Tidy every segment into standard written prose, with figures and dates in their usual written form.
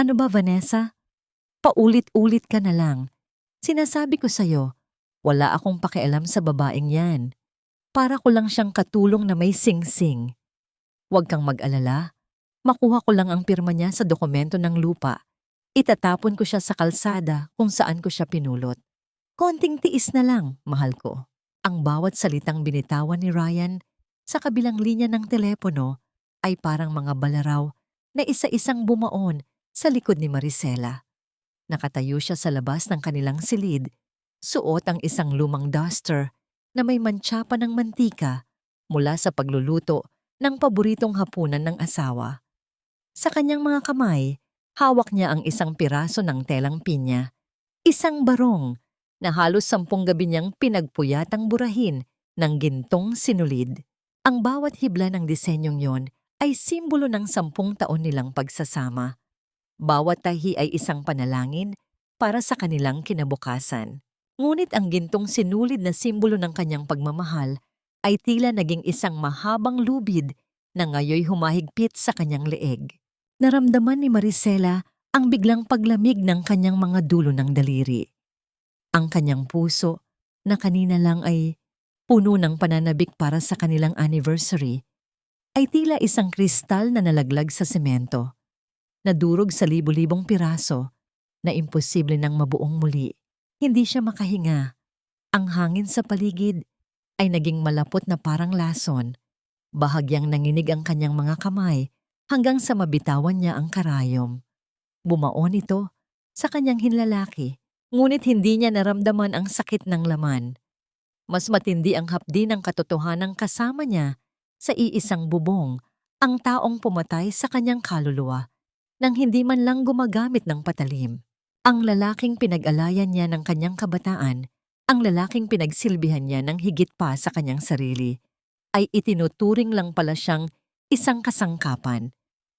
Ano ba, Vanessa? Paulit-ulit ka na lang. Sinasabi ko sa'yo, wala akong pakialam sa babaeng yan. Para ko lang siyang katulong na may sing-sing. Huwag kang mag-alala. Makuha ko lang ang pirma niya sa dokumento ng lupa. Itatapon ko siya sa kalsada kung saan ko siya pinulot. Konting tiis na lang, mahal ko. Ang bawat salitang binitawan ni Ryan sa kabilang linya ng telepono ay parang mga balaraw na isa-isang bumaon sa likod ni Maricela. Nakatayo siya sa labas ng kanilang silid, suot ang isang lumang duster na may mantsa pa ng mantika mula sa pagluluto ng paboritong hapunan ng asawa. Sa kanyang mga kamay, hawak niya ang isang piraso ng telang pinya, isang barong na halos 10 gabi niyang pinagpuyatang burahin ng gintong sinulid. Ang bawat hibla ng disenyong yon ay simbolo ng 10 taon nilang pagsasama. Bawat tahi ay isang panalangin para sa kanilang kinabukasan. Ngunit ang gintong sinulid na simbolo ng kanyang pagmamahal ay tila naging isang mahabang lubid na ngayoy humahigpit sa kanyang leeg. Naramdaman ni Maricela ang biglang paglamig ng kanyang mga dulo ng daliri. Ang kanyang puso, na kanina lang ay puno ng pananabik para sa kanilang anniversary, ay tila isang kristal na nalaglag sa semento, nadurog sa libu-libong piraso, na imposible nang mabuong muli. Hindi siya makahinga. Ang hangin sa paligid ay naging malapot na parang lason. Bahagyang nanginig ang kanyang mga kamay hanggang sa mabitawan niya ang karayom. Bumaon ito sa kanyang hinlalaki, ngunit hindi niya naramdaman ang sakit ng laman. Mas matindi ang hapdi ng katotohanang kasama niya sa iisang bubong, ang taong pumatay sa kanyang kaluluwa nang hindi man lang gumagamit ng patalim. Ang lalaking pinag-alayan niya ng kanyang kabataan, ang lalaking pinagsilbihan niya ng higit pa sa kanyang sarili, ay itinuturing lang pala siyang isang kasangkapan,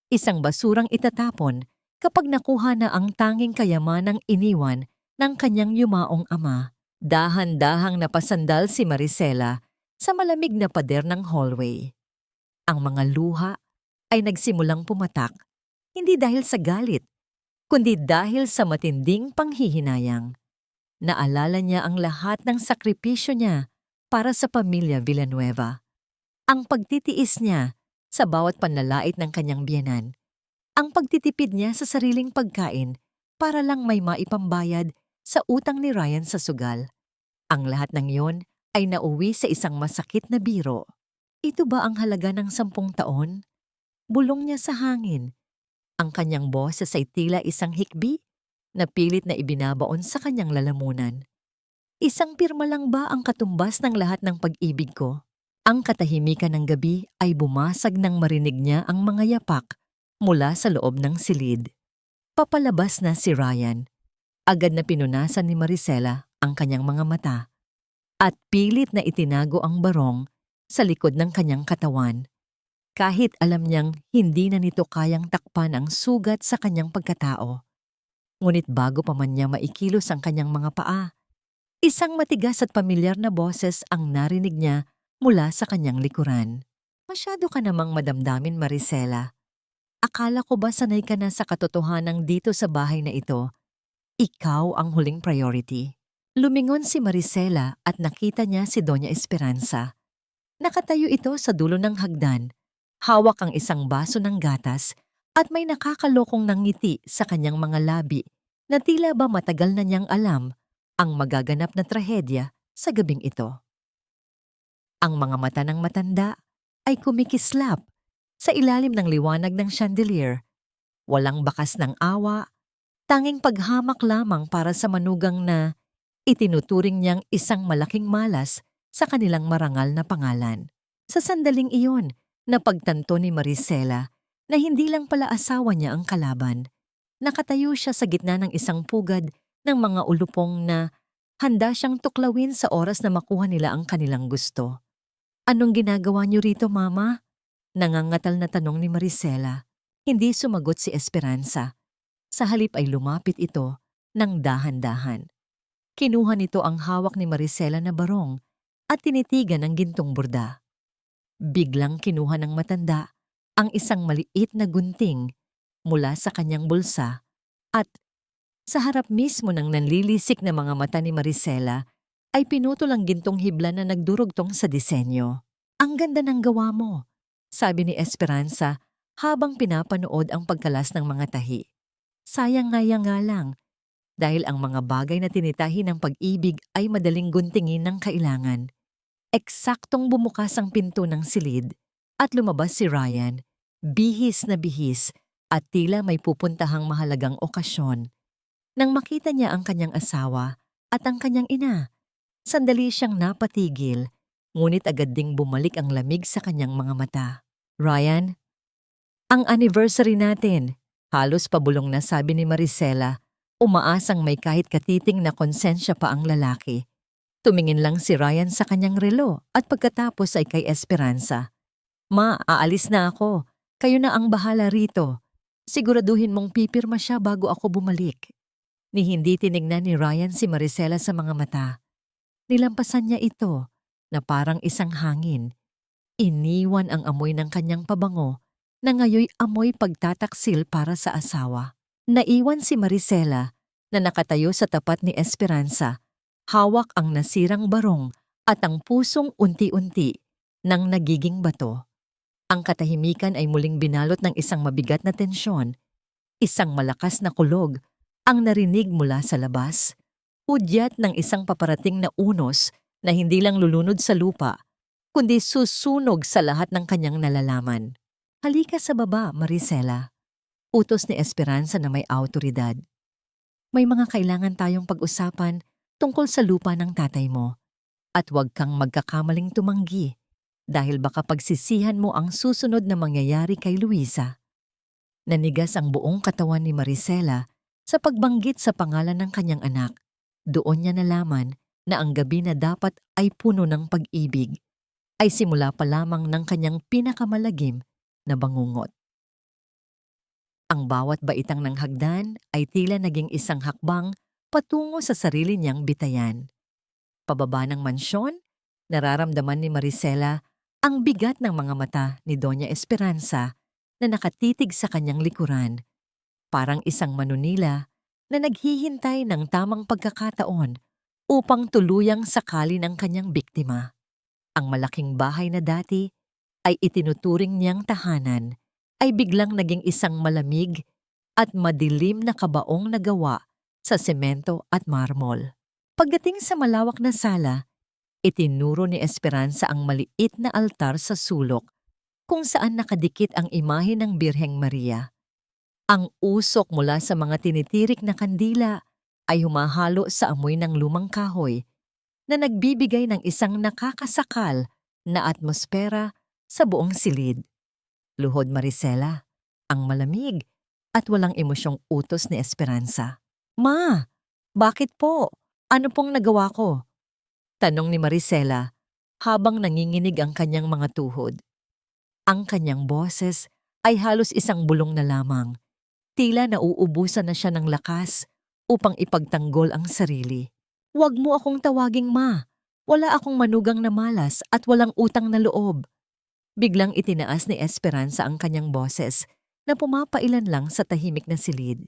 isang basurang itatapon kapag nakuha na ang tanging kayamanang iniwan ng kanyang yumaong ama. Dahan-dahang napasandal si Maricela sa malamig na pader ng hallway. Ang mga luha ay nagsimulang pumatak, hindi dahil sa galit, kundi dahil sa matinding panghihinayang. Naalala niya ang lahat ng sakripisyo niya para sa pamilya Villanueva. Ang pagtitiis niya sa bawat panlalait ng kanyang biyenan. Ang pagtitipid niya sa sariling pagkain para lang may maipambayad sa utang ni Ryan sa sugal. Ang lahat ng iyon ay nauwi sa isang masakit na biro. Ito ba ang halaga ng 10 taon? Bulong niya sa hangin. Ang kanyang boses ay tila isang hikbi na pilit na ibinabaon sa kanyang lalamunan. Isang pirma lang ba ang katumbas ng lahat ng pag-ibig ko? Ang katahimikan ng gabi ay bumasag nang marinig niya ang mga yapak mula sa loob ng silid. Papalabas na si Ryan. Agad na pinunasan ni Maricela ang kanyang mga mata at pilit na itinago ang barong sa likod ng kanyang katawan. Kahit alam niyang hindi na nito kayang takpan ang sugat sa kanyang pagkatao. Ngunit bago pa man niya maikilos ang kanyang mga paa, isang matigas at pamilyar na boses ang narinig niya mula sa kanyang likuran. Masyado ka namang madamdamin, Maricela. Akala ko ba sanay ka na sa katotohanan dito sa bahay na ito? Ikaw ang huling priority. Lumingon si Maricela at nakita niya si Doña Esperanza. Nakatayo ito sa dulo ng hagdan. Hawak ang isang baso ng gatas at may nakakalokong nangiti sa kanyang mga labi na tila ba matagal na niyang alam ang magaganap na trahedya sa gabing ito. Ang mga mata ng matanda ay kumikislap sa ilalim ng liwanag ng chandelier. Walang bakas ng awa, tanging paghamak lamang para sa manugang na itinuturing niyang isang malaking malas sa kanilang marangal na pangalan. Sa sandaling iyon, napagtanto ni Maricela na hindi lang pala asawa niya ang kalaban. Nakatayo siya sa gitna ng isang pugad ng mga ulupong na handa siyang tuklawin sa oras na makuha nila ang kanilang gusto. Anong ginagawa niyo rito, Mama? Nangangatal na tanong ni Maricela. Hindi sumagot si Esperanza. Sa halip ay lumapit ito ng dahan-dahan. Kinuha nito ang hawak ni Maricela na barong at tinitigan ng gintong burda. Biglang kinuha ng matanda ang isang maliit na gunting mula sa kanyang bulsa At sa harap mismo ng nanlilisik na mga mata ni Maricela, ay pinutol ang gintong hibla na nagdurugtong sa disenyo. "Ang ganda ng gawa mo," sabi ni Esperanza habang pinapanood ang pagkalas ng mga tahi. "Sayang nga lang, dahil ang mga bagay na tinitahi ng pag-ibig ay madaling guntingin ng kailangan." Eksaktong bumukas ang pinto ng silid at lumabas si Ryan, bihis na bihis at tila may pupuntahang mahalagang okasyon. Nang makita niya ang kanyang asawa at ang kanyang ina, sandali siyang napatigil, ngunit agad ding bumalik ang lamig sa kanyang mga mata. "Ryan, ang anniversary natin," halos pabulong na sabi ni Maricela, umaasang may kahit katiting na konsensya pa ang lalaki. Tumingin lang si Ryan sa kanyang relo at pagkatapos ay kay Esperanza. "Ma, aalis na ako. Kayo na ang bahala rito. Siguraduhin mong pipirma siya bago ako bumalik." Ni hindi tinignan ni Ryan si Maricela sa mga mata. Nilampasan niya ito na parang isang hangin. Iniwan ang amoy ng kanyang pabango na ngayoy amoy pagtataksil para sa asawa. Naiwan si Maricela na nakatayo sa tapat ni Esperanza. Hawak ang nasirang barong at ang pusong unti-unti nang nagiging bato. Ang katahimikan ay muling binalot ng isang mabigat na tensyon. Isang malakas na kulog ang narinig mula sa labas. Udyat ng isang paparating na unos na hindi lang lulunod sa lupa, kundi susunog sa lahat ng kanyang nalalaman. "Halika sa baba, Maricela," utos ni Esperanza na may awtoridad. "May mga kailangan tayong pag-usapan tungkol sa lupa ng tatay mo. At huwag kang magkakamaling tumanggi dahil baka pagsisihan mo ang susunod na mangyayari kay Luisa." Nanigas ang buong katawan ni Maricela sa pagbanggit sa pangalan ng kanyang anak. Doon niya nalaman na ang gabi na dapat ay puno ng pag-ibig ay simula pa lamang ng kanyang pinakamalagim na bangungot. Ang bawat baitang ng hagdan ay tila naging isang hakbang patungo sa sarili niyang bitayan. Pababa ng mansyon, nararamdaman ni Maricela ang bigat ng mga mata ni Doña Esperanza na nakatitig sa kanyang likuran, parang isang manunila na naghihintay ng tamang pagkakataon upang tuluyang sakali ng kanyang biktima. Ang malaking bahay na dati ay itinuturing niyang tahanan ay biglang naging isang malamig at madilim na kabaong na gawa sa semento at marmol. Pagdating sa malawak na sala, itinuro ni Esperanza ang maliit na altar sa sulok kung saan nakadikit ang imahe ng Birheng Maria. Ang usok mula sa mga tinitirik na kandila ay humahalo sa amoy ng lumang kahoy na nagbibigay ng isang nakakasakal na atmosfera sa buong silid. Luhod Maricela, ang malamig at walang emosyong utos ni Esperanza. "Ma, bakit po? Ano pong nagawa ko?" tanong ni Maricela habang nanginginig ang kanyang mga tuhod. Ang kanyang boses ay halos isang bulong na lamang. Tila nauubusan na siya ng lakas upang ipagtanggol ang sarili. "Huwag mo akong tawaging ma. Wala akong manugang na malas at walang utang na loob." Biglang itinaas ni Esperanza ang kanyang boses na pumapailan lang sa tahimik na silid.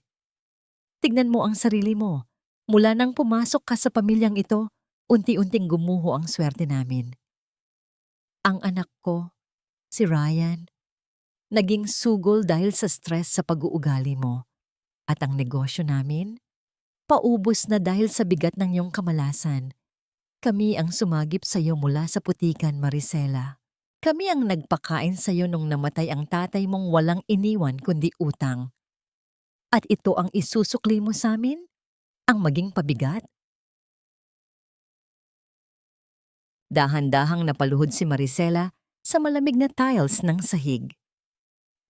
"Tignan mo ang sarili mo. Mula nang pumasok ka sa pamilyang ito, unti-unting gumuho ang swerte namin. Ang anak ko, si Ryan, naging sugol dahil sa stress sa pag-uugali mo. At ang negosyo namin, paubos na dahil sa bigat ng iyong kamalasan. Kami ang sumagip sa iyo mula sa putikan, Maricela. Kami ang nagpakain sa iyo nung namatay ang tatay mong walang iniwan kundi utang. At ito ang isusukli mo sa amin? Ang maging pabigat?" Dahan-dahang napaluhod si Maricela sa malamig na tiles ng sahig.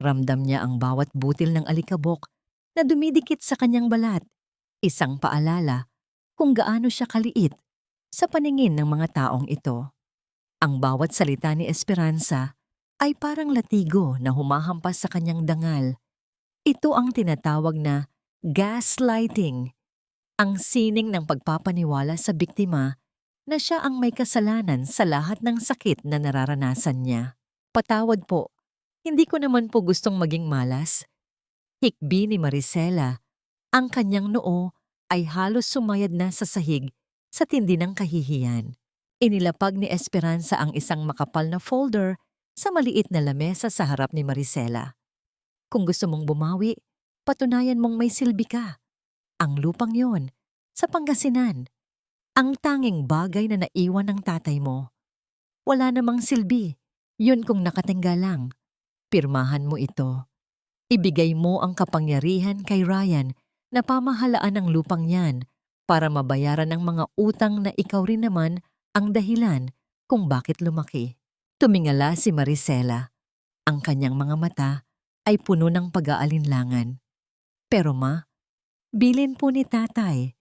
Ramdam niya ang bawat butil ng alikabok na dumidikit sa kanyang balat, isang paalala kung gaano siya kaliit sa paningin ng mga taong ito. Ang bawat salita ni Esperanza ay parang latigo na humahampas sa kanyang dangal. Ito ang tinatawag na gaslighting, ang sining ng pagpapaniwala sa biktima na siya ang may kasalanan sa lahat ng sakit na nararanasan niya. "Patawad po, hindi ko naman po gustong maging malas." Hikbi ni Maricela Ang kanyang noo ay halos sumayad na sa sahig sa tindi ng kahihiyan. Inilapag ni Esperanza ang isang makapal na folder sa maliit na lamesa sa harap ni Maricela. Kung gusto mong bumawi, patunayan mong may silbi ka. Ang lupang yon, sa Pangasinan, ang tanging bagay na naiwan ng tatay mo. Wala namang silbi, yun kung nakatingga lang. Pirmahan mo ito. Ibigay mo ang kapangyarihan kay Ryan na pamahalaan ng lupang yan para mabayaran ang mga utang na ikaw rin naman ang dahilan kung bakit lumaki. Tumingala si Maricela. Ang kanyang mga mata ay puno ng pag-aalinlangan. Pero ma, bilin po ni tatay.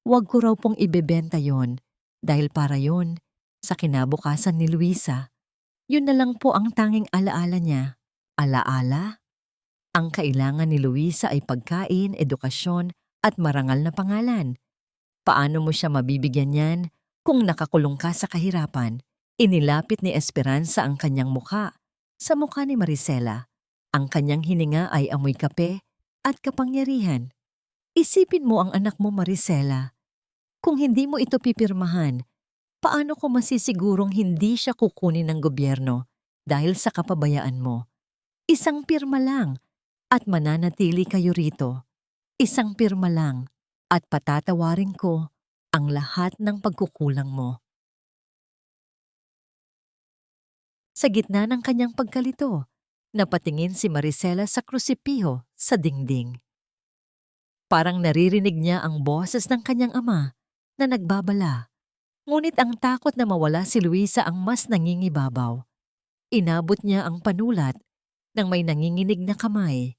Huwag ko raw pong ibebenta yon dahil para yon sa kinabukasan ni Luisa. Yun na lang po ang tanging alaala niya. Alaala? Ang kailangan ni Luisa ay pagkain, edukasyon at marangal na pangalan. Paano mo siya mabibigyan yan kung nakakulong ka sa kahirapan? Inilapit ni Esperanza ang kanyang mukha sa mukha ni Maricela. Ang kanyang hininga ay amoy kape at kapangyarihan. Isipin mo ang anak mo, Maricela. Kung hindi mo ito pipirmahan, paano ko masisigurong hindi siya kukunin ng gobyerno dahil sa kapabayaan mo? Isang pirma lang at mananatili kayo rito. Isang pirma lang at patatawarin ko ang lahat ng pagkukulang mo. Sa gitna ng kanyang pagkalito, napatingin si Maricela sa krusipiho sa dingding. Parang naririnig niya ang boses ng kanyang ama na nagbabala. Ngunit ang takot na mawala si Luisa ang mas nangingibabaw. Inabot niya ang panulat ng may nanginginig na kamay.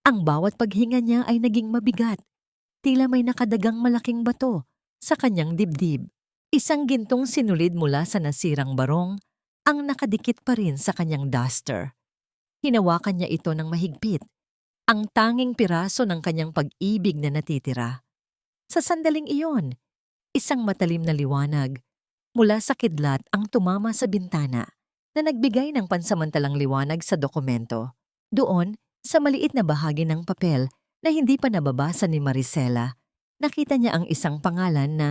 Ang bawat paghinga niya ay naging mabigat. Tila may nakadagang malaking bato sa kanyang dibdib. Isang gintong sinulid mula sa nasirang barong ang nakadikit pa rin sa kanyang duster. Hinawakan niya ito ng mahigpit, ang tanging piraso ng kanyang pag-ibig na natitira. Sa sandaling iyon, isang matalim na liwanag mula sa kidlat ang tumama sa bintana na nagbigay ng pansamantalang liwanag sa dokumento. Doon, sa maliit na bahagi ng papel na hindi pa nababasa ni Maricela, nakita niya ang isang pangalan na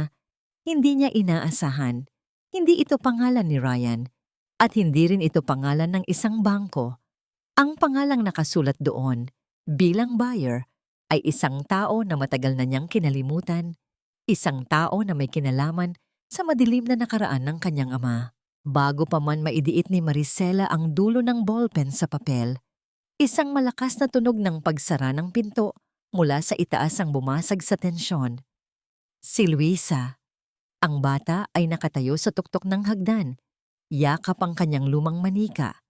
hindi niya inaasahan. Hindi ito pangalan ni Ryan at hindi rin ito pangalan ng isang bangko. Ang pangalang nakasulat doon bilang buyer ay isang tao na matagal na niyang kinalimutan, isang tao na may kinalaman sa madilim na nakaraan ng kanyang ama. Bago pa man maidiit ni Maricela ang dulo ng ballpen sa papel, isang malakas na tunog ng pagsara ng pinto mula sa itaas ang bumasag sa tensyon. Si Luisa. Ang bata ay nakatayo sa tuktok ng hagdan, yakap ang kanyang lumang manika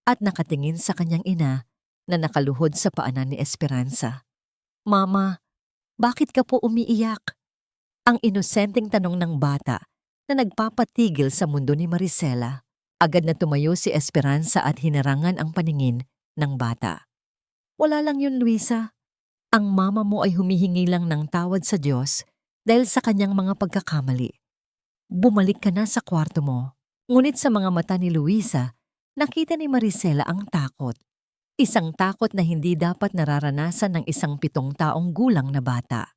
at nakatingin sa kanyang ina na nakaluhod sa paanan ni Esperanza. Mama, bakit ka po umiiyak? Ang inosenteng tanong ng bata na nagpapatigil sa mundo ni Maricela. Agad na tumayo si Esperanza at hinarangan ang paningin ng bata. Wala lang yun, Luisa. Ang mama mo ay humihingi lang ng tawad sa Diyos dahil sa kanyang mga pagkakamali. Bumalik ka na sa kwarto mo. Ngunit sa mga mata ni Luisa, nakita ni Maricela ang takot. Isang takot na hindi dapat nararanasan ng isang 7 taong gulang na bata.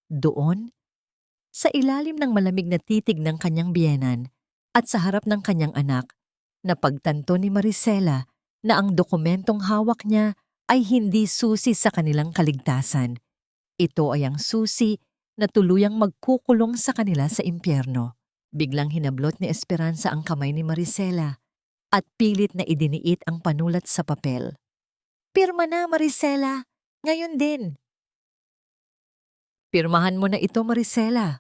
Doon, sa ilalim ng malamig na titig ng kanyang biyenan at sa harap ng kanyang anak, napagtanto ni Maricela na ang dokumentong hawak niya ay hindi susi sa kanilang kaligtasan. Ito ay ang susi na tuluyang magkukulong sa kanila sa impyerno. Biglang hinablot ni Esperanza ang kamay ni Maricela at pilit na idiniit ang panulat sa papel. Pirma na, Maricela. Ngayon din. Pirmahan mo na ito, Maricela.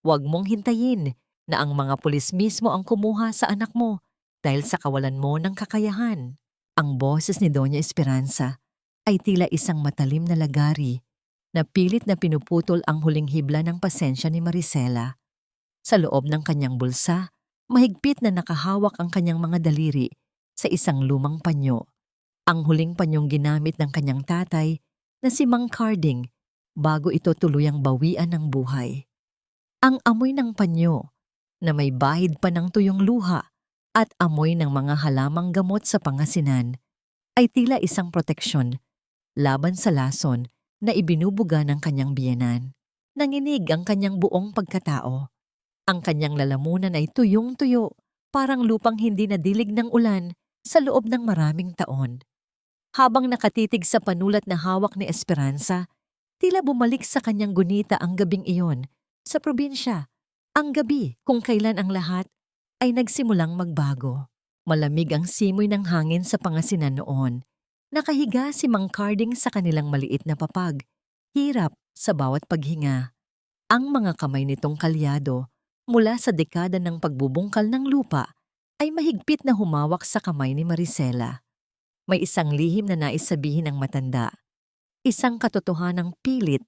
Huwag mong hintayin na ang mga pulis mismo ang kumuha sa anak mo dahil sa kawalan mo ng kakayahan. Ang boses ni Doña Esperanza ay tila isang matalim na lagari na pilit na pinuputol ang huling hibla ng pasensya ni Maricela. Sa loob ng kanyang bulsa, mahigpit na nakahawak ang kanyang mga daliri sa isang lumang panyo. Ang huling panyong ginamit ng kanyang tatay na si Mang Carding bago ito tuluyang bawian ng buhay. Ang amoy ng panyo na may bahid pa ng tuyong luha at amoy ng mga halamang gamot sa Pangasinan ay tila isang proteksyon laban sa lason na ibinubuga ng kanyang biyenan. Nanginig ang kanyang buong pagkatao. Ang kanyang lalamunan ay tuyong-tuyo, parang lupang hindi nadilig ng ulan sa loob ng maraming taon. Habang nakatitig sa panulat na hawak ni Esperanza, tila bumalik sa kanyang gunita ang gabing iyon sa probinsya. Ang gabi kung kailan ang lahat ay nagsimulang magbago. Malamig ang simoy ng hangin sa pangasinan noon. Nakahiga si Mang Carding sa kanilang maliit na papag. Hirap sa bawat paghinga. Ang mga kamay nitong kalyado mula sa dekada ng pagbubungkal ng lupa ay mahigpit na humawak sa kamay ni Maricela. May isang lihim na nais sabihin ng matanda. Isang katotohanang pilit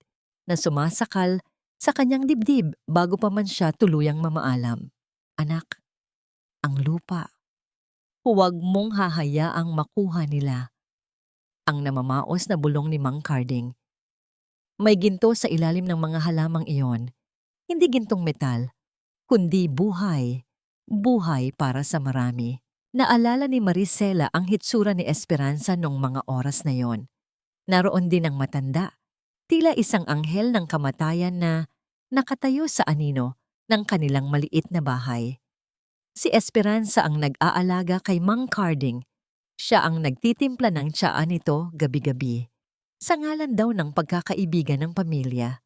na sumasakal sa kanyang dibdib bago pa man siya tuluyang mamaalam. Anak, ang lupa. Huwag mong hahayaang makuha nila. Ang namamaos na bulong ni Mang Carding. May ginto sa ilalim ng mga halamang iyon. Hindi gintong metal, kundi buhay. Buhay para sa marami. Naalala ni Maricela ang hitsura ni Esperanza noong mga oras na yon. Naroon din ang matanda, tila isang anghel ng kamatayan na nakatayo sa anino ng kanilang maliit na bahay. Si Esperanza ang nag-aalaga kay Mang Carding. Siya ang nagtitimpla ng tsaa nito gabi-gabi. Sa ngalan daw ng pagkakaibigan ng pamilya.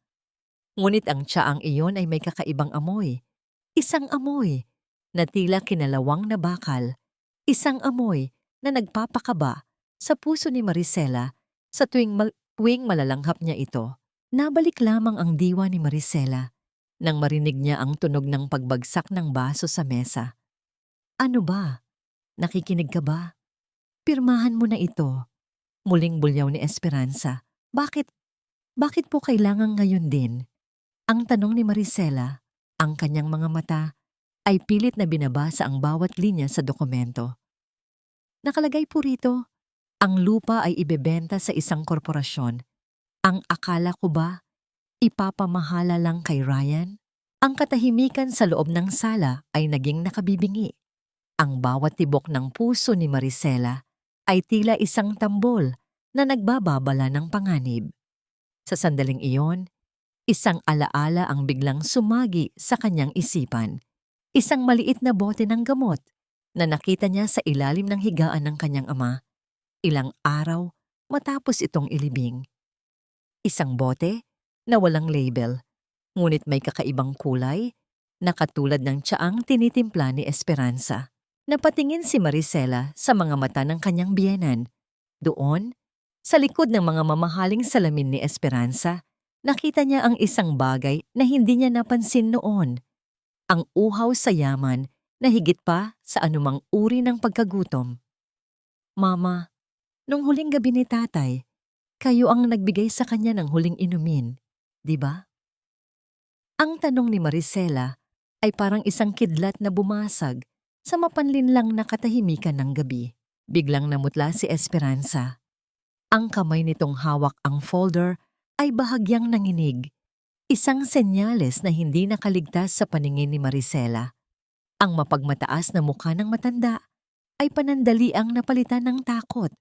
Ngunit ang tsaang iyon ay may kakaibang amoy. Isang amoy na tila kinalawang na bakal. Isang amoy na nagpapakaba sa puso ni Maricela sa tuwing malalanghap niya ito. Nabalik lamang ang diwa ni Maricela nang marinig niya ang tunog ng pagbagsak ng baso sa mesa. Ano ba? Nakikinig ka ba? Pirmahan mo na ito. Muling bulyaw ni Esperanza. Bakit po kailangan ngayon din? Ang tanong ni Maricela, ang kanyang mga mata ay pilit na binabasa ang bawat linya sa dokumento. Nakalagay po rito, ang lupa ay ibebenta sa isang korporasyon. Ang akala ko ba, ipapamahala lang kay Ryan? Ang katahimikan sa loob ng sala ay naging nakabibingi. Ang bawat tibok ng puso ni Maricela ay tila isang tambol na nagbababala ng panganib. Sa sandaling iyon, isang alaala ang biglang sumagi sa kanyang isipan. Isang maliit na bote ng gamot na nakita niya sa ilalim ng higaan ng kanyang ama, ilang araw matapos itong ilibing. Isang bote na walang label, ngunit may kakaibang kulay na katulad ng tsaang tinitimpla ni Esperanza. Napatingin si Maricela sa mga mata ng kanyang biyenan. Doon, sa likod ng mga mamahaling salamin ni Esperanza, nakita niya ang isang bagay na hindi niya napansin noon. Ang uhaw sa yaman na higit pa sa anumang uri ng pagkagutom. Mama, nung huling gabi ni tatay, kayo ang nagbigay sa kanya ng huling inumin, di ba? Ang tanong ni Maricela ay parang isang kidlat na bumasag sa mapanlinlang na katahimikan ng gabi. Biglang namutla si Esperanza. Ang kamay nitong hawak ang folder ay bahagyang nanginig. Isang senyales na hindi nakaligtas sa paningin ni Maricela. Ang mapagmataas na mukha ng matanda ay panandaliang napalitan ng takot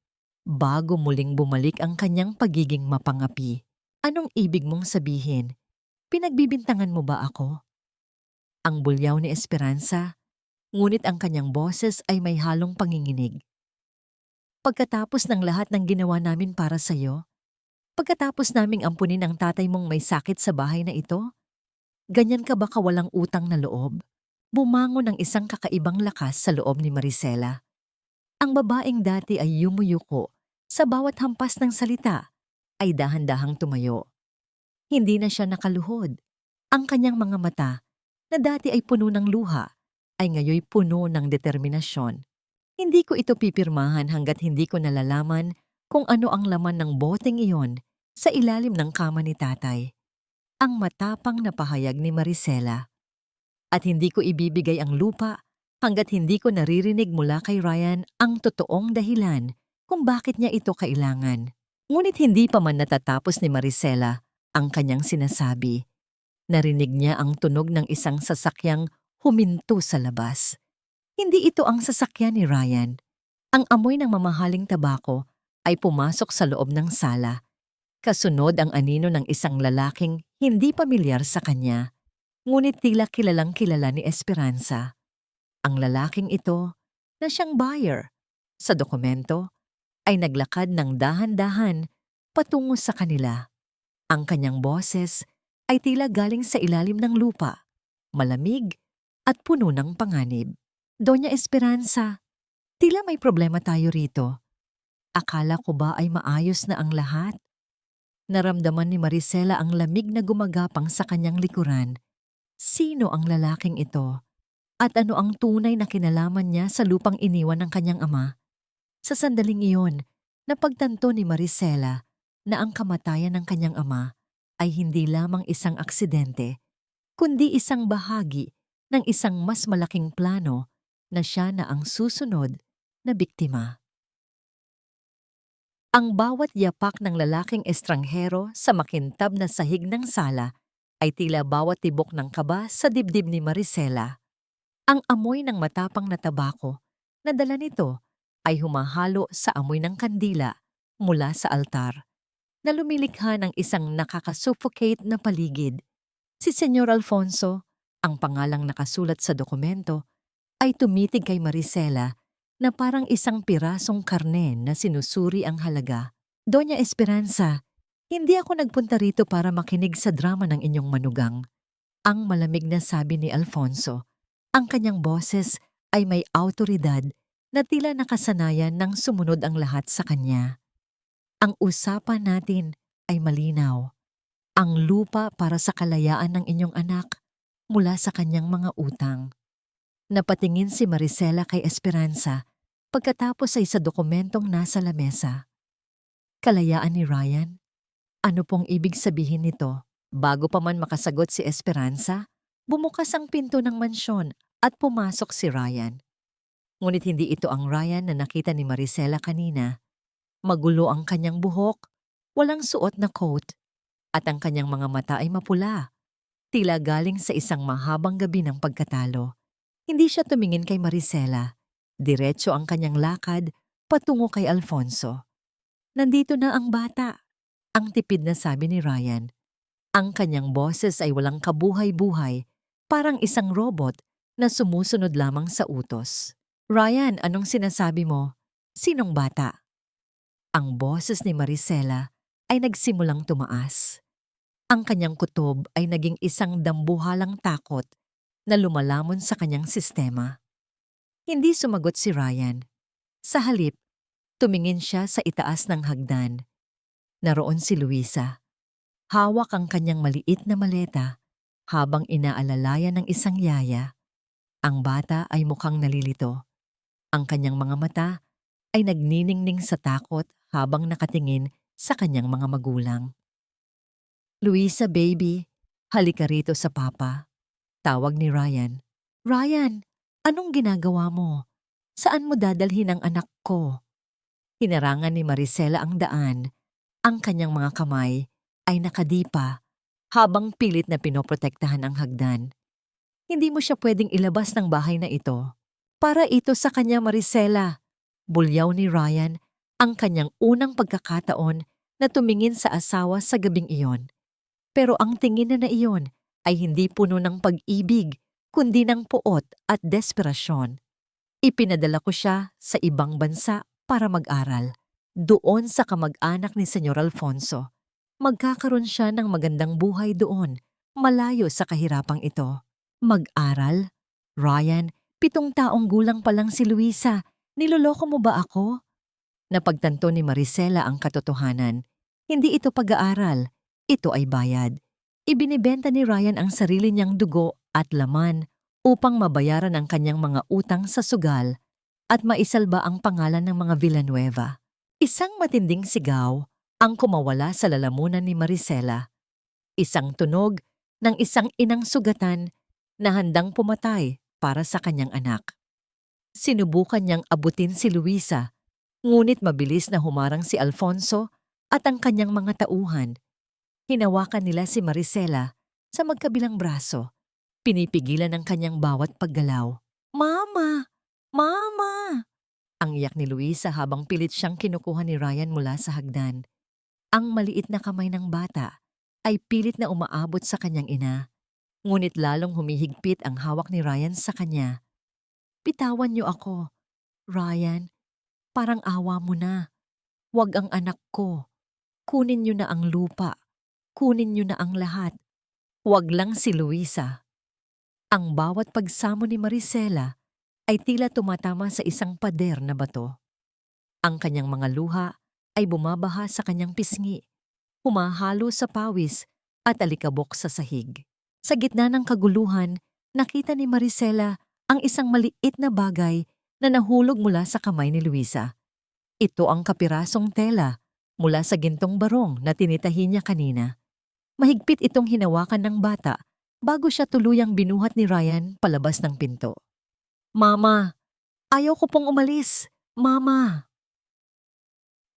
bago muling bumalik ang kanyang pagiging mapangapi. Anong ibig mong sabihin? Pinagbibintangan mo ba ako? Ang bulyaw ni Esperanza, ngunit ang kanyang boses ay may halong panginginig. Pagkatapos ng lahat ng ginawa namin para sa'yo, pagkatapos naming ampunin ang tatay mong may sakit sa bahay na ito, ganyan ka ba kawalang utang na loob? Bumangon ang isang kakaibang lakas sa loob ni Maricela. Ang babaeng dati ay yumuyuko sa bawat hampas ng salita ay dahan-dahang tumayo. Hindi na siya nakaluhod. Ang kanyang mga mata na dati ay puno ng luha ay ngayoy puno ng determinasyon. Hindi ko ito pipirmahan hanggat hindi ko nalalaman kung ano ang laman ng boteng iyon sa ilalim ng kama ni tatay. Ang matapang na pahayag ni Maricela. At hindi ko ibibigay ang lupa hanggat hindi ko naririnig mula kay Ryan ang totoong dahilan kung bakit niya ito kailangan. Ngunit hindi pa man natatapos ni Maricela ang kanyang sinasabi. Narinig niya ang tunog ng isang sasakyang huminto sa labas. Hindi ito ang sasakyan ni Ryan. Ang amoy ng mamahaling tabako ay pumasok sa loob ng sala. Kasunod ang anino ng isang lalaking hindi pamilyar sa kanya, ngunit tila kilalang kilala ni Esperanza. Ang lalaking ito, na siyang buyer sa dokumento, ay naglakad ng dahan-dahan patungo sa kanila. Ang kanyang boses ay tila galing sa ilalim ng lupa, malamig at puno ng panganib. Doña Esperanza, tila may problema tayo rito. Akala ko ba ay maayos na ang lahat? Naramdaman ni Maricela ang lamig na gumagapang sa kanyang likuran. Sino ang lalaking ito? At ano ang tunay na kinalaman niya sa lupang iniwan ng kanyang ama? Sa sandaling iyon, napagtanto ni Maricela na ang kamatayan ng kanyang ama ay hindi lamang isang aksidente, kundi isang bahagi ng isang mas malaking plano na siya na ang susunod na biktima. Ang bawat yapak ng lalaking estranghero sa makintab na sahig ng sala ay tila bawat tibok ng kaba sa dibdib ni Maricela. Ang amoy ng matapang na tabako na dala nito ay humahalo sa amoy ng kandila mula sa altar, na lumilikha ng isang nakakasuffocate na paligid. Si Senyor Alfonso, ang pangalang nakasulat sa dokumento, ay tumitig kay Maricela na parang isang pirasong karne na sinusuri ang halaga. Doña Esperanza, hindi ako nagpunta rito para makinig sa drama ng inyong manugang. Ang malamig na sabi ni Alfonso. Ang kanyang boses ay may awtoridad na tila nakasanayan nang sumunod ang lahat sa kanya. Ang usapan natin ay malinaw. Ang lupa para sa kalayaan ng inyong anak mula sa kanyang mga utang. Napatingin si Maricela kay Esperanza pagkatapos ay sa dokumentong nasa lamesa. Kalayaan ni Ryan? Ano pong ibig sabihin nito? Bago pa man makasagot si Esperanza, bumukas ang pinto ng mansyon at pumasok si Ryan. Ngunit hindi ito ang Ryan na nakita ni Maricela kanina. Magulo ang kanyang buhok, walang suot na coat, at ang kanyang mga mata ay mapula. Tila galing sa isang mahabang gabi ng pagkatalo. Hindi siya tumingin kay Maricela. Diretso ang kanyang lakad patungo kay Alfonso. Nandito na ang bata, ang tipid na sabi ni Ryan. Ang kanyang boses ay walang kabuhay-buhay, parang isang robot na sumusunod lamang sa utos. Ryan, anong sinasabi mo? Sinong bata? Ang boses ni Maricela ay nagsimulang tumaas. Ang kanyang kutob ay naging isang dambuhalang takot na lumalamon sa kanyang sistema. Hindi sumagot si Ryan. Sa halip, tumingin siya sa itaas ng hagdan. Naroon si Luisa. Hawak ang kanyang maliit na maleta habang inaalalayan ng isang yaya. Ang bata ay mukhang nalilito. Ang kanyang mga mata ay nagniningning sa takot habang nakatingin sa kanyang mga magulang. Luisa, baby, halika rito sa papa. Tawag ni Ryan. Ryan, anong ginagawa mo? Saan mo dadalhin ang anak ko? Hinarangan ni Maricela ang daan. Ang kanyang mga kamay ay nakadipa habang pilit na pinoprotektahan ang hagdan. Hindi mo siya pwedeng ilabas ng bahay na ito. Para ito sa kanya, Maricela. Bulyaw ni Ryan ang kanyang unang pagkakataon na tumingin sa asawa sa gabing iyon. Pero ang tingin na iyon ay hindi puno ng pag-ibig, kundi ng puot at desperasyon. Ipinadala ko siya sa ibang bansa para mag-aral. Doon sa kamag-anak ni Senyor Alfonso. Magkakaroon siya ng magandang buhay doon, malayo sa kahirapang ito. Mag-aral? Ryan, 7 taong gulang pa lang si Luisa. Niloloko mo ba ako? Napagtanto ni Maricela ang katotohanan. Hindi ito pag-aaral, ito ay bayad. Ibinibenta ni Ryan ang sarili niyang dugo at laman upang mabayaran ang kanyang mga utang sa sugal at maisalba ang pangalan ng mga Villanueva. Isang matinding sigaw ang kumawala sa lalamunan ni Maricela. Isang tunog ng isang inang sugatan na handang pumatay para sa kanyang anak. Sinubukan niyang abutin si Luisa, ngunit mabilis na humarang si Alfonso at ang kanyang mga tauhan. Hinawakan nila si Maricela sa magkabilang braso. Pinipigilan ang kanyang bawat paggalaw. Mama! Mama! Ang iyak ni Luisa habang pilit siyang kinukuha ni Ryan mula sa hagdan. Ang maliit na kamay ng bata ay pilit na umaabot sa kanyang ina, ngunit lalong humihigpit ang hawak ni Ryan sa kanya. Bitawan niyo ako, Ryan, parang awa mo na. Huwag ang anak ko. Kunin niyo na ang lupa. Kunin niyo na ang lahat. Huwag lang si Luisa. Ang bawat pagsamo ni Maricela ay tila tumatama sa isang pader na bato. Ang kanyang mga luha ay bumabaha sa kanyang pisngi, humahalo sa pawis at alikabok sa sahig. Sa gitna ng kaguluhan, nakita ni Maricela ang isang maliit na bagay na nahulog mula sa kamay ni Luisa. Ito ang kapirasong tela mula sa gintong barong na tinitahi niya kanina. Mahigpit itong hinawakan ng bata bago siya tuluyang binuhat ni Ryan palabas ng pinto. Mama, ayaw ko pong umalis. Mama!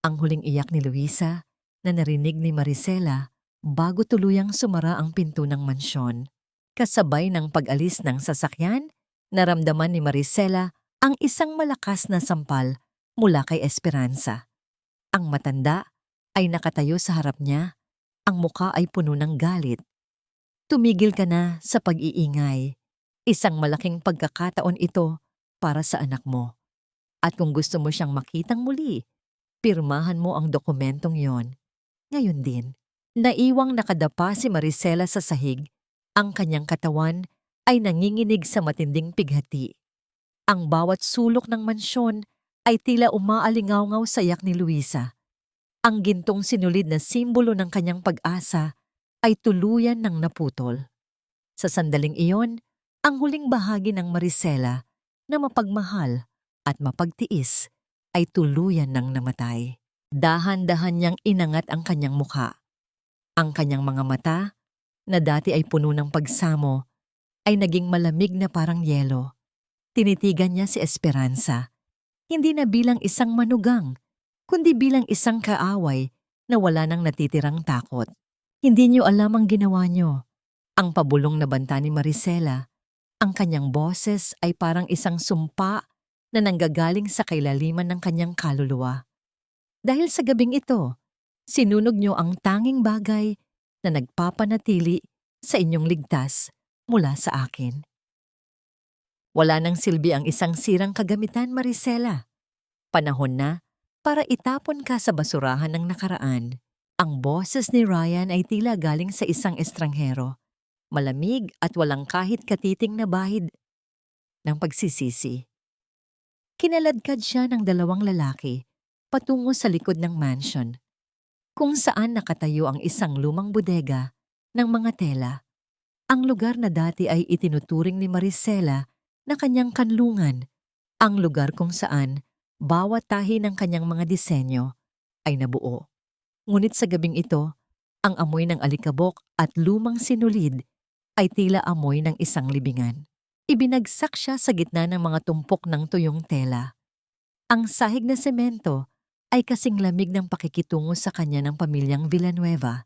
Ang huling iyak ni Luisa na narinig ni Maricela bago tuluyang sumara ang pinto ng mansyon. Kasabay ng pag-alis ng sasakyan, naramdaman ni Maricela ang isang malakas na sampal mula kay Esperanza. Ang matanda ay nakatayo sa harap niya, ang muka ay puno ng galit. Tumigil ka na sa pag-iingay. Isang malaking pagkakataon ito para sa anak mo. At kung gusto mo siyang makitang muli, pirmahan mo ang dokumentong yon. Ngayon din, naiwang nakadapa si Maricela sa sahig. Ang kanyang katawan ay nanginginig sa matinding pighati. Ang bawat sulok ng mansyon ay tila umaalingaw-ngaw sa iyak ni Luisa. Ang gintong sinulid na simbolo ng kanyang pag-asa ay tuluyan ng naputol. Sa sandaling iyon, ang huling bahagi ng Maricela na mapagmahal at mapagtiis ay tuluyan ng namatay. Dahan-dahan niyang inangat ang kanyang mukha. Ang kanyang mga mata, na dati ay puno ng pagsamo, ay naging malamig na parang yelo. Tinitigan niya si Esperanza, hindi na bilang isang manugang, kundi bilang isang kaaway na wala nang natitirang takot. Hindi niyo alam ang ginawa niyo. Ang pabulong na banta ni Maricela, ang kanyang boses ay parang isang sumpa na nanggagaling sa kailaliman ng kanyang kaluluwa. Dahil sa gabing ito, sinunog niyo ang tanging bagay na nagpapanatili sa inyong ligtas mula sa akin. Wala nang silbi ang isang sirang kagamitan, Maricela. Panahon na para itapon ka sa basurahan ng nakaraan. Ang boses ni Ryan ay tila galing sa isang estranghero, malamig at walang kahit katiting na bahid ng pagsisisi. Kinaladkad siya ng dalawang lalaki patungo sa likod ng mansion, kung saan nakatayo ang isang lumang bodega ng mga tela. Ang lugar na dati ay itinuturing ni Maricela na kanyang kanlungan, ang lugar kung saan bawat tahi ng kanyang mga disenyo ay nabuo. Ngunit sa gabing ito, ang amoy ng alikabok at lumang sinulid ay tila amoy ng isang libingan. Ibinagsak siya sa gitna ng mga tumpok ng tuyong tela. Ang sahig na semento ay kasing lamig ng pakikitungo sa kanya ng pamilyang Villanueva.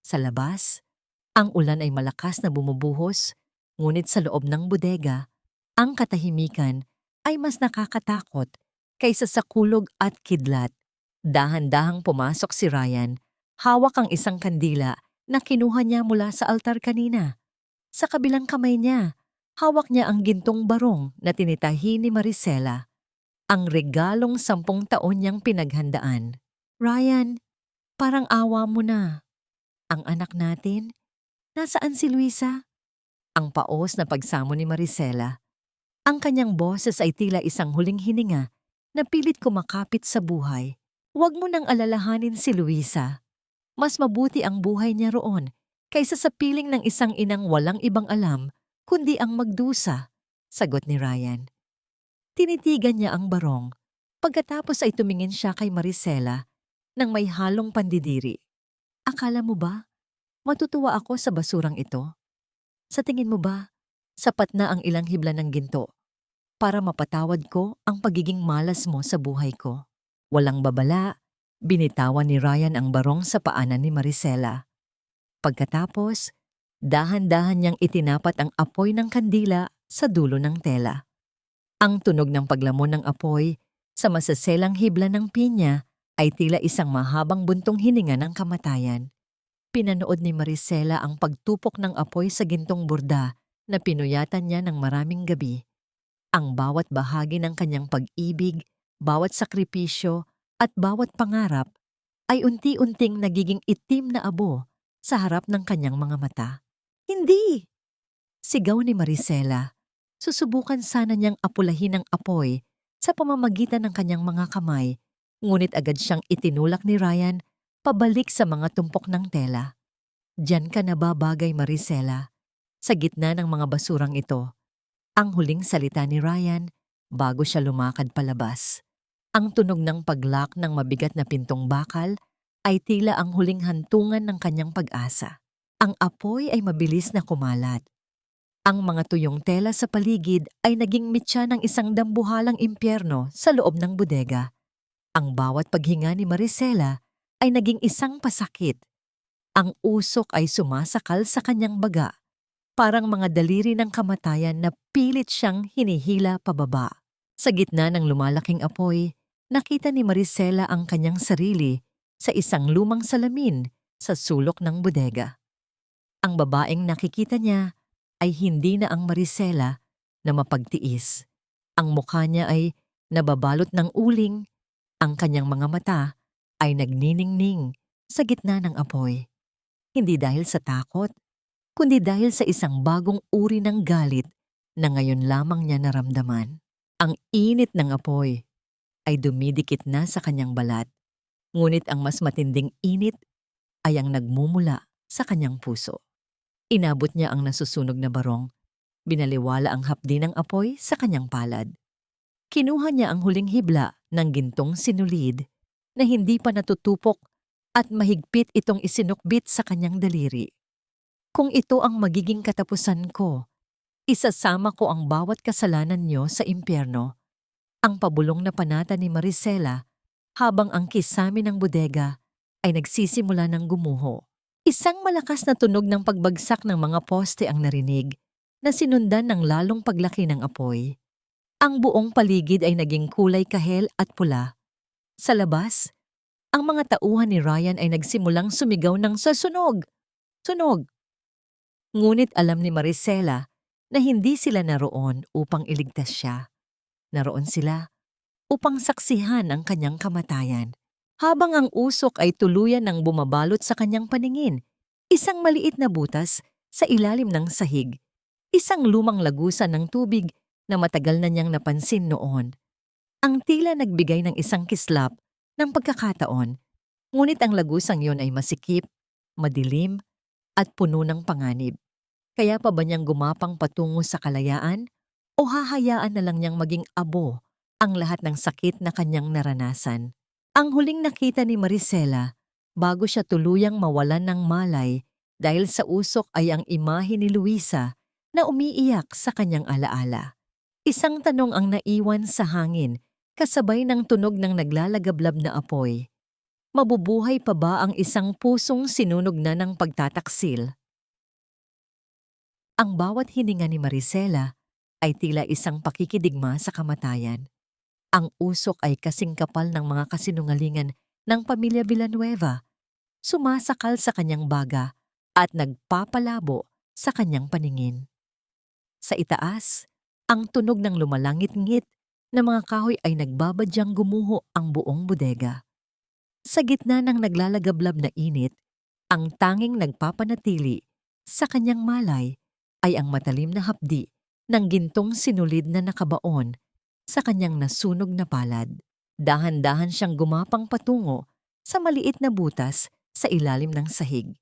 Sa labas, ang ulan ay malakas na bumubuhos, ngunit sa loob ng bodega, ang katahimikan ay mas nakakatakot kaysa sa kulog at kidlat. Dahan-dahang pumasok si Ryan, hawak ang isang kandila na kinuha niya mula sa altar kanina. Sa kabilang kamay niya, hawak niya ang gintong barong na tinitahi ni Maricela, ang regalong 10 taon niyang pinaghandaan. Ryan, parang awa mo na. Ang anak natin? Nasaan si Luisa? Ang paos na pagsamo ni Maricela. Ang kanyang boses ay tila isang huling hininga na pilit kumakapit sa buhay. Huwag mo nang alalahanin si Luisa. Mas mabuti ang buhay niya roon kaysa sa piling ng isang inang walang ibang alam kundi ang magdusa, sagot ni Ryan. Tinitigan niya ang barong. Pagkatapos ay tumingin siya kay Maricela nang may halong pandidiri. Akala mo ba matutuwa ako sa basurang ito? Sa tingin mo ba sapat na ang ilang hibla ng ginto para mapatawad ko ang pagiging malas mo sa buhay ko? Walang babala, binitawan ni Ryan ang barong sa paanan ni Maricela. Pagkatapos, dahan-dahan niyang itinapat ang apoy ng kandila sa dulo ng tela. Ang tunog ng paglamon ng apoy sa masaselang hibla ng pinya ay tila isang mahabang buntong hininga ng kamatayan. Pinanood ni Maricela ang pagtupok ng apoy sa gintong burda na pinuyatan niya ng maraming gabi. Ang bawat bahagi ng kanyang pag-ibig, bawat sakripisyo, at bawat pangarap ay unti-unting nagiging itim na abo sa harap ng kanyang mga mata. Hindi! Sigaw ni Maricela. Susubukan sana niyang apulahin ang apoy sa pamamagitan ng kanyang mga kamay, ngunit agad siyang itinulak ni Ryan pabalik sa mga tumpok ng tela. Diyan ka nababagay, Maricela, sa gitna ng mga basurang ito. Ang huling salita ni Ryan bago siya lumakad palabas. Ang tunog ng pag-lock ng mabigat na pintong bakal ay tila ang huling hantungan ng kanyang pag-asa. Ang apoy ay mabilis na kumalat. Ang mga tuyong tela sa paligid ay naging mitya ng isang dambuhalang impyerno sa loob ng bodega. Ang bawat paghinga ni Maricela ay naging isang pasakit. Ang usok ay sumasakal sa kanyang baga, parang mga daliri ng kamatayan na pilit siyang hinihila pababa. Sa gitna ng lumalaking apoy, nakita ni Maricela ang kanyang sarili sa isang lumang salamin sa sulok ng bodega. Ang babaeng nakikita niya ay hindi na ang Maricela na mapagtiis. Ang mukha niya ay nababalot ng uling, ang kanyang mga mata ay nagniningning sa gitna ng apoy. Hindi dahil sa takot, kundi dahil sa isang bagong uri ng galit na ngayon lamang niya naramdaman. Ang init ng apoy ay dumidikit na sa kanyang balat, ngunit ang mas matinding init ay ang nagmumula sa kanyang puso. Inabot niya ang nasusunog na barong, binaliwala ang hapdi ng apoy sa kanyang palad. Kinuha niya ang huling hibla ng gintong sinulid na hindi pa natutupok at mahigpit itong isinukbit sa kanyang daliri. Kung ito ang magiging katapusan ko, isasama ko ang bawat kasalanan niyo sa impyerno. Ang pabulong na panata ni Maricela habang ang kisame ng bodega ay nagsisimula ng gumuho. Isang malakas na tunog ng pagbagsak ng mga poste ang narinig na sinundan ng lalong paglaki ng apoy. Ang buong paligid ay naging kulay kahel at pula. Sa labas, ang mga tauhan ni Ryan ay nagsimulang sumigaw ng "Sunog! Sunog!" Ngunit alam ni Maricela na hindi sila naroon upang iligtas siya. Naroon sila upang saksihan ang kanyang kamatayan. Habang ang usok ay tuluyan ng bumabalot sa kanyang paningin, isang maliit na butas sa ilalim ng sahig, isang lumang lagusan ng tubig na matagal na niyang napansin noon. Ang tila nagbigay ng isang kislap ng pagkakataon, ngunit ang lagusang yon ay masikip, madilim, at puno ng panganib. Kaya pa ba niyang gumapang patungo sa kalayaan o hahayaan na lang niyang maging abo ang lahat ng sakit na kanyang naranasan? Ang huling nakita ni Maricela bago siya tuluyang mawalan ng malay dahil sa usok ay ang imahe ni Luisa na umiiyak sa kanyang alaala. Isang tanong ang naiwan sa hangin kasabay ng tunog ng naglalagablab na apoy. Mabubuhay pa ba ang isang pusong sinunog na ng pagtataksil? Ang bawat hininga ni Maricela ay tila isang pakikidigma sa kamatayan. Ang usok ay kasing kapal ng mga kasinungalingan ng pamilya Villanueva, sumasakal sa kanyang baga at nagpapalabo sa kanyang paningin. Sa itaas, ang tunog ng lumalangit-ngit na mga kahoy ay nagbabadyang gumuho ang buong bodega. Sa gitna ng naglalagablab na init, ang tanging nagpapanatili sa kanyang malay ay ang matalim na hapdi ng gintong sinulid na nakabaon sa kanyang nasunog na palad. Dahan-dahan siyang gumapang patungo sa maliit na butas sa ilalim ng sahig.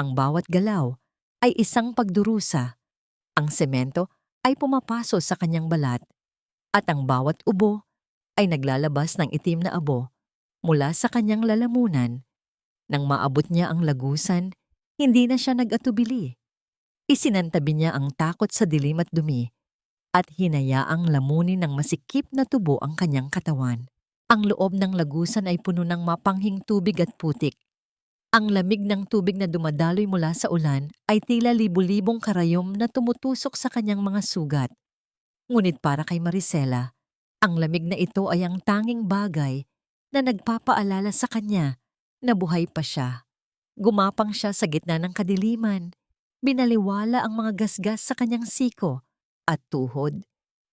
Ang bawat galaw ay isang pagdurusa. Ang semento ay pumapaso sa kanyang balat at ang bawat ubo ay naglalabas ng itim na abo mula sa kanyang lalamunan. Nang maabot niya ang lagusan, hindi na siya nag-atubili. Isinantabi niya ang takot sa dilim at dumi at hinayaang lamunin ng masikip na tubo ang kanyang katawan. Ang loob ng lagusan ay puno ng mapanghing tubig at putik. Ang lamig ng tubig na dumadaloy mula sa ulan ay tila libu-libong karayom na tumutusok sa kanyang mga sugat. Ngunit para kay Maricela, ang lamig na ito ay ang tanging bagay na nagpapaalala sa kanya na buhay pa siya. Gumapang siya sa gitna ng kadiliman. Binaliwala ang mga gasgas sa kanyang siko at tuhod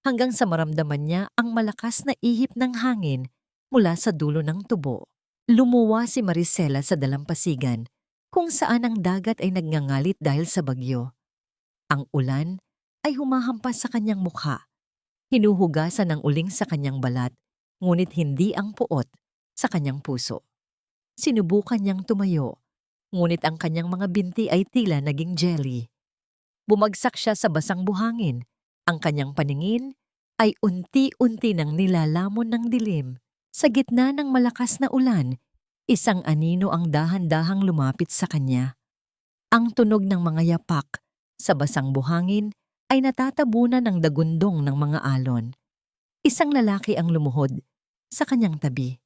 hanggang sa maramdaman niya ang malakas na ihip ng hangin mula sa dulo ng tubo. Lumuwa si Maricela sa dalampasigan kung saan ang dagat ay nagngangalit dahil sa bagyo. Ang ulan ay humahampas sa kanyang mukha. Hinuhugasan ng uling sa kanyang balat, ngunit hindi ang puot sa kanyang puso. Sinubukan niyang tumayo, ngunit ang kanyang mga binti ay tila naging jelly. Bumagsak siya sa basang buhangin. Ang kanyang paningin ay unti-unti nang nilalamon ng dilim. Sa gitna ng malakas na ulan, isang anino ang dahan-dahang lumapit sa kanya. Ang tunog ng mga yapak sa basang buhangin ay natatabunan ng dagundong ng mga alon. Isang lalaki ang lumuhod sa kanyang tabi.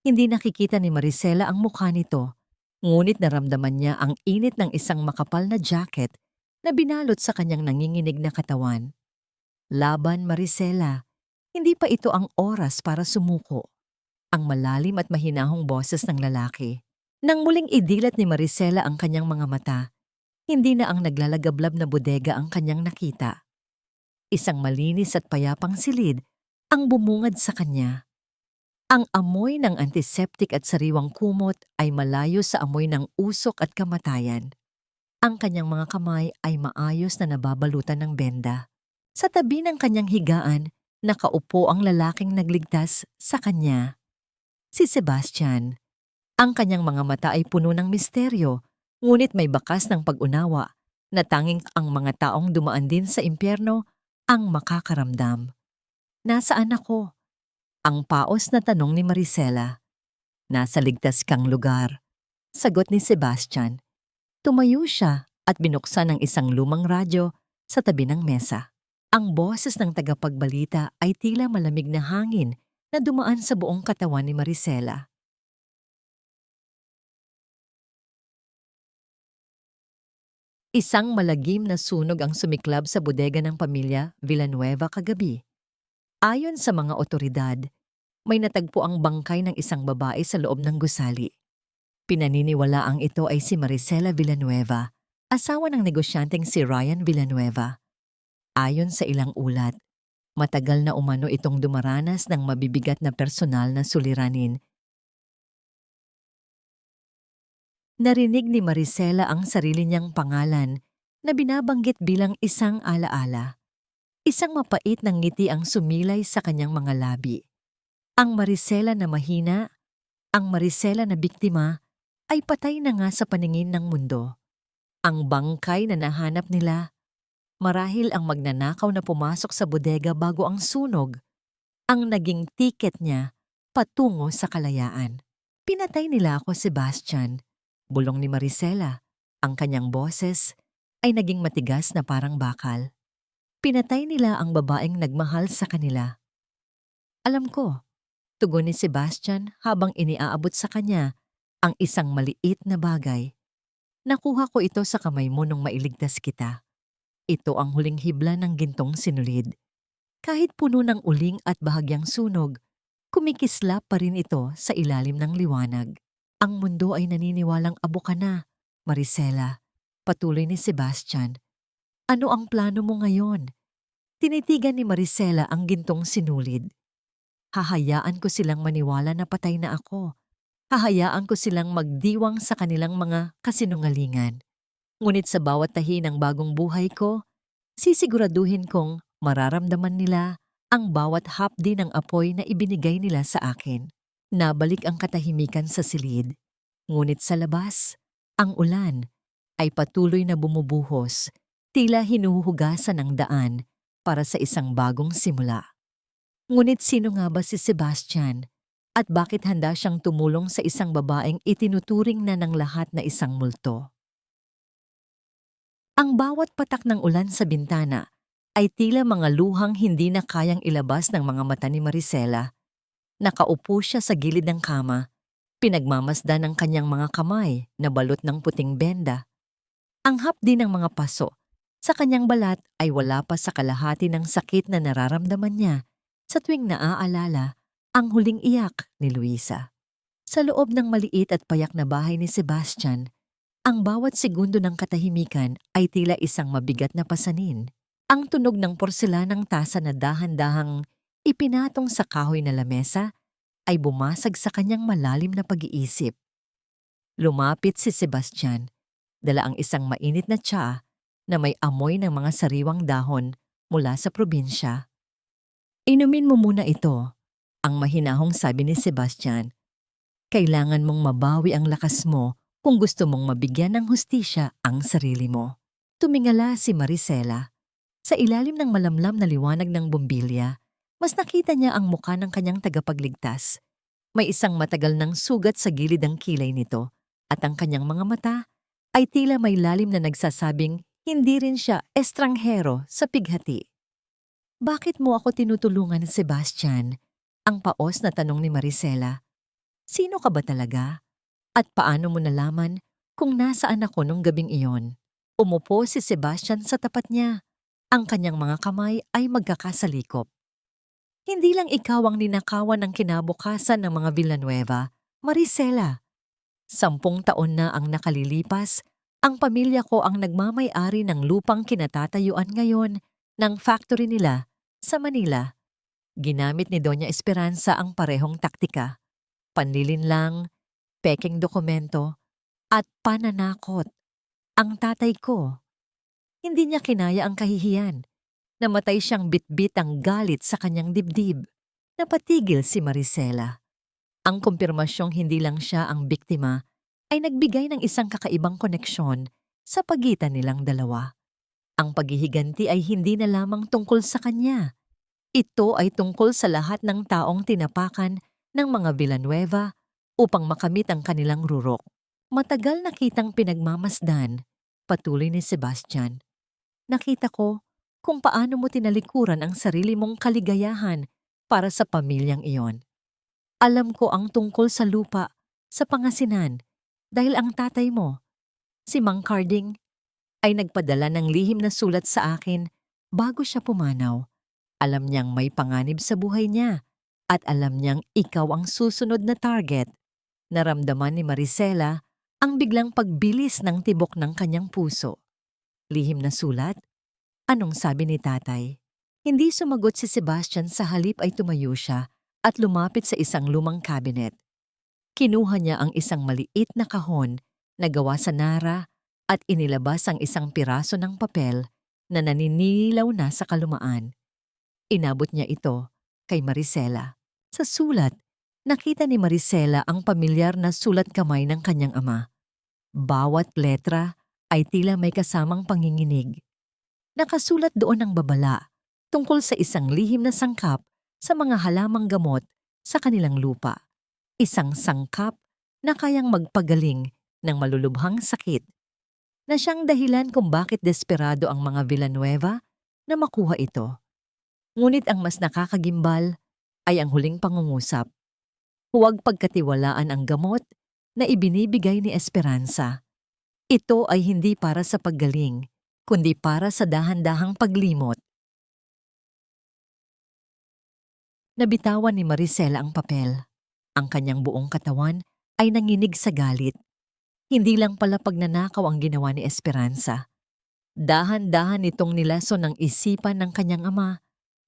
Hindi nakikita ni Maricela ang mukha nito, ngunit naramdaman niya ang init ng isang makapal na jacket na binalot sa kanyang nanginginig na katawan. Laban, Maricela, hindi pa ito ang oras para sumuko. Ang malalim at mahinahong boses ng lalaki. Nang muling idilat ni Maricela ang kanyang mga mata, hindi na ang naglalagablab na bodega ang kanyang nakita. Isang malinis at payapang silid ang bumungad sa kanya. Ang amoy ng antiseptic at sariwang kumot ay malayo sa amoy ng usok at kamatayan. Ang kanyang mga kamay ay maayos na nababalutan ng benda. Sa tabi ng kanyang higaan, nakaupo ang lalaking nagligtas sa kanya. Si Sebastian. Ang kanyang mga mata ay puno ng misteryo, ngunit may bakas ng pag-unawa na tanging ang mga taong dumaan din sa impyerno ang makakaramdam. Nasaan ako? Ang paos na tanong ni Maricela. Nasa ligtas kang lugar, sagot ni Sebastian. Tumayo siya at binuksan ang isang lumang radyo sa tabi ng mesa. Ang boses ng tagapagbalita ay tila malamig na hangin na dumaan sa buong katawan ni Maricela. Isang malagim na sunog ang sumiklab sa bodega ng pamilya Villanueva kagabi. Ayon sa mga otoridad, may natagpo ang bangkay ng isang babae sa loob ng gusali. Pinaniniwalaang ito ay si Maricela Villanueva, asawa ng negosyanteng si Ryan Villanueva. Ayon sa ilang ulat, matagal na umano itong dumaranas ng mabibigat na personal na suliranin. Narinig ni Maricela ang sarili niyang pangalan na binabanggit bilang isang alaala. Isang mapait na ngiti ang sumilay sa kanyang mga labi. Ang Maricela na mahina, ang Maricela na biktima, ay patay na nga sa paningin ng mundo. Ang bangkay na nahanap nila, marahil ang magnanakaw na pumasok sa bodega bago ang sunog, ang naging tiket niya patungo sa kalayaan. Pinatay nila ako, Sebastian, bulong ni Maricela. Ang kanyang boses ay naging matigas na parang bakal. Pinatay nila ang babaeng nagmahal sa kanila. Alam ko, tugon ni Sebastian habang iniaabot sa kanya ang isang maliit na bagay. Nakuha ko ito sa kamay mo nung mailigtas kita. Ito ang huling hibla ng gintong sinulid. Kahit puno ng uling at bahagyang sunog, kumikislap pa rin ito sa ilalim ng liwanag. Ang mundo ay naniniwalang abo ka na, Maricela, patuloy ni Sebastian. Ano ang plano mo ngayon? Tinitigan ni Maricela ang gintong sinulid. Hahayaan ko silang maniwala na patay na ako. Hahayaan ko silang magdiwang sa kanilang mga kasinungalingan. Ngunit sa bawat tahi ng bagong buhay ko, sisiguraduhin kong mararamdaman nila ang bawat hapdi ng apoy na ibinigay nila sa akin. Nabalik ang katahimikan sa silid. Ngunit sa labas, ang ulan ay patuloy na bumubuhos, tila hinuhugasan ang daan para sa isang bagong simula. Ngunit sino nga ba si Sebastian? At bakit handa siyang tumulong sa isang babaeng itinuturing na ng lahat na isang multo? Ang bawat patak ng ulan sa bintana ay tila mga luhang hindi na kayang ilabas ng mga mata ni Maricela. Nakaupo siya sa gilid ng kama, pinagmamasdan ng kanyang mga kamay na balot ng puting benda. Ang hapdi ng mga paso sa kanyang balat ay wala pa sa kalahati ng sakit na nararamdaman niya sa tuwing naaalala Ang huling iyak ni Luisa. Sa loob ng maliit at payak na bahay ni Sebastian, ang bawat segundo ng katahimikan ay tila isang mabigat na pasanin. Ang tunog ng porselanang tasa na dahan-dahang ipinatong sa kahoy na lamesa ay bumasag sa kanyang malalim na pag-iisip. Lumapit si Sebastian, dala ang isang mainit na tsaa na may amoy ng mga sariwang dahon mula sa probinsya. Inumin mo muna ito, ang mahinahong sabi ni Sebastian. Kailangan mong mabawi ang lakas mo kung gusto mong mabigyan ng hustisya ang sarili mo. Tumingala si Maricela. Sa ilalim ng malamlam na liwanag ng bumbilya, mas nakita niya ang mukha ng kanyang tagapagligtas. May isang matagal ng sugat sa gilid ng kilay nito at ang kanyang mga mata ay tila may lalim na nagsasabing hindi rin siya estranghero sa pighati. Bakit mo ako tinutulungan, Sebastian? Ang paos na tanong ni Maricela. Sino ka ba talaga? At paano mo nalaman kung nasaan ako nung gabing iyon? Umupo si Sebastian sa tapat niya. Ang kanyang mga kamay ay magkakasalikop. Hindi lang ikaw ang ninakawan ng kinabukasan ng mga Villanueva, Maricela. 10 taon na ang nakalilipas, ang pamilya ko ang nagmamay-ari ng lupang kinatatayuan ngayon ng factory nila sa Manila. Ginamit ni Doña Esperanza ang parehong taktika. Panlilinlang, pekeng dokumento, at pananakot. Ang tatay ko, hindi niya kinaya ang kahihiyan. Namatay siyang bitbit ang galit sa kanyang dibdib. Napatigil si Maricela. Ang kumpirmasyong hindi lang siya ang biktima ay nagbigay ng isang kakaibang koneksyon sa pagitan nilang dalawa. Ang paghihiganti ay hindi na lamang tungkol sa kanya. Ito ay tungkol sa lahat ng taong tinapakan ng mga Villanueva upang makamit ang kanilang rurok. Matagal na kitang pinagmamasdan, patuloy ni Sebastian. Nakita ko kung paano mo tinalikuran ang sarili mong kaligayahan para sa pamilyang iyon. Alam ko ang tungkol sa lupa, sa Pangasinan, dahil ang tatay mo, si Mang Carding, ay nagpadala ng lihim na sulat sa akin bago siya pumanaw. Alam niyang may panganib sa buhay niya at alam niyang ikaw ang susunod na target. Naramdaman ni Maricela ang biglang pagbilis ng tibok ng kanyang puso. Lihim na sulat? Anong sabi ni tatay? Hindi sumagot si Sebastian, sa halip ay tumayo siya at lumapit sa isang lumang cabinet. Kinuha niya ang isang maliit na kahon na gawa sa nara at inilabas ang isang piraso ng papel na naninilaw na sa kalumaan. Inabot niya ito kay Maricela. Sa sulat, nakita ni Maricela ang pamilyar na sulat kamay ng kanyang ama. Bawat letra ay tila may kasamang panginginig. Nakasulat doon ang babala tungkol sa isang lihim na sangkap sa mga halamang gamot sa kanilang lupa. Isang sangkap na kayang magpagaling ng malulubhang sakit, na siyang dahilan kung bakit desperado ang mga Villanueva na makuha ito. Ngunit ang mas nakakagimbal ay ang huling pangungusap. Huwag pagkatiwalaan ang gamot na ibinibigay ni Esperanza. Ito ay hindi para sa paggaling, kundi para sa dahan-dahang paglimot. Nabitawan ni Maricela ang papel. Ang kanyang buong katawan ay nanginig sa galit. Hindi lang pala pagnanakaw ang ginawa ni Esperanza. Dahan-dahan itong nilason ng isipan ng kanyang ama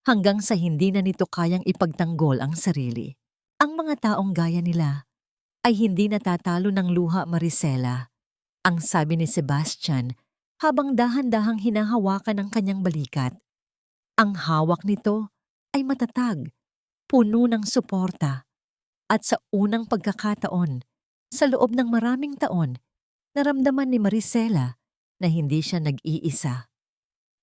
hanggang sa hindi na nito kayang ipagtanggol ang sarili. Ang mga taong gaya nila ay hindi natatalo ng luha, Maricela. Ang sabi ni Sebastian habang dahan-dahang hinahawakan ang kanyang balikat. Ang hawak nito ay matatag, puno ng suporta. At sa unang pagkakataon, sa loob ng maraming taon, naramdaman ni Maricela na hindi siya nag-iisa.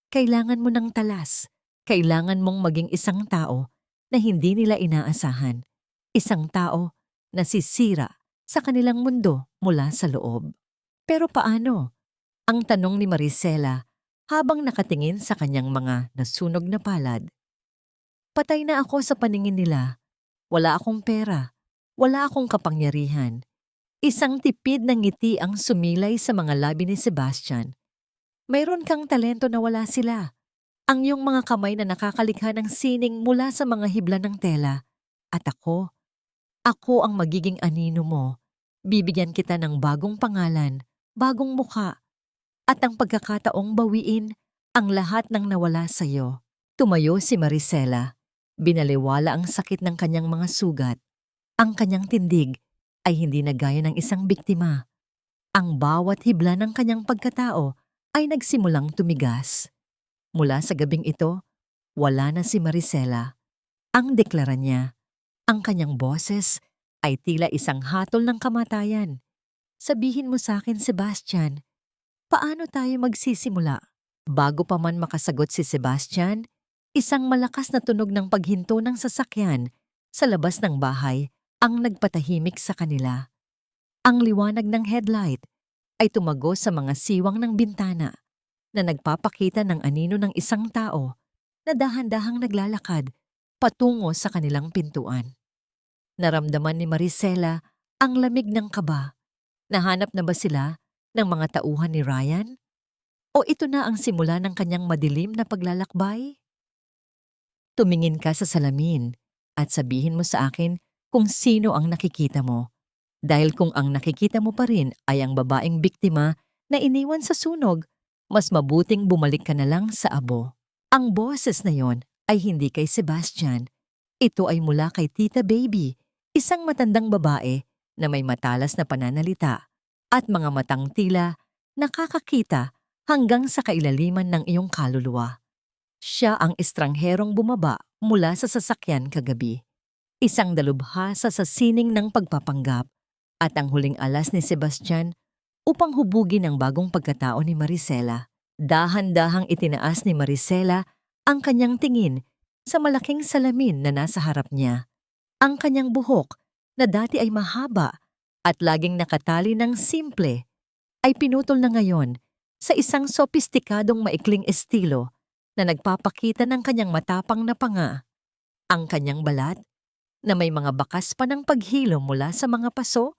Kailangan mo ng talas. Kailangan mong maging isang tao na hindi nila inaasahan. Isang tao na sisira sa kanilang mundo mula sa loob. Pero paano? Ang tanong ni Maricela habang nakatingin sa kanyang mga nasunog na palad. Patay na ako sa paningin nila. Wala akong pera. Wala akong kapangyarihan. Isang tipid na ngiti ang sumilay sa mga labi ni Sebastian. Mayroon kang talento na wala sila. Ang iyong mga kamay na nakakalikha ng sining mula sa mga hibla ng tela at ako ang magiging anino mo. Bibigyan kita ng bagong pangalan, bagong mukha, at ang pagkakataong bawiin ang lahat ng nawala sa'yo. Tumayo si Maricela. Binaliwala ang sakit ng kanyang mga sugat. Ang kanyang tindig ay hindi na gaya ng isang biktima. Ang bawat hibla ng kanyang pagkatao ay nagsimulang tumigas. Mula sa gabing ito, wala na si Maricela. Ang deklara niya, ang kanyang boses ay tila isang hatol ng kamatayan. Sabihin mo sa akin, Sebastian, paano tayo magsisimula? Bago pa man makasagot si Sebastian, isang malakas na tunog ng paghinto ng sasakyan sa labas ng bahay ang nagpatahimik sa kanila. Ang liwanag ng headlight ay tumago sa mga siwang ng bintana na nagpapakita ng anino ng isang tao na dahan-dahang naglalakad patungo sa kanilang pintuan. Naramdaman ni Maricela ang lamig ng kaba. Nahanap na ba sila ng mga tauhan ni Ryan? O ito na ang simula ng kanyang madilim na paglalakbay? Tumingin ka sa salamin at sabihin mo sa akin kung sino ang nakikita mo. Dahil kung ang nakikita mo pa rin ay ang babaeng biktima na iniwan sa sunog, mas mabuting bumalik ka na lang sa abo. Ang boses na yon ay hindi kay Sebastian. Ito ay mula kay Tita Baby, isang matandang babae na may matalas na pananalita at mga matang tila nakakakita hanggang sa kailaliman ng iyong kaluluwa. Siya ang estrangherong bumaba mula sa sasakyan kagabi. Isang dalubhasa sa sining ng pagpapanggap at ang huling alas ni Sebastian upang hubugin ang bagong pagkatao ni Maricela. Dahan-dahang itinaas ni Maricela ang kanyang tingin sa malaking salamin na nasa harap niya. Ang kanyang buhok na dati ay mahaba at laging nakatali ng simple ay pinutol na ngayon sa isang sopistikadong maikling estilo na nagpapakita ng kanyang matapang na panga. Ang kanyang balat na may mga bakas pa ng paghilo mula sa mga paso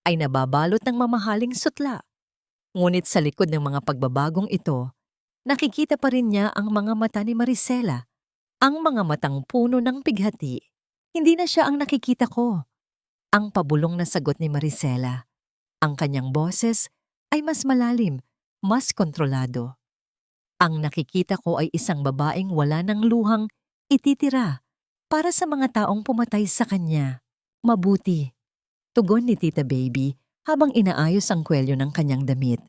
ay nababalot ng mamahaling sutla. Ngunit sa likod ng mga pagbabagong ito, nakikita pa rin niya ang mga mata ni Maricela, ang mga matang puno ng pighati. Hindi na siya ang nakikita ko. Ang pabulong na sagot ni Maricela. Ang kanyang boses ay mas malalim, mas kontrolado. Ang nakikita ko ay isang babaeng wala ng luhang ititira para sa mga taong pumatay sa kanya. Mabuti. Tugon ni Tita Baby habang inaayos ang kwelyo ng kanyang damit.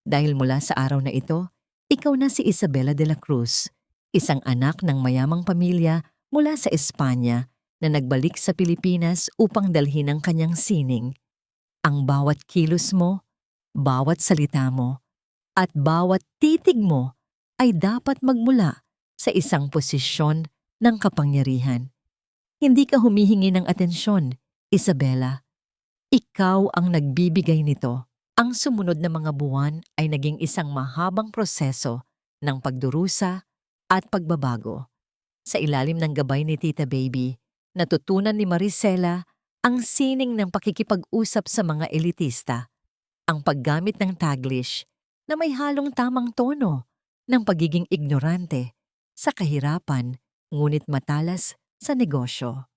Dahil mula sa araw na ito, ikaw na si Isabela de la Cruz, isang anak ng mayamang pamilya mula sa Espanya na nagbalik sa Pilipinas upang dalhin ang kanyang sining. Ang bawat kilos mo, bawat salita mo, at bawat titig mo ay dapat magmula sa isang posisyon ng kapangyarihan. Hindi ka humihingi ng atensyon, Isabela. Ikaw ang nagbibigay nito. Ang sumunod na mga buwan ay naging isang mahabang proseso ng pagdurusa at pagbabago. Sa ilalim ng gabay ni Tita Baby, natutunan ni Maricela ang sining ng pakikipag-usap sa mga elitista, ang paggamit ng Taglish na may halong tamang tono ng pagiging ignorante sa kahirapan ngunit matalas sa negosyo.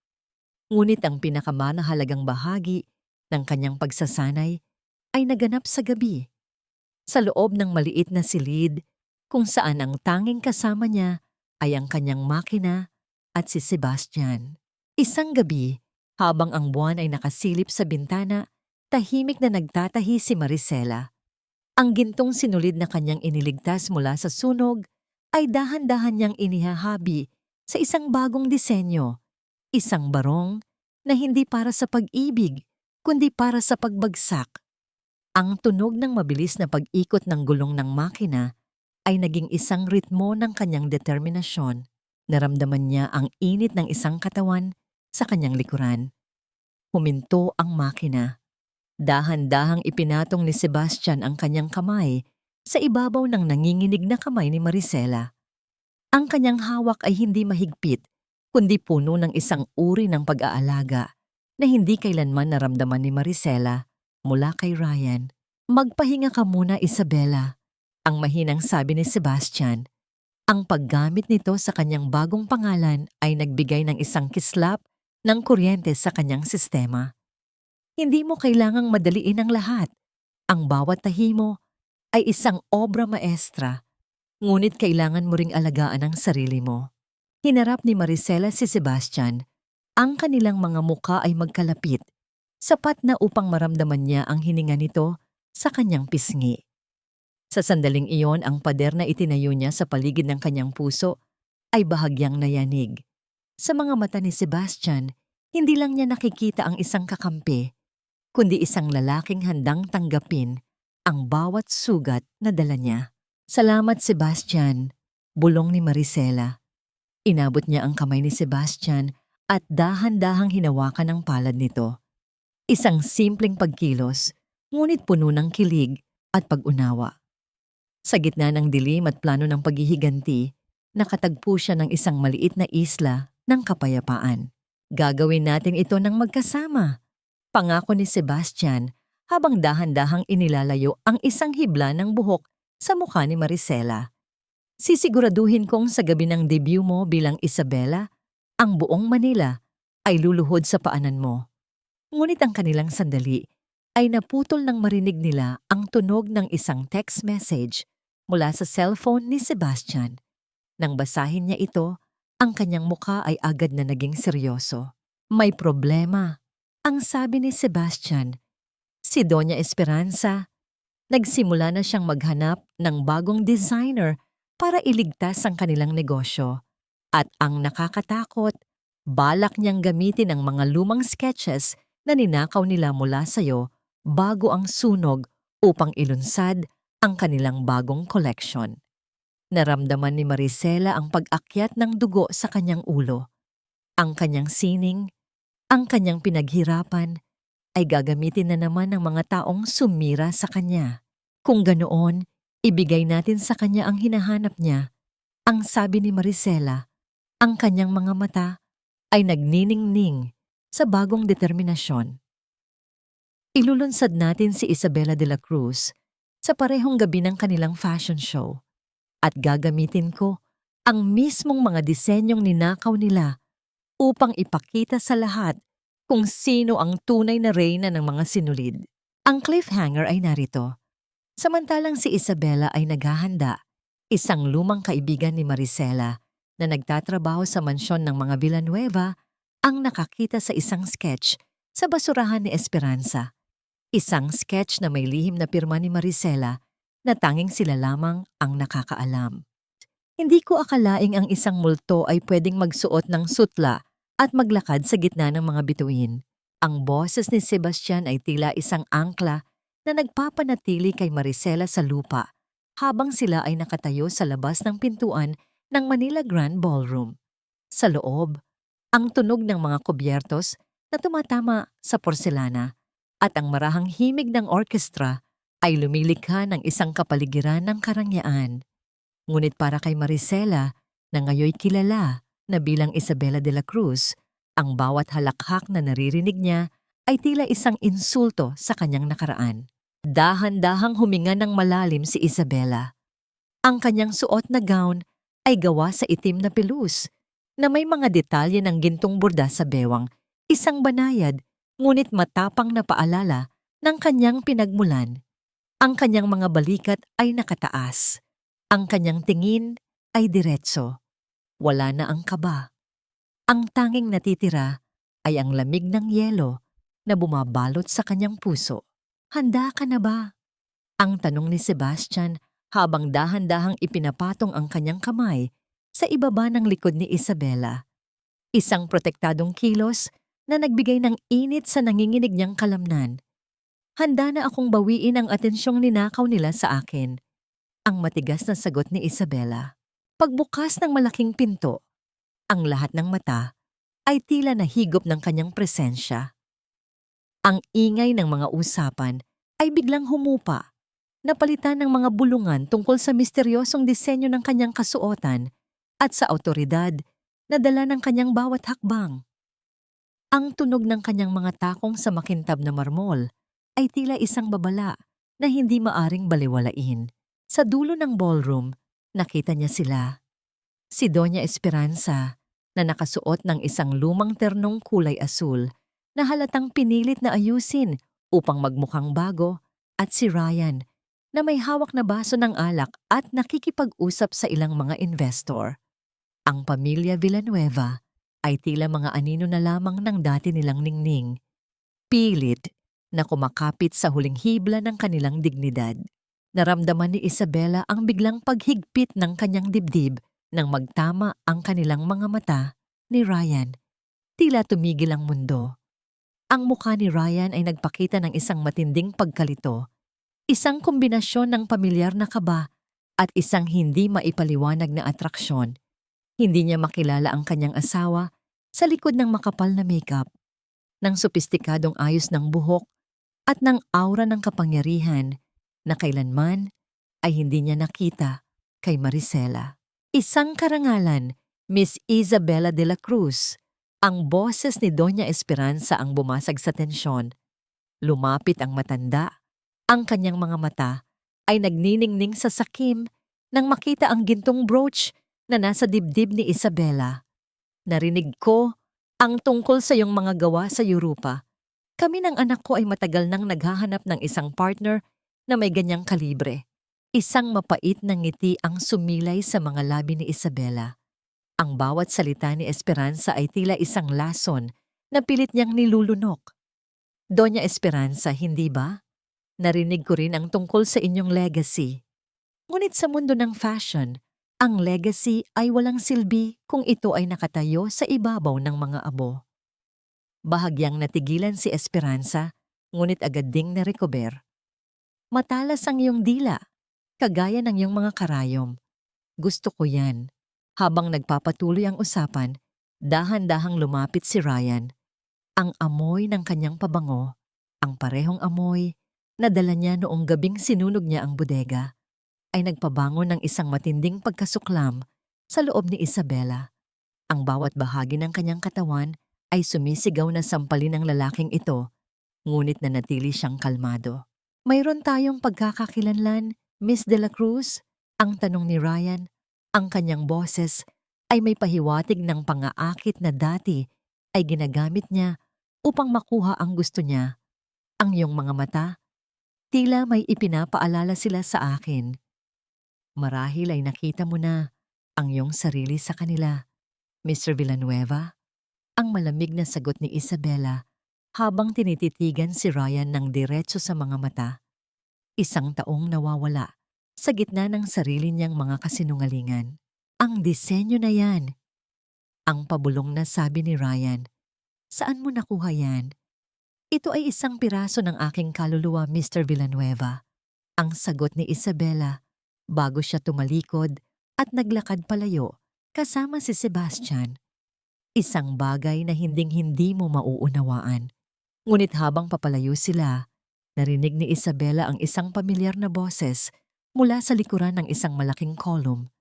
Ngunit ang pinakamahalagang bahagi ng kanyang pagsasanay ay naganap sa gabi, sa loob ng maliit na silid kung saan ang tanging kasama niya ay ang kanyang makina at si Sebastian. Isang gabi, habang ang buwan ay nakasilip sa bintana, tahimik na nagtatahi si Maricela. Ang gintong sinulid na kanyang iniligtas mula sa sunog ay dahan-dahan niyang inihahabi sa isang bagong disenyo, isang barong na hindi para sa pag-ibig, kundi para sa pagbagsak. Ang tunog ng mabilis na pag-ikot ng gulong ng makina ay naging isang ritmo ng kanyang determinasyon. Naramdaman niya ang init ng isang katawan sa kanyang likuran. Huminto ang makina. Dahan-dahang ipinatong ni Sebastian ang kanyang kamay sa ibabaw ng nanginginig na kamay ni Maricela. Ang kanyang hawak ay hindi mahigpit, kundi puno ng isang uri ng pag-aalaga na hindi kailanman naramdaman ni Maricela mula kay Ryan. Magpahinga ka muna, Isabela, ang mahinang sabi ni Sebastian. Ang paggamit nito sa kanyang bagong pangalan ay nagbigay ng isang kislap ng kuryente sa kanyang sistema. Hindi mo kailangang madaliin ang lahat. Ang bawat tahimo ay isang obra maestra, ngunit kailangan mo ring alagaan ang sarili mo. Hinarap ni Maricela si Sebastian. Ang kanilang mga muka ay magkalapit, sapat na upang maramdaman niya ang hininga nito sa kanyang pisngi. Sa sandaling iyon, ang pader na itinayo niya sa paligid ng kanyang puso ay bahagyang nayanig. Sa mga mata ni Sebastian, hindi lang niya nakikita ang isang kakampi, kundi isang lalaking handang tanggapin ang bawat sugat na dala niya. "Salamat, Sebastian," bulong ni Maricela. Inabot niya ang kamay ni Sebastian at dahan-dahang hinawakan ang palad nito. Isang simpleng pagkilos, ngunit puno ng kilig at pag-unawa. Sa gitna ng dilim at plano ng paghihiganti, nakatagpo siya ng isang maliit na isla ng kapayapaan. "Gagawin natin ito ng magkasama," pangako ni Sebastian habang dahan-dahang inilalayo ang isang hibla ng buhok sa mukha ni Maricela. "Sisiguraduhin kong sa gabi ng debut mo bilang Isabela, ang buong Manila ay luluhod sa paanan mo." Ngunit ang kanilang sandali ay naputol nang marinig nila ang tunog ng isang text message mula sa cellphone ni Sebastian. Nang basahin niya ito, ang kanyang mukha ay agad na naging seryoso. "May problema," ang sabi ni Sebastian. "Si Doña Esperanza, nagsimula na siyang maghanap ng bagong designer para iligtas ang kanilang negosyo. At ang nakakatakot, balak niyang gamitin ang mga lumang sketches na ninakaw nila mula sa'yo bago ang sunog upang ilunsad ang kanilang bagong koleksyon." Naramdaman ni Maricela ang pag-akyat ng dugo sa kanyang ulo. Ang kanyang sining, ang kanyang pinaghirapan, ay gagamitin na naman ng mga taong sumira sa kanya. "Kung ganoon, ibigay natin sa kanya ang hinahanap niya," ang sabi ni Maricela. Ang kanyang mga mata ay nagniningning sa bagong determinasyon. "Ilulunsad natin si Isabela de la Cruz sa parehong gabi ng kanilang fashion show at gagamitin ko ang mismong mga disenyong ninakaw nila upang ipakita sa lahat kung sino ang tunay na reyna ng mga sinulid." Ang cliffhanger ay narito. Samantalang si Isabela ay naghahanda, isang lumang kaibigan ni Maricela na nagtatrabaho sa mansyon ng mga Villanueva ang nakakita sa isang sketch sa basurahan ni Esperanza. Isang sketch na may lihim na pirma ni Maricela na tanging sila lamang ang nakakaalam. "Hindi ko akalaing ang isang multo ay pwedeng magsuot ng sutla at maglakad sa gitna ng mga bituin." Ang boses ni Sebastian ay tila isang angkla na nagpapanatili kay Maricela sa lupa habang sila ay nakatayo sa labas ng pintuan ng Manila Grand Ballroom. Sa loob, ang tunog ng mga kubyertos na tumatama sa porselana at ang marahang himig ng orkestra ay lumilikha ng isang kapaligiran ng karangyaan. Ngunit para kay Maricela, na ngayoy kilala na bilang Isabela de la Cruz, ang bawat halakhak na naririnig niya ay tila isang insulto sa kanyang nakaraan. Dahan-dahang huminga ng malalim si Isabela. Ang kanyang suot na gown ay gawa sa itim na pelus na may mga detalye ng gintong burda sa bewang, isang banayad ngunit matapang na paalala ng kanyang pinagmulan. Ang kanyang mga balikat ay nakataas. Ang kanyang tingin ay diretso. Wala na ang kaba. Ang tanging natitira ay ang lamig ng yelo na bumabalot sa kanyang puso. "Handa ka na ba?" ang tanong ni Sebastian habang dahan-dahang ipinapatong ang kanyang kamay sa ibaba ng likod ni Isabela. Isang protektadong kilos na nagbigay ng init sa nanginginig niyang kalamnan. "Handa na akong bawiin ang atensyong ninakaw nila sa akin," ang matigas na sagot ni Isabela. Pagbukas ng malaking pinto, ang lahat ng mata ay tila nahigop ng kanyang presensya. Ang ingay ng mga usapan ay biglang humupa, napalitan ng mga bulungan tungkol sa misteryosong disenyo ng kanyang kasuotan at sa awtoridad na dala ng kanyang bawat hakbang. Ang tunog ng kanyang mga takong sa makintab na marmol ay tila isang babala na hindi maaring baliwalain. Sa dulo ng ballroom, nakita niya sila. Si Doña Esperanza na nakasuot ng isang lumang ternong kulay asul na halatang pinilit na ayusin upang magmukhang bago, at si Ryan na may hawak na baso ng alak at nakikipag-usap sa ilang mga investor. Ang pamilya Villanueva ay tila mga anino na lamang ng dati nilang ningning, pilit na kumakapit sa huling hibla ng kanilang dignidad. Naramdaman ni Isabela ang biglang paghigpit ng kanyang dibdib nang magtama ang kanilang mga mata ni Ryan. Tila tumigil ang mundo. Ang mukha ni Ryan ay nagpakita ng isang matinding pagkalito, isang kombinasyon ng pamilyar na kaba at isang hindi maipaliwanag na atraksyon. Hindi niya makilala ang kanyang asawa sa likod ng makapal na makeup, ng sopistikadong ayos ng buhok at ng aura ng kapangyarihan na kailanman ay hindi niya nakita kay Maricela. Isang karangalan, Miss Isabela de la Cruz, ang boses ni Doña Esperanza ang bumasag sa tensyon. Lumapit ang matanda, ang kanyang mga mata ay nagniningning sa sakim nang makita ang gintong brooch na nasa dibdib ni Isabela. Narinig ko ang tungkol sa iyong mga gawa sa Europa. Kami ng anak ko ay matagal nang naghahanap ng isang partner na may ganyang kalibre. Isang mapait na ngiti ang sumilay sa mga labi ni Isabela. Ang bawat salita ni Esperanza ay tila isang lason na pilit niyang nilulunok. Doña Esperanza, hindi ba? Narinig ko rin ang tungkol sa inyong legacy. Ngunit sa mundo ng fashion, ang legacy ay walang silbi kung ito ay nakatayo sa ibabaw ng mga abo. Bahagyang natigilan si Esperanza, ngunit agad ding narecover. Matalas ang iyong dila, kagaya ng iyong mga karayom. Gusto ko yan. Habang nagpapatuloy ang usapan, dahan-dahang lumapit si Ryan. Ang amoy ng kanyang pabango, ang parehong amoy na dala niya noong gabing sinunog niya ang bodega, ay nagpabango ng isang matinding pagkasuklam sa loob ni Isabela. Ang bawat bahagi ng kanyang katawan ay sumisigaw na sampalin ng lalaking ito, ngunit nanatili siyang kalmado. Mayroon tayong pagkakakilanlan, Miss de la Cruz? Ang tanong ni Ryan. Ang kanyang boses ay may pahiwatig ng pangaakit na dati ay ginagamit niya upang makuha ang gusto niya. Ang iyong mga mata, tila may ipinapaalala sila sa akin. Marahil ay nakita mo na ang iyong sarili sa kanila, Mr. Villanueva? Ang malamig na sagot ni Isabela habang tinititigan si Ryan ng diretso sa mga mata. Isang taong nawawala sa gitna ng sarili niyang mga kasinungalingan. Ang disenyo na yan. Ang pabulong na sabi ni Ryan. Saan mo nakuha yan? Ito ay isang piraso ng aking kaluluwa, Mr. Villanueva. Ang sagot ni Isabela bago siya tumalikod at naglakad palayo kasama si Sebastian. Isang bagay na hinding-hindi mo mauunawaan. Ngunit habang papalayo sila, narinig ni Isabela ang isang pamilyar na boses mula sa likuran ng isang malaking column.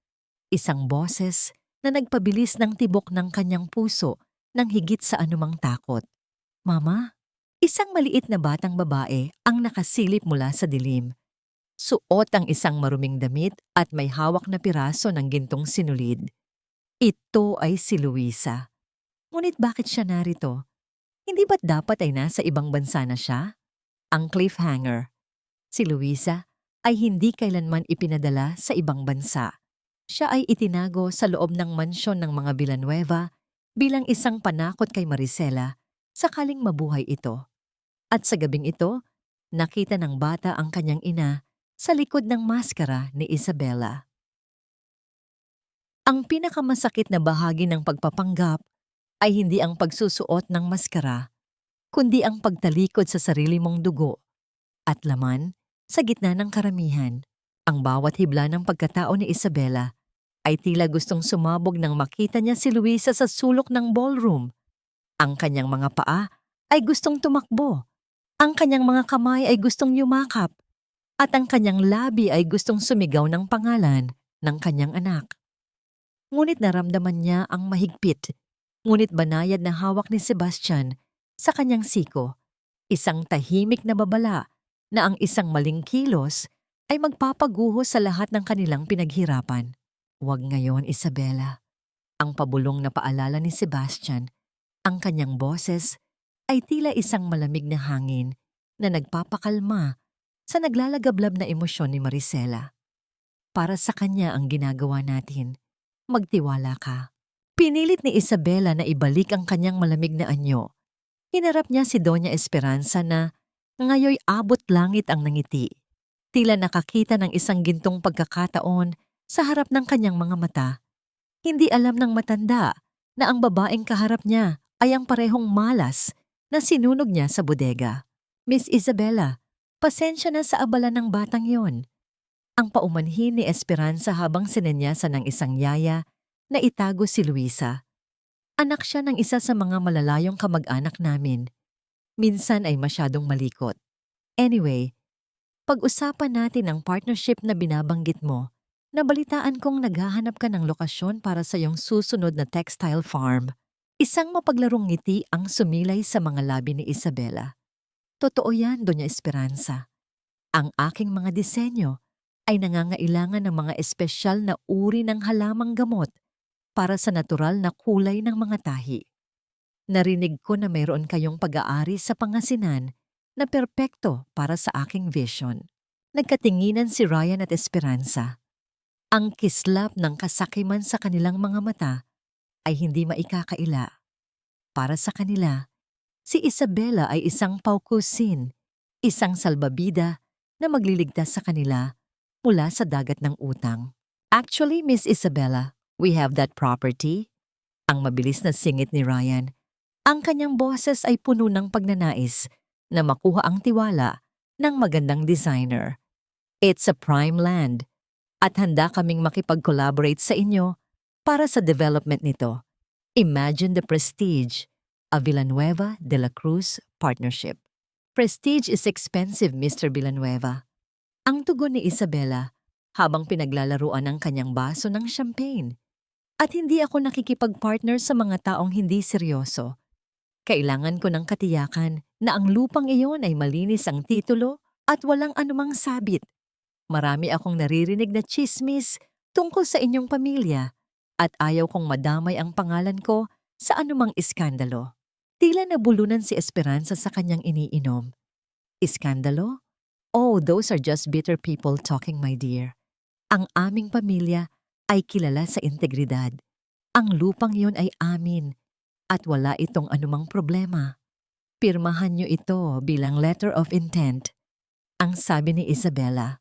Isang boses na nagpabilis ng tibok ng kanyang puso nang higit sa anumang takot. Mama? Isang maliit na batang babae ang nakasilip mula sa dilim. Suot ang isang maruming damit at may hawak na piraso ng gintong sinulid. Ito ay si Luisa. Ngunit bakit siya narito? Hindi ba't dapat ay nasa ibang bansa na siya? Ang cliffhanger. Si Luisa ay hindi kailanman ipinadala sa ibang bansa. Siya ay itinago sa loob ng mansyon ng mga Villanueva bilang isang panakot kay Maricela sakaling mabuhay ito. At sa gabing ito, nakita ng bata ang kanyang ina sa likod ng maskara ni Isabela. Ang pinakamasakit na bahagi ng pagpapanggap ay hindi ang pagsusuot ng maskara, kundi ang pagtalikod sa sarili mong dugo at laman sa gitna ng karamihan. Ang bawat hibla ng pagkatao ni Isabela ay tila gustong sumabog nang makita niya si Luisa sa sulok ng ballroom. Ang kanyang mga paa ay gustong tumakbo, ang kanyang mga kamay ay gustong yumakap, at ang kanyang labi ay gustong sumigaw ng pangalan ng kanyang anak. Ngunit naramdaman niya ang mahigpit, ngunit banayad na hawak ni Sebastian sa kanyang siko, isang tahimik na babala na ang isang maling kilos ay magpapaguho sa lahat ng kanilang pinaghirapan. Huwag ngayon, Isabela. Ang pabulong na paalala ni Sebastian, ang kanyang boses ay tila isang malamig na hangin na nagpapakalma sa naglalagablab na emosyon ni Maricela. Para sa kanya ang ginagawa natin, magtiwala ka. Pinilit ni Isabela na ibalik ang kanyang malamig na anyo. Hinarap niya si Doña Esperanza na ngayoy abot langit ang nangiti. Tila nakakita ng isang gintong pagkakataon sa harap ng kanyang mga mata. Hindi alam ng matanda na ang babaeng kaharap niya ay ang parehong malas na sinunog niya sa bodega. Miss Isabela, pasensya na sa abala ng batang yon. Ang paumanhin ni Esperanza habang sinenyasan ng isang yaya na itago si Luisa. Anak siya ng isa sa mga malalayong kamag-anak namin. Minsan ay masyadong malikot. Anyway, pag-usapan natin ang partnership na binabanggit mo. Nabalitaan kong naghahanap ka ng lokasyon para sa iyong susunod na textile farm. Isang mapaglarong ngiti ang sumilay sa mga labi ni Isabela. Totoo yan, Doña Esperanza. Ang aking mga disenyo ay nangangailangan ng mga espesyal na uri ng halamang gamot para sa natural na kulay ng mga tahi. Narinig ko na mayroon kayong pag-aari sa Pangasinan na perpekto para sa aking vision. Nagkatinginan si Ryan at Esperanza. Ang kislap ng kasakiman sa kanilang mga mata ay hindi maikakaila. Para sa kanila, si Isabela ay isang paukusin, isang salbabida na magliligtas sa kanila mula sa dagat ng utang. Actually, Miss Isabela, we have that property. Ang mabilis na singit ni Ryan. Ang kanyang boses ay puno ng pagnanais na makuha ang tiwala ng magandang designer. It's a prime land at handa kaming makipag-collaborate sa inyo para sa development nito. Imagine the prestige, a Villanueva de la Cruz partnership. Prestige is expensive, Mr. Villanueva. Ang tugon ni Isabela habang pinaglalaruan ang kanyang baso ng champagne. At hindi ako nakikipag-partner sa mga taong hindi seryoso. Kailangan ko ng katiyakan na ang lupang iyon ay malinis ang titulo at walang anumang sabit. Marami akong naririnig na chismis tungkol sa inyong pamilya at ayaw kong madamay ang pangalan ko sa anumang iskandalo. Tila nabulunan si Esperanza sa kanyang iniinom. Iskandalo? Oh, those are just bitter people talking, my dear. Ang aming pamilya ay kilala sa integridad. Ang lupang iyon ay amin at wala itong anumang problema. Pirmahan niyo ito bilang letter of intent. Ang sabi ni Isabela.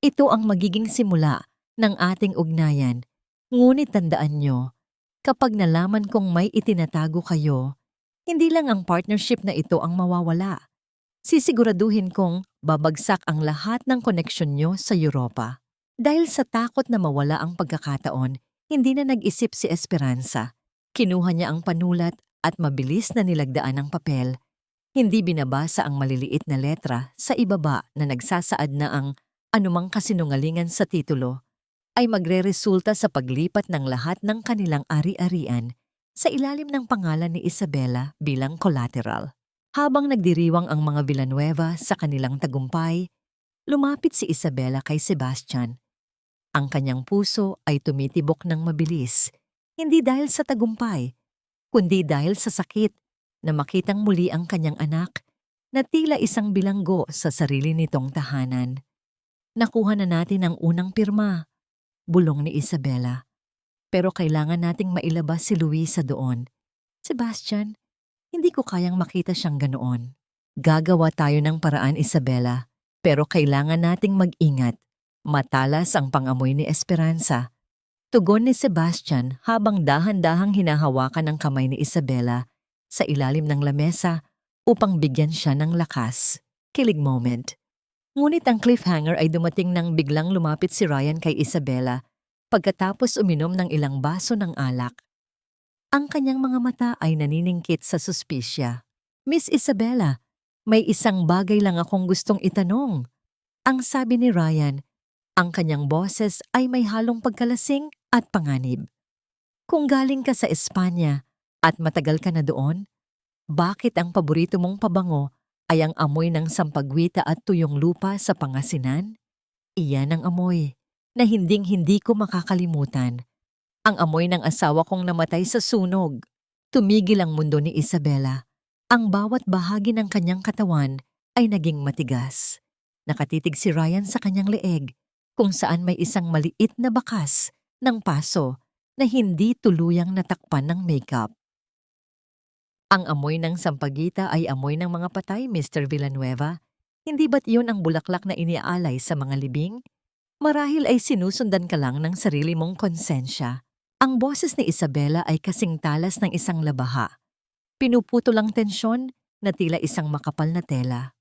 Ito ang magiging simula ng ating ugnayan. Ngunit tandaan niyo, kapag nalaman kong may itinatago kayo, hindi lang ang partnership na ito ang mawawala. Sisiguraduhin kong babagsak ang lahat ng koneksyon niyo sa Europa. Dahil sa takot na mawala ang pagkakataon, hindi na nag-isip si Esperanza. Kinuha niya ang panulat at mabilis na nilagdaan ang papel. Hindi binabasa ang maliliit na letra sa ibaba na nagsasaad na ang anumang kasinungalingan sa titulo ay magreresulta sa paglipat ng lahat ng kanilang ari-arian sa ilalim ng pangalan ni Isabela bilang collateral. Habang nagdiriwang ang mga Villanueva sa kanilang tagumpay, lumapit si Isabela kay Sebastian. Ang kanyang puso ay tumitibok ng mabilis, hindi dahil sa tagumpay, kundi dahil sa sakit na makitang muli ang kanyang anak na tila isang bilanggo sa sarili nitong tahanan. Nakuha na natin ang unang pirma, bulong ni Isabela. Pero kailangan nating mailabas si Luisa doon. Sebastian, hindi ko kayang makita siyang ganoon. Gagawa tayo ng paraan, Isabela, pero kailangan nating mag-ingat. Matalas ang pangamoy ni Esperanza. Tugon ni Sebastian habang dahan-dahang hinahawakan ang kamay ni Isabela sa ilalim ng lamesa upang bigyan siya ng lakas. Kilig moment. Ngunit ang cliffhanger ay dumating nang biglang lumapit si Ryan kay Isabela pagkatapos uminom ng ilang baso ng alak. Ang kanyang mga mata ay naniningkit sa suspisya. Miss Isabela, may isang bagay lang akong gustong itanong. Ang sabi ni Ryan, ang kanyang boses ay may halong pagkalasing at panganib. Kung galing ka sa Espanya at matagal ka na doon, bakit ang paborito mong pabango ay ang amoy ng sampagwita at tuyong lupa sa Pangasinan? Iyan ang amoy na hinding-hindi ko makakalimutan. Ang amoy ng asawa kong namatay sa sunog. Tumigil ang mundo ni Isabela. Ang bawat bahagi ng kanyang katawan ay naging matigas. Nakatitig si Ryan sa kanyang leeg, kung saan may isang maliit na bakas ng paso na hindi tuluyang natakpan ng makeup. Ang amoy ng sampagita ay amoy ng mga patay, Mr. Villanueva. Hindi ba't iyon ang bulaklak na iniaalay sa mga libing? Marahil ay sinusundan ka lang ng sarili mong konsensya. Ang boses ni Isabela ay kasing talas ng isang labaha. Pinuputol ang tensyon na tila isang makapal na tela.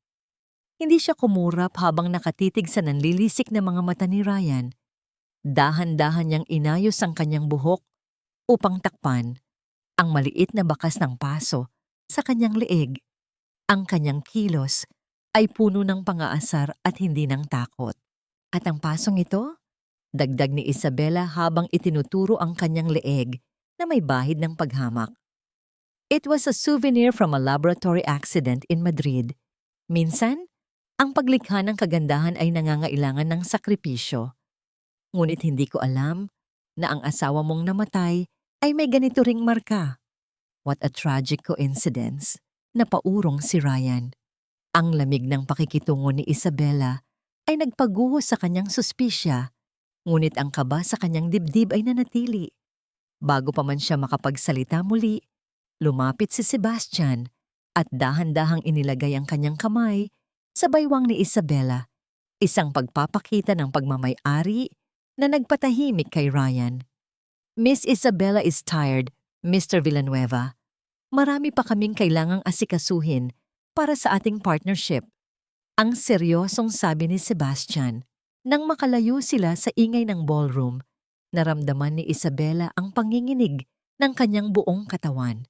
Hindi siya kumurap habang nakatitig sa nanlilisik na mga mata ni Ryan. Dahan-dahan niyang inayos ang kanyang buhok upang takpan ang maliit na bakas ng paso sa kanyang leeg. Ang kanyang kilos ay puno ng pang-aasar at hindi ng takot. At ang pasong ito? Dagdag ni Isabela habang itinuturo ang kanyang leeg na may bahid ng paghamak. It was a souvenir from a laboratory accident in Madrid. Minsan, ang paglikha ng kagandahan ay nangangailangan ng sakripisyo. Ngunit hindi ko alam na ang asawa mong namatay ay may ganito ring marka. What a tragic coincidence. Napaurong si Ryan. Ang lamig ng pakikitungo ni Isabela ay nagpaguho sa kanyang suspisya, ngunit ang kaba sa kanyang dibdib ay nanatili. Bago pa man siya makapagsalita muli, lumapit si Sebastian at dahan-dahang inilagay ang kanyang kamay sa baywang ni Isabela, isang pagpapakita ng pagmamay-ari na nagpatahimik kay Ryan. Miss Isabela is tired, Mr. Villanueva. Marami pa kaming kailangang asikasuhin para sa ating partnership. Ang seryosong sabi ni Sebastian. Nang makalayo sila sa ingay ng ballroom, naramdaman ni Isabela ang panginginig ng kanyang buong katawan.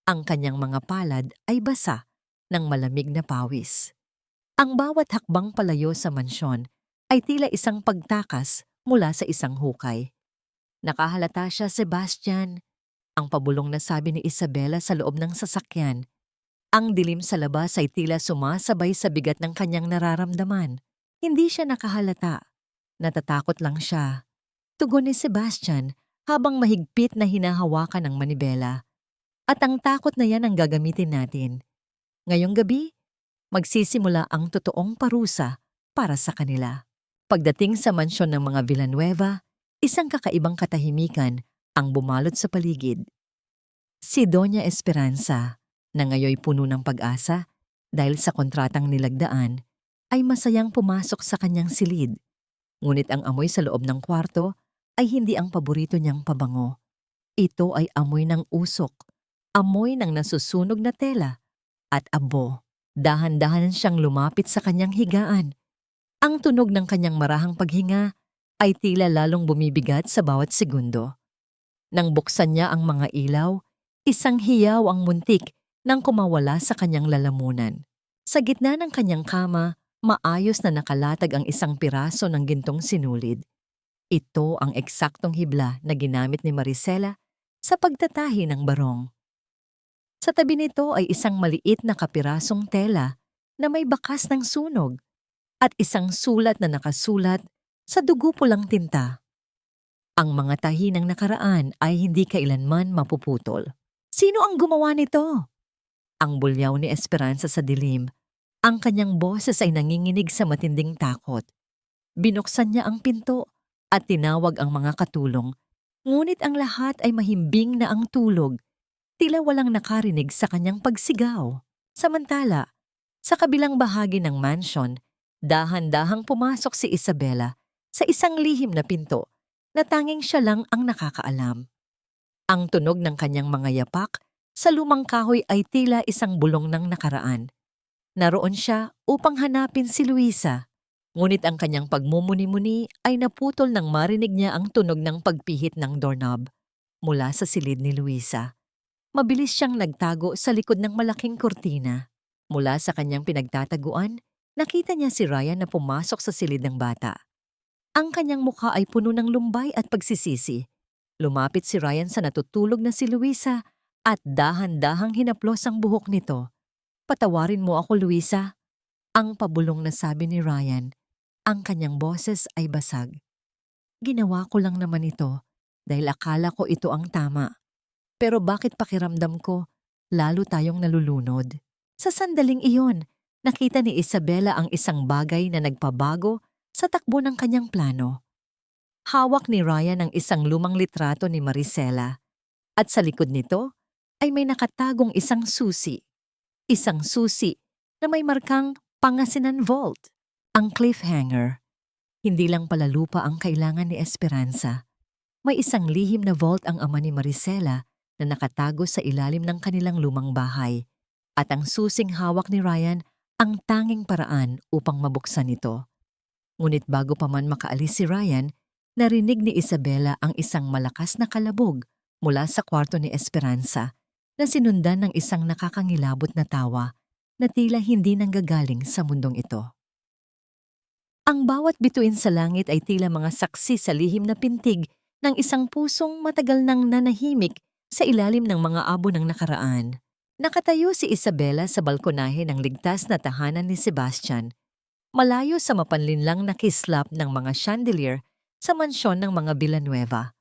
Ang kanyang mga palad ay basa ng malamig na pawis. Ang bawat hakbang palayo sa mansyon ay tila isang pagtakas mula sa isang hukay. Nakahalata siya, Sebastian. Ang pabulong na sabi ni Isabela sa loob ng sasakyan. Ang dilim sa labas ay tila sumasabay sa bigat ng kanyang nararamdaman. Hindi siya nakahalata. Natatakot lang siya. Tugon ni Sebastian habang mahigpit na hinahawakan ng manibela. At ang takot na yan ang gagamitin natin. Ngayong gabi, magsisimula ang totoong parusa para sa kanila. Pagdating sa mansyon ng mga Villanueva, isang kakaibang katahimikan ang bumalot sa paligid. Si Doña Esperanza, na ngayoy puno ng pag-asa dahil sa kontratang nilagdaan, ay masayang pumasok sa kanyang silid. Ngunit ang amoy sa loob ng kwarto ay hindi ang paborito niyang pabango. Ito ay amoy ng usok, amoy ng nasusunog na tela, at abo. Dahan-dahan siyang lumapit sa kanyang higaan. Ang tunog ng kanyang marahang paghinga ay tila lalong bumibigat sa bawat segundo. Nang buksan niya ang mga ilaw, isang hiyaw ang muntik nang kumawala sa kanyang lalamunan. Sa gitna ng kanyang kama, maayos na nakalatag ang isang piraso ng gintong sinulid. Ito ang eksaktong hibla na ginamit ni Maricela sa pagtatahi ng barong. Sa tabi nito ay isang maliit na kapirasong tela na may bakas ng sunog at isang sulat na nakasulat sa dugo pulang tinta. Ang mga tahi ng nakaraan ay hindi kailanman mapuputol. Sino ang gumawa nito? Ang bulyaw ni Esperanza sa dilim. Ang kanyang boses ay nanginginig sa matinding takot. Binuksan niya ang pinto at tinawag ang mga katulong. Ngunit ang lahat ay mahimbing na ang tulog. Tila walang nakarinig sa kanyang pagsigaw. Samantala, sa kabilang bahagi ng mansion, dahan-dahang pumasok si Isabela sa isang lihim na pinto na tanging siya lang ang nakakaalam. Ang tunog ng kanyang mga yapak sa lumang kahoy ay tila isang bulong ng nakaraan. Naroon siya upang hanapin si Luisa, ngunit ang kanyang pagmumuni-muni ay naputol nang marinig niya ang tunog ng pagpihit ng doorknob mula sa silid ni Luisa. Mabilis siyang nagtago sa likod ng malaking kurtina. Mula sa kanyang pinagtataguan, nakita niya si Ryan na pumasok sa silid ng bata. Ang kanyang mukha ay puno ng lumbay at pagsisisi. Lumapit si Ryan sa natutulog na si Luisa at dahan-dahang hinaplos ang buhok nito. Patawarin mo ako, Luisa. Ang pabulong na sabi ni Ryan. Ang kanyang boses ay basag. Ginawa ko lang naman ito. dahil akala ko ito ang tama. Pero bakit pakiramdam ko, lalo tayong nalulunod? Sa sandaling iyon, nakita ni Isabela ang isang bagay na nagpabago sa takbo ng kanyang plano. Hawak ni Ryan ang isang lumang litrato ni Maricela at sa likod nito ay may nakatagong isang susi. Isang susi na may markang Pangasinan Vault. Ang cliffhanger. Hindi lang pala lupa ang kailangan ni Esperanza. May isang lihim na vault ang ama ni Maricela na nakatago sa ilalim ng kanilang lumang bahay. At ang susing hawak ni Ryan ang tanging paraan upang mabuksan ito. Ngunit bago pa man makaalis si Ryan, narinig ni Isabela ang isang malakas na kalabog mula sa kwarto ni Esperanza na sinundan ng isang nakakangilabot na tawa na tila hindi nanggagaling sa mundong ito. Ang bawat bituin sa langit ay tila mga saksi sa lihim na pintig ng isang pusong matagal nang nanahimik sa ilalim ng mga abo ng nakaraan. Nakatayo si Isabela sa balkonahe ng ligtas na tahanan ni Sebastian, malayo sa mapanlinlang na kislap ng mga chandelier sa mansyon ng mga Villanueva.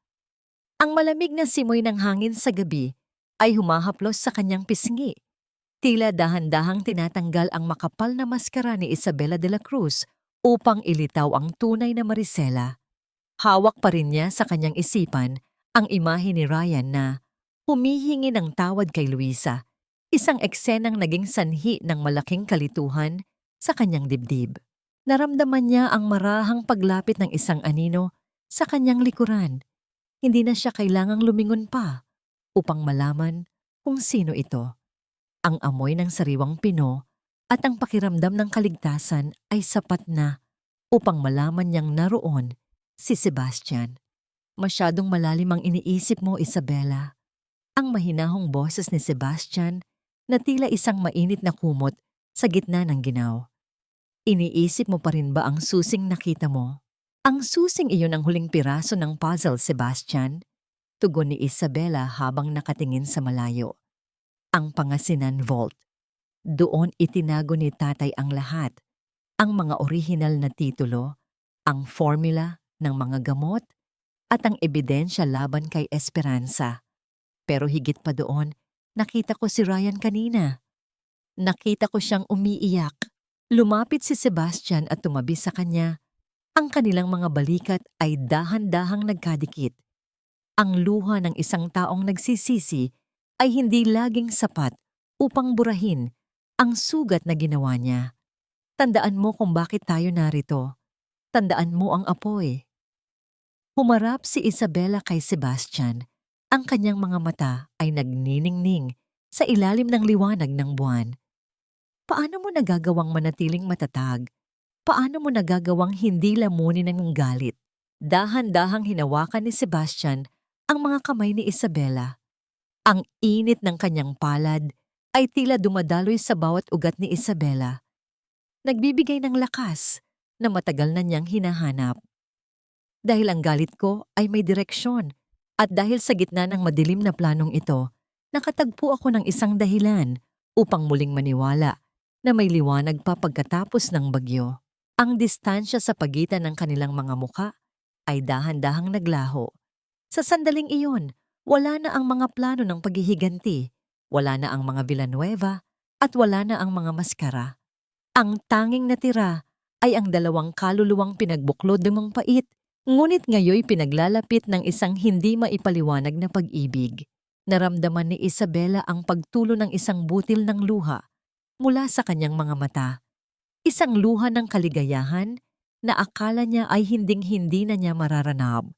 Ang malamig na simoy ng hangin sa gabi ay humahaplos sa kanyang pisngi. Tila dahan-dahang tinatanggal ang makapal na maskara ni Isabela de la Cruz upang ilitaw ang tunay na Maricela. Hawak pa rin niya sa kanyang isipan ang imahe ni Ryan na humihingi ng tawad kay Luisa, isang eksenang naging sanhi ng malaking kalituhan sa kanyang dibdib. Naramdaman niya ang marahang paglapit ng isang anino sa kanyang likuran. Hindi na siya kailangang lumingon pa upang malaman kung sino ito. Ang amoy ng sariwang pino at ang pakiramdam ng kaligtasan ay sapat na upang malaman niyang naroon si Sebastian. Masyadong malalim ang iniisip mo, Isabela. Ang mahinahong boses ni Sebastian na tila isang mainit na kumot sa gitna ng ginaw. Iniisip mo pa rin ba ang susing nakita mo? Ang susing iyon ang huling piraso ng puzzle, Sebastian. Tugon ni Isabela habang nakatingin sa malayo. Ang Pangasinan Vault. Doon itinago ni tatay ang lahat. Ang mga orihinal na titulo, ang formula ng mga gamot, at ang ebidensya laban kay Esperanza. Pero higit pa doon, nakita ko si Ryan kanina. Nakita ko siyang umiiyak. Lumapit si Sebastian at tumabi sa kanya. Ang kanilang mga balikat ay dahan-dahang nagkadikit. Ang luha ng isang taong nagsisisi ay hindi laging sapat upang burahin ang sugat na ginawa niya. Tandaan mo kung bakit tayo narito. Tandaan mo ang apoy. Humarap si Isabela kay Sebastian. Ang kanyang mga mata ay nagniningning sa ilalim ng liwanag ng buwan. Paano mo nagagawang manatiling matatag? Paano mo nagagawang hindi lamunin ng galit? Dahan-dahang hinawakan ni Sebastian ang mga kamay ni Isabela. Ang init ng kanyang palad ay tila dumadaloy sa bawat ugat ni Isabela. Nagbibigay ng lakas na matagal na niyang hinahanap. Dahil ang galit ko ay may direksyon at dahil sa gitna ng madilim na planong ito, nakatagpo ako ng isang dahilan upang muling maniwala na may liwanag pa pagkatapos ng bagyo. Ang distansya sa pagitan ng kanilang mga muka ay dahan-dahang naglaho. Sa sandaling iyon, wala na ang mga plano ng paghihiganti. Wala na ang mga Villanueva at wala na ang mga maskara. Ang tanging natira ay ang dalawang kaluluwang pinagbuklod ng pait, ngunit ngayoy pinaglalapit ng isang hindi maipaliwanag na pag-ibig. Naramdaman ni Isabela ang pagtulo ng isang butil ng luha mula sa kanyang mga mata. Isang luha ng kaligayahan na akala niya ay hinding-hindi na niya mararanab.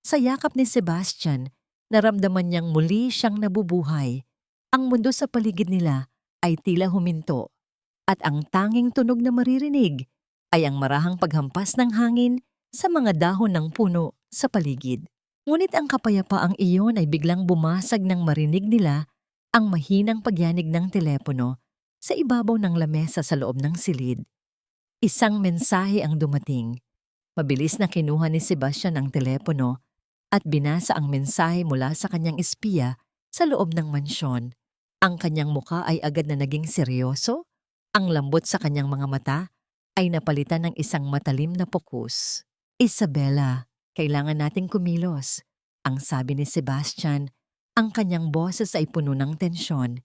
Sa yakap ni Sebastian, naramdaman niyang muli siyang nabubuhay. Ang mundo sa paligid nila ay tila huminto at ang tanging tunog na maririnig ay ang marahang paghampas ng hangin sa mga dahon ng puno sa paligid. Ngunit ang kapayapaang iyon ay biglang bumasag nang marinig nila ang mahinang pagyanig ng telepono sa ibabaw ng lamesa sa loob ng silid. Isang mensahe ang dumating. Mabilis na kinuha ni Sebastian ang telepono at binasa ang mensahe mula sa kanyang espiya sa loob ng mansyon. Ang kanyang muka ay agad na naging seryoso. Ang lambot sa kanyang mga mata ay napalitan ng isang matalim na pokus. Isabela, kailangan nating kumilos. Ang sabi ni Sebastian, ang kanyang boses ay puno ng tensyon.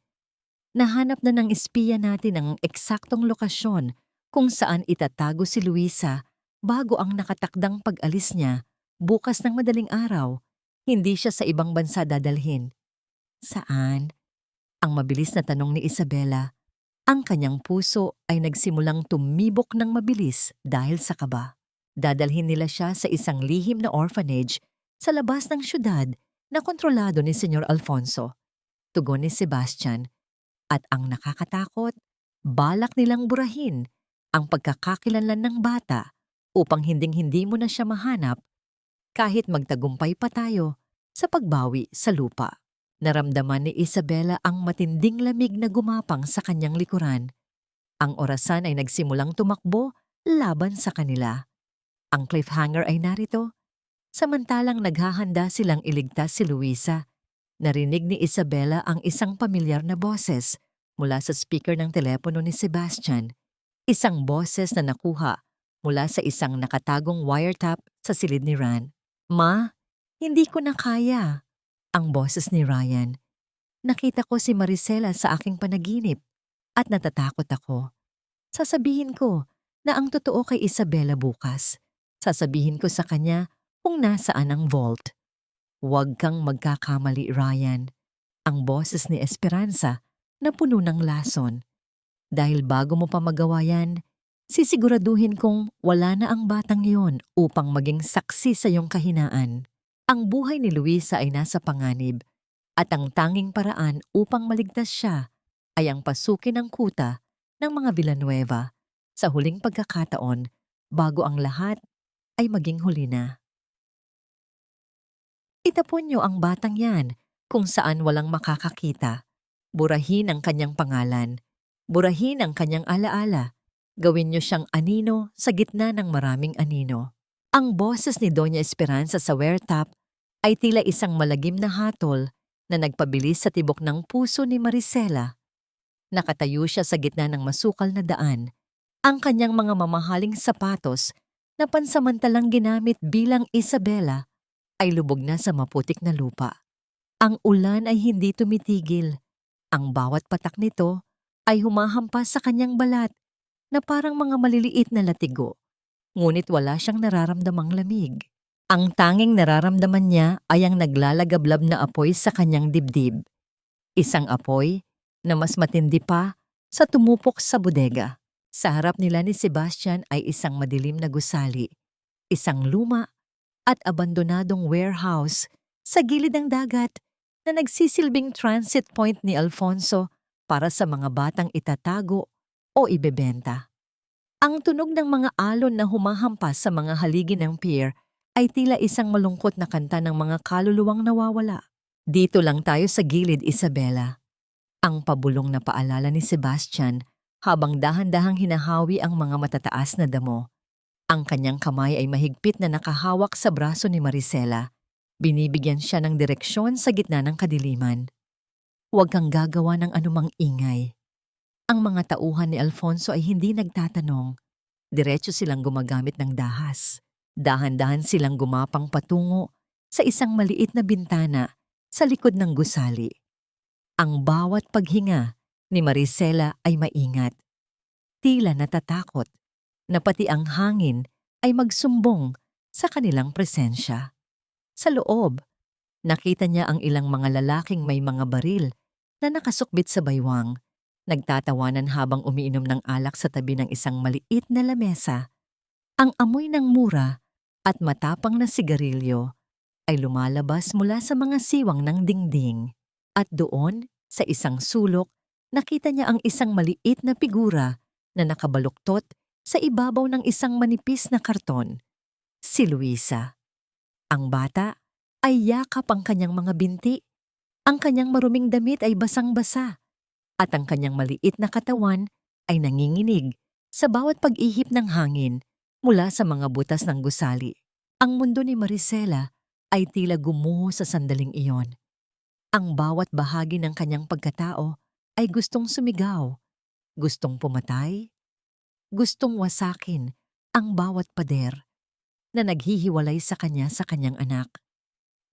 Nahanap na ng espiya natin ang eksaktong lokasyon kung saan itatago si Luisa bago ang nakatakdang pag-alis niya bukas ng madaling araw. Hindi siya sa ibang bansa dadalhin. Saan? Ang mabilis na tanong ni Isabela. Ang kanyang puso ay nagsimulang tumibok ng mabilis dahil sa kaba. Dadalhin nila siya sa isang lihim na orphanage sa labas ng syudad na kontrolado ni Senyor Alfonso. Tugon ni Sebastian. At ang nakakatakot, balak nilang burahin ang pagkakakilanlan ng bata upang hinding-hindi mo na siya mahanap kahit magtagumpay pa tayo sa pagbawi sa lupa. Naramdaman ni Isabela ang matinding lamig na gumapang sa kanyang likuran. Ang orasan ay nagsimulang tumakbo laban sa kanila. Ang cliffhanger ay narito. Samantalang naghahanda silang iligtas si Luisa, narinig ni Isabela ang isang pamilyar na boses mula sa speaker ng telepono ni Sebastian. Isang boses na nakuha mula sa isang nakatagong wiretap sa silid ni Ran. Ma, hindi ko na kaya. Ang boses ni Ryan. Nakita ko si Maricela sa aking panaginip at natatakot ako. Sasabihin ko na ang totoo kay Isabela bukas. Sasabihin ko sa kanya kung nasaan ang vault. Huwag kang magkakamali, Ryan. Ang boses ni Esperanza na puno ng lason. Dahil bago mo pa magawa yan, sisiguraduhin kong wala na ang batang yon upang maging saksi sa iyong kahinaan. Ang buhay ni Luisa ay nasa panganib at ang tanging paraan upang maligtas siya ay ang pasukin ng kuta ng mga Villanueva sa huling pagkakataon bago ang lahat ay maging huli na. Itapon niyo ang batang yan kung saan walang makakakita. Burahin ang kanyang pangalan. Burahin ang kanyang alaala. Gawin niyo siyang anino sa gitna ng maraming anino. Ang boses ni Doña Esperanza sa wiretap ay tila isang malagim na hatol na nagpabilis sa tibok ng puso ni Maricela. Nakatayo siya sa gitna ng masukal na daan. Ang kanyang mga mamahaling sapatos na pansamantalang ginamit bilang Isabela ay lubog na sa maputik na lupa. Ang ulan ay hindi tumitigil. Ang bawat patak nito ay humahampas sa kanyang balat na parang mga maliliit na latigo. Ngunit wala siyang nararamdamang lamig. Ang tanging nararamdaman niya ay ang naglalagablab na apoy sa kanyang dibdib. Isang apoy na mas matindi pa sa tumupok sa bodega. Sa harap nila ni Sebastian ay isang madilim na gusali, isang luma at abandonadong warehouse sa gilid ng dagat na nagsisilbing transit point ni Alfonso para sa mga batang itatago o ibebenta. Ang tunog ng mga alon na humahampas sa mga haligi ng pier ay tila isang malungkot na kanta ng mga kaluluwang nawawala. Dito lang tayo sa gilid, Isabela. Ang pabulong na paalala ni Sebastian habang dahan-dahang hinahawi ang mga matataas na damo. Ang kanyang kamay ay mahigpit na nakahawak sa braso ni Maricela. Binibigyan siya ng direksyon sa gitna ng kadiliman. Huwag kang gagawa ng anumang ingay. Ang mga tauhan ni Alfonso ay hindi nagtatanong. Diretso silang gumagamit ng dahas. Dahan-dahan silang gumapang patungo sa isang maliit na bintana sa likod ng gusali. Ang bawat paghinga ni Maricela ay maingat. Tila natatakot na pati ang hangin ay magsumbong sa kanilang presensya. Sa loob, nakita niya ang ilang mga lalaking may mga baril na nakasukbit sa baywang, nagtatawanan habang umiinom ng alak sa tabi ng isang maliit na lamesa. Ang amoy ng mura at matapang na sigarilyo ay lumalabas mula sa mga siwang ng dingding. At doon, sa isang sulok, nakita niya ang isang maliit na figura na nakabaluktot sa ibabaw ng isang manipis na karton. Si Luisa. Ang bata ay yakap ang kanyang mga binti. Ang kanyang maruming damit ay basang-basa. At ang kanyang maliit na katawan ay nanginginig sa bawat pag-ihip ng hangin mula sa mga butas ng gusali. Ang mundo ni Maricela ay tila gumuho sa sandaling iyon. Ang bawat bahagi ng kanyang pagkatao ay gustong sumigaw, gustong pumatay, gustong wasakin ang bawat pader na naghihiwalay sa kanya sa kanyang anak.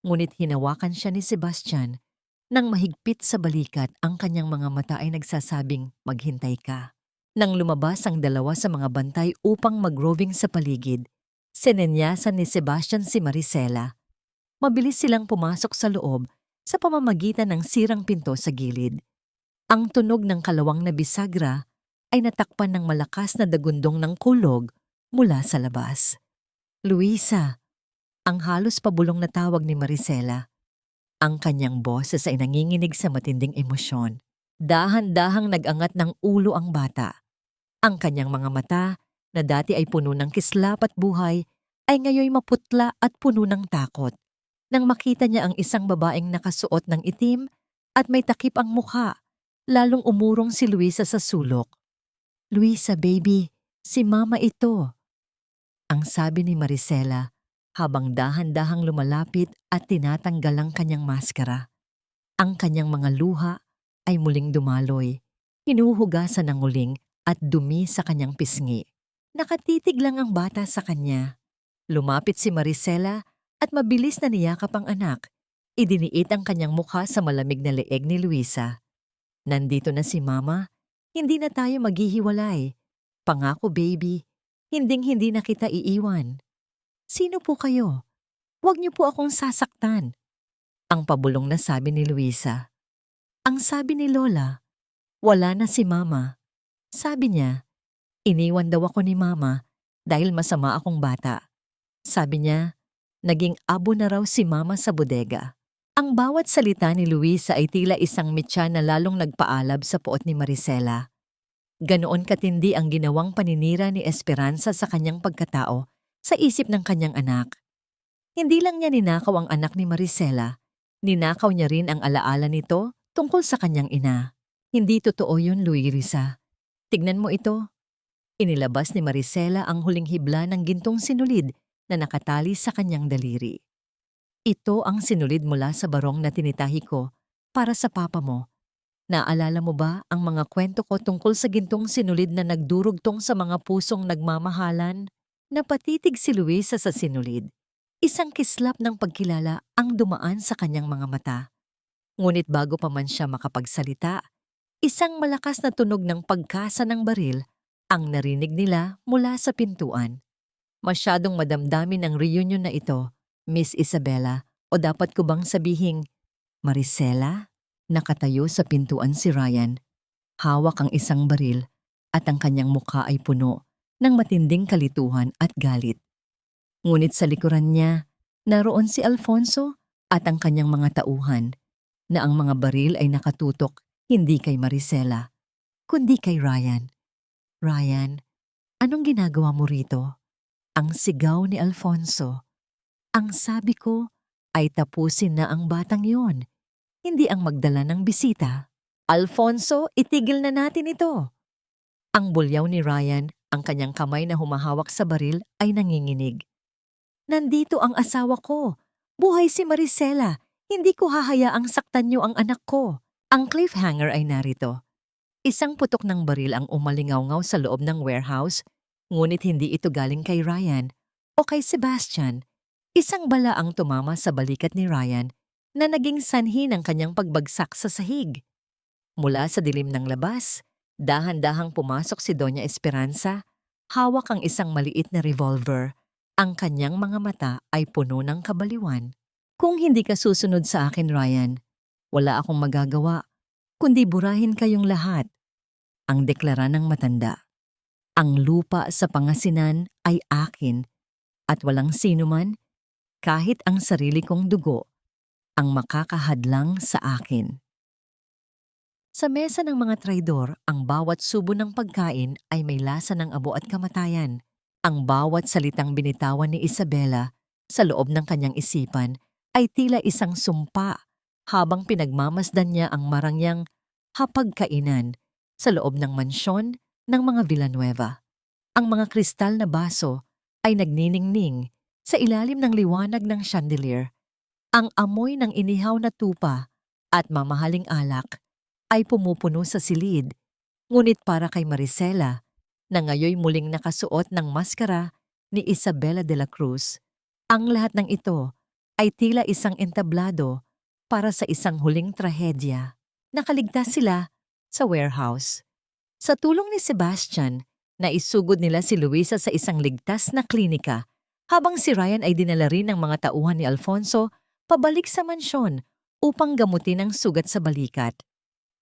Ngunit hinawakan siya ni Sebastian nang mahigpit sa balikat. Ang kanyang mga mata ay nagsasabing, "Maghintay ka." Nang lumabas ang dalawa sa mga bantay upang mag-roving sa paligid, sinenyasan ni Sebastian si Maricela. Mabilis silang pumasok sa loob sa pamamagitan ng sirang pinto sa gilid. Ang tunog ng kalawang na bisagra ay natakpan ng malakas na dagundong ng kulog mula sa labas. "Luisa," ang halos pabulong na tawag ni Maricela. Ang kanyang boses ay nanginginig sa matinding emosyon. Dahan-dahang nag-angat ng ulo ang bata. Ang kanyang mga mata, na dati ay puno ng kislap at buhay, ay ngayoy maputla at puno ng takot. Nang makita niya ang isang babaeng nakasuot ng itim at may takip ang mukha, lalong umurong si Luisa sa sulok. "Luisa, baby, si Mama ito," ang sabi ni Maricela habang dahan-dahang lumalapit at tinatanggal ang kanyang maskara. Ang kanyang mga luha ay muling dumaloy, hinuhugasan ng uling at dumi sa kanyang pisngi. Nakatitig lang ang bata sa kanya. Lumapit si Maricela at mabilis na niyakap ang anak. Idiniit ang kanyang mukha sa malamig na leeg ni Luisa. "Nandito na si Mama. Hindi na tayo maghihiwalay. Pangako, baby, hinding-hindi na kita iiwan." "Sino po kayo? Huwag niyo po akong sasaktan," ang pabulong na sabi ni Luisa. Ang sabi ni Lola, "Wala na si Mama." Sabi niya, "Iniwan daw ako ni Mama dahil masama akong bata." Sabi niya, naging abo na raw si Mama sa bodega. Ang bawat salita ni Luisa ay tila isang mitya na lalong nagpaalab sa puot ni Maricela. Ganoon katindi ang ginawang paninira ni Esperanza sa kanyang pagkatao sa isip ng kanyang anak. Hindi lang niya ninakaw ang anak ni Maricela, ninakaw niya rin ang alaala nito tungkol sa kanyang ina. "Hindi totoo yun, Luisa. Tignan mo ito." Inilabas ni Maricela ang huling hibla ng gintong sinulid na nakatali sa kanyang daliri. "Ito ang sinulid mula sa barong na tinitahi ko para sa papa mo. Naalala mo ba ang mga kwento ko tungkol sa gintong sinulid na nagdurugtong sa mga pusong nagmamahalan?" Napatitig si Luisa sa sinulid. Isang kislap ng pagkilala ang dumaan sa kanyang mga mata. Ngunit bago pa man siya makapagsalita, isang malakas na tunog ng pagkasa ng baril ang narinig nila mula sa pintuan. Masyadong madamdamin ang reunion na ito, Miss Isabella, o dapat ko bang sabihing, Maricela? Nakatayo sa pintuan si Ryan. Hawak ang isang baril at ang kanyang mukha ay puno ng matinding kalituhan at galit. Ngunit sa likuran niya, naroon si Alfonso at ang kanyang mga tauhan, na ang mga baril ay nakatutok hindi kay Maricela, kundi kay Ryan. "Ryan, anong ginagawa mo rito?" Ang sigaw ni Alfonso. "Ang sabi ko ay tapusin na ang batang yon, hindi ang magdala ng bisita." "Alfonso, itigil na natin ito." Ang bulyaw ni Ryan, ang kanyang kamay na humahawak sa baril, ay nanginginig. "Nandito ang asawa ko. Buhay si Maricela. Hindi ko hahayaang saktan niyo ang anak ko." Ang cliffhanger ay narito. Isang putok ng baril ang umalingaw-ngaw sa loob ng warehouse, ngunit hindi ito galing kay Ryan o kay Sebastian. Isang bala ang tumama sa balikat ni Ryan na naging sanhi ng kanyang pagbagsak sa sahig. Mula sa dilim ng labas, dahan-dahang pumasok si Doña Esperanza, hawak ang isang maliit na revolver. Ang kanyang mga mata ay puno ng kabaliwan. "Kung hindi ka susunod sa akin, Ryan, wala akong magagawa, kundi burahin kayong lahat," ang deklara ng matanda. "Ang lupa sa pangasinan ay akin at walang sinuman, kahit ang sarili kong dugo, ang makakahadlang sa akin." Sa mesa ng mga traidor, ang bawat subo ng pagkain ay may lasa ng abo at kamatayan. Ang bawat salitang binitawan ni Isabela sa loob ng kanyang isipan ay tila isang sumpa habang pinagmamasdan niya ang marangyang hapagkainan sa loob ng mansyon ng mga Villanueva. Ang mga kristal na baso ay nagniningning sa ilalim ng liwanag ng chandelier. Ang amoy ng inihaw na tupa at mamahaling alak ay pumupuno sa silid, ngunit para kay Maricela, na ngayoy muling nakasuot ng maskara ni Isabela de la Cruz, ang lahat ng ito ay tila isang entablado para sa isang huling trahedya. Nakaligtas sila sa warehouse. Sa tulong ni Sebastian, naisugod nila si Luisa sa isang ligtas na klinika habang si Ryan ay dinala rin ng mga tauhan ni Alfonso pabalik sa mansyon upang gamutin ang sugat sa balikat.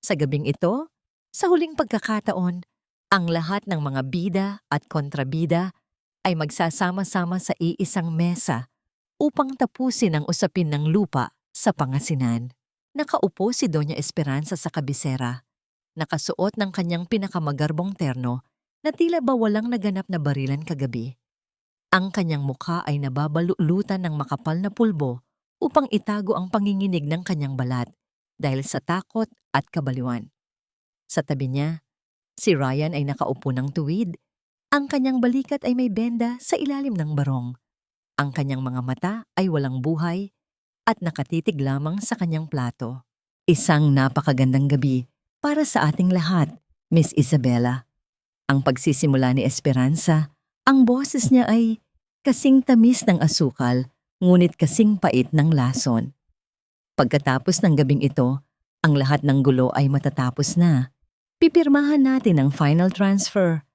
Sa gabing ito, sa huling pagkakataon, ang lahat ng mga bida at kontrabida ay magsasama-sama sa iisang mesa upang tapusin ang usapin ng lupa sa Pangasinan. Nakaupo si Doña Esperanza sa kabisera, nakasuot ng kanyang pinakamagarbong terno na tila ba walang naganap na barilan kagabi. Ang kanyang mukha ay nababalulutan ng makapal na pulbo upang itago ang panginginig ng kanyang balat dahil sa takot at kabaliwan. Sa tabi niya, si Ryan ay nakaupo ng tuwid. Ang kanyang balikat ay may benda sa ilalim ng barong. Ang kanyang mga mata ay walang buhay at nakatitig lamang sa kanyang plato. Isang napakagandang gabi para sa ating lahat, Miss Isabela. Ang pagsisimula ni Esperanza, ang boses niya ay kasing tamis ng asukal, ngunit kasing pait ng lason. Pagkatapos ng gabing ito, ang lahat ng gulo ay matatapos na. Pipirmahan natin ang final transfer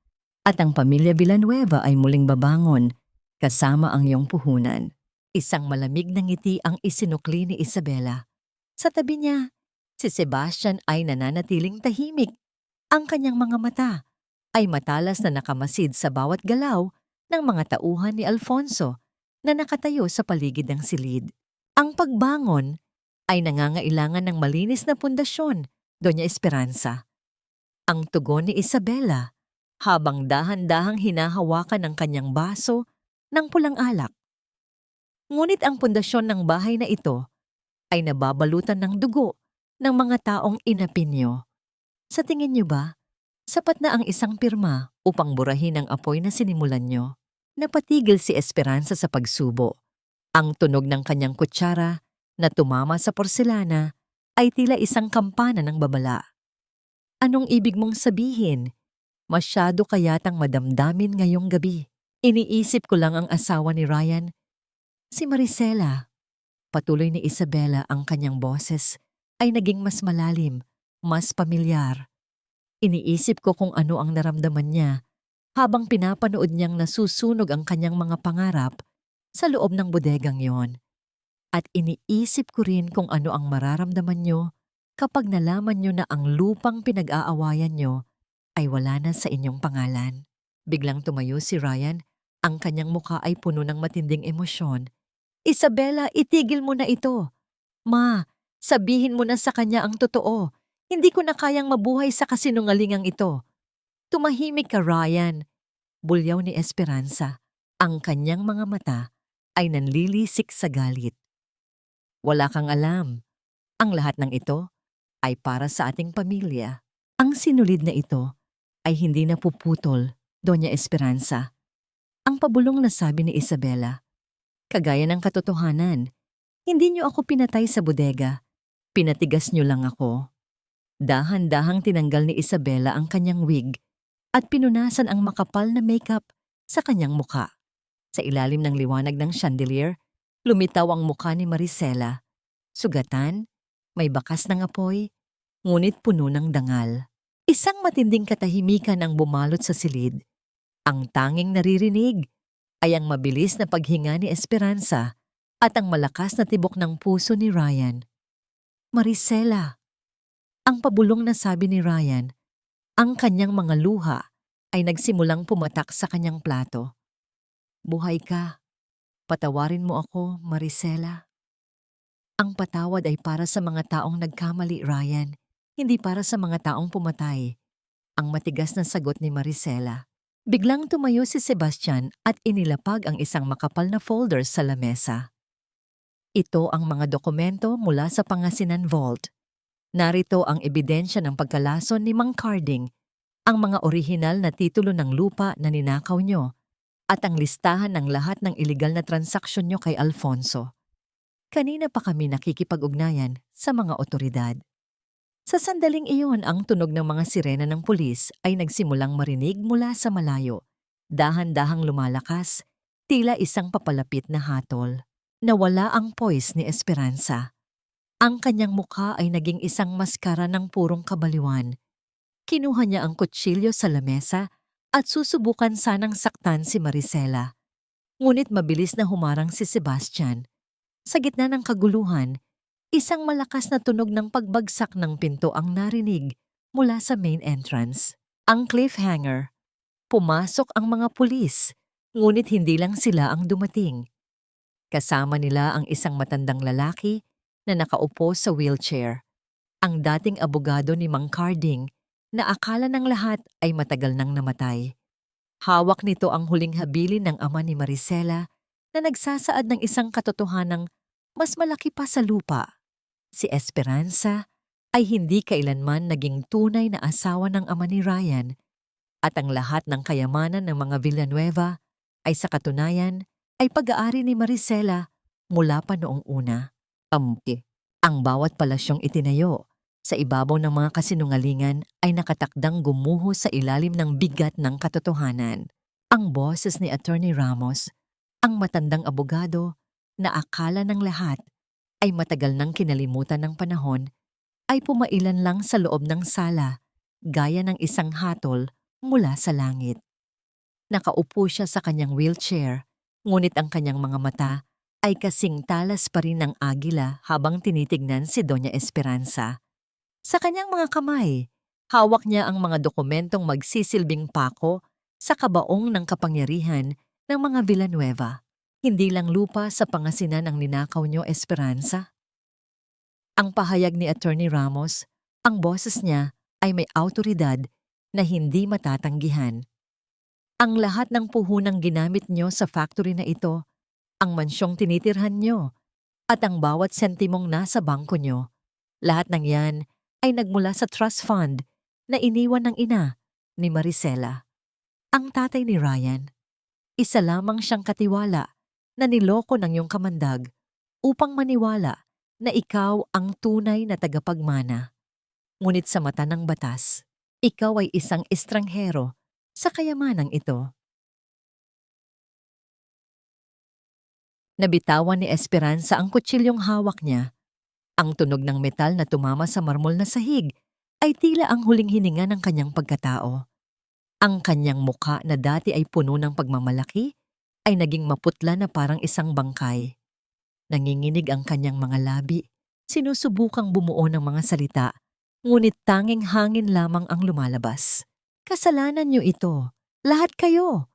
at ang pamilya Villanueva ay muling babangon kasama ang iyong puhunan. Isang malamig na ngiti ang isinukli ni Isabela. Sa tabi niya, si Sebastian ay nananatiling tahimik. Ang kanyang mga mata ay matalas na nakamasid sa bawat galaw ng mga tauhan ni Alfonso na nakatayo sa paligid ng silid. Ang pagbangon ay nangangailangan ng malinis na pundasyon, Doña Esperanza. Ang tugon ni Isabela habang dahan-dahang hinahawakan ng kanyang baso ng pulang alak. Ngunit ang pundasyon ng bahay na ito ay nababalutan ng dugo ng mga taong inapinyo. Sa tingin niyo ba, sapat na ang isang pirma upang burahin ang apoy na sinimulan niyo? Napatigil si Esperanza sa pagsubo. Ang tunog ng kanyang kutsara na tumama sa porselana ay tila isang kampana ng babala. Anong ibig mong sabihin? Masyado kayatang madamdamin ngayong gabi. Iniisip ko lang ang asawa ni Ryan, si Maricela. Patuloy ni Isabela, ang kanyang boses ay naging mas malalim, mas pamilyar. Iniisip ko kung ano ang naramdaman niya habang pinapanood niyang nasusunog ang kanyang mga pangarap sa loob ng bodegang yon. At iniisip ko rin kung ano ang mararamdaman niyo kapag nalaman niyo na ang lupang pinag-aawayan niyo ay wala na sa inyong pangalan. Biglang tumayo si Ryan, ang kanyang mukha ay puno ng matinding emosyon. Isabela, itigil mo na ito. Ma, sabihin mo na sa kanya ang totoo. Hindi ko na kayang mabuhay sa kasinungalingang ito. Tumahimik ka, Ryan. Bulyaw ni Esperanza. Ang kanyang mga mata ay nanlilisik sa galit. Wala kang alam. Ang lahat ng ito ay para sa ating pamilya. Ang sinulid na ito ay hindi napuputol, Doña Esperanza. Ang pabulong na sabi ni Isabela. Kagaya ng katotohanan, hindi niyo ako pinatay sa bodega. Pinatigas niyo lang ako. Dahan-dahang tinanggal ni Isabela ang kanyang wig at pinunasan ang makapal na makeup sa kanyang muka. Sa ilalim ng liwanag ng chandelier, lumitaw ang mukha ni Maricela. Sugatan, may bakas ng apoy, ngunit puno ng dangal. Isang matinding katahimikan ang bumalot sa silid. Ang tanging naririnig ay ang mabilis na paghinga ni Esperanza at ang malakas na tibok ng puso ni Ryan. Maricela, ang pabulong na sabi ni Ryan, ang kanyang mga luha ay nagsimulang pumatak sa kanyang plato. Buhay ka. Patawarin mo ako, Maricela. Ang patawad ay para sa mga taong nagkamali, Ryan, hindi para sa mga taong pumatay. Ang matigas na sagot ni Maricela. Biglang tumayo si Sebastian at inilapag ang isang makapal na folder sa lamesa. Ito ang mga dokumento mula sa Pangasinan Vault. Narito ang ebidensya ng pagkalason ni Mang Carding, ang mga orihinal na titulo ng lupa na ninakaw nyo, at ang listahan ng lahat ng iligal na transaksyon nyo kay Alfonso. Kanina pa kami nakikipag-ugnayan sa mga otoridad. Sa sandaling iyon, ang tunog ng mga sirena ng pulis ay nagsimulang marinig mula sa malayo. Dahan-dahang lumalakas, tila isang papalapit na hatol. Nawala ang poise ni Esperanza. Ang kanyang mukha ay naging isang maskara ng purong kabaliwan. Kinuha niya ang kutsilyo sa lamesa at susubukan sanang saktan si Maricela. Ngunit mabilis na humarang si Sebastian. Sa gitna ng kaguluhan, isang malakas na tunog ng pagbagsak ng pinto ang narinig mula sa main entrance. Ang cliffhanger. Pumasok ang mga pulis, ngunit hindi lang sila ang dumating. Kasama nila ang isang matandang lalaki na nakaupo sa wheelchair. Ang dating abogado ni Mang Carding na akala ng lahat ay matagal nang namatay. Hawak nito ang huling habilin ng ama ni Maricela na nagsasaad ng isang katotohanang mas malaki pa sa lupa. Si Esperanza ay hindi kailanman naging tunay na asawa ng ama ni Ryan at ang lahat ng kayamanan ng mga Villanueva ay sa katunayan ay pag-aari ni Maricela mula pa noong una. Ang bawat palasyong itinayo sa ibabaw ng mga kasinungalingan ay nakatakdang gumuho sa ilalim ng bigat ng katotohanan. Ang boses ni Attorney Ramos, ang matandang abogado na akala ng lahat ay matagal nang kinalimutan ng panahon, ay pumailan lang sa loob ng sala gaya ng isang hatol mula sa langit. Nakaupo siya sa kanyang wheelchair, ngunit ang kanyang mga mata ay kasing talas pa rin ng agila habang tinitignan si Doña Esperanza. Sa kanyang mga kamay, hawak niya ang mga dokumentong magsisilbing pako sa kabaong ng kapangyarihan ng mga Villanueva. Hindi lang lupa sa pangasinan ang ninakaw niyo, Esperanza. Ang pahayag ni Attorney Ramos, ang boses niya ay may awtoridad na hindi matatanggihan. Ang lahat ng puhunang ginamit niyo sa factory na ito, ang mansyong tinitirhan niyo, at ang bawat sentimong nasa bangko niyo, lahat ng yan ay nagmula sa trust fund na iniwan ng ina ni Maricela. Ang tatay ni Ryan, isa lamang siyang katiwala na niloko ng iyong kamandag upang maniwala na ikaw ang tunay na tagapagmana. Ngunit sa mata ng batas, ikaw ay isang estranghero sa kayamanang ito. Nabitawan ni Esperanza ang kutsilyong hawak niya. Ang tunog ng metal na tumama sa marmol na sahig ay tila ang huling hininga ng kanyang pagkatao. Ang kanyang mukha na dati ay puno ng pagmamalaki ay naging maputla na parang isang bangkay. Nanginginig ang kanyang mga labi, sinusubukang bumuo ng mga salita, ngunit tanging hangin lamang ang lumalabas. Kasalanan niyo ito, lahat kayo.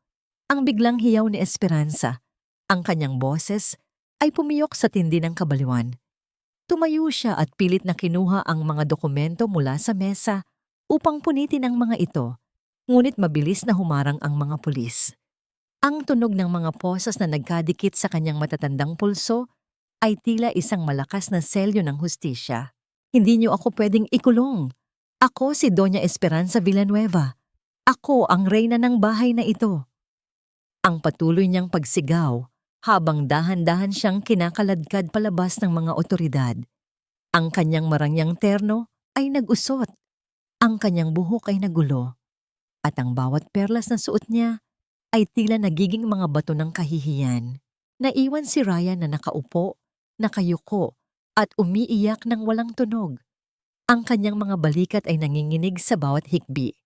Ang biglang hiyaw ni Esperanza. Ang kanyang boses ay pumiyok sa tindi ng kabaliwan. Tumayo siya at pilit na kinuha ang mga dokumento mula sa mesa upang punitin ang mga ito, ngunit mabilis na humarang ang mga pulis. Ang tunog ng mga posas na nagkadikit sa kanyang matatandang pulso ay tila isang malakas na selyo ng hustisya. Hindi niyo ako pwedeng ikulong. Ako si Doña Esperanza Villanueva. Ako ang reyna ng bahay na ito. Ang patuloy niyang pagsigaw habang dahan-dahan siyang kinakaladkad palabas ng mga otoridad. Ang kanyang marangyang terno ay nag-usot. Ang kanyang buhok ay nagulo. At ang bawat perlas na suot niya ay tila nagiging mga bato ng kahihiyan. Naiwan si Ryan na nakaupo, nakayuko, at umiiyak ng walang tunog. Ang kanyang mga balikat ay nanginginig sa bawat hikbi.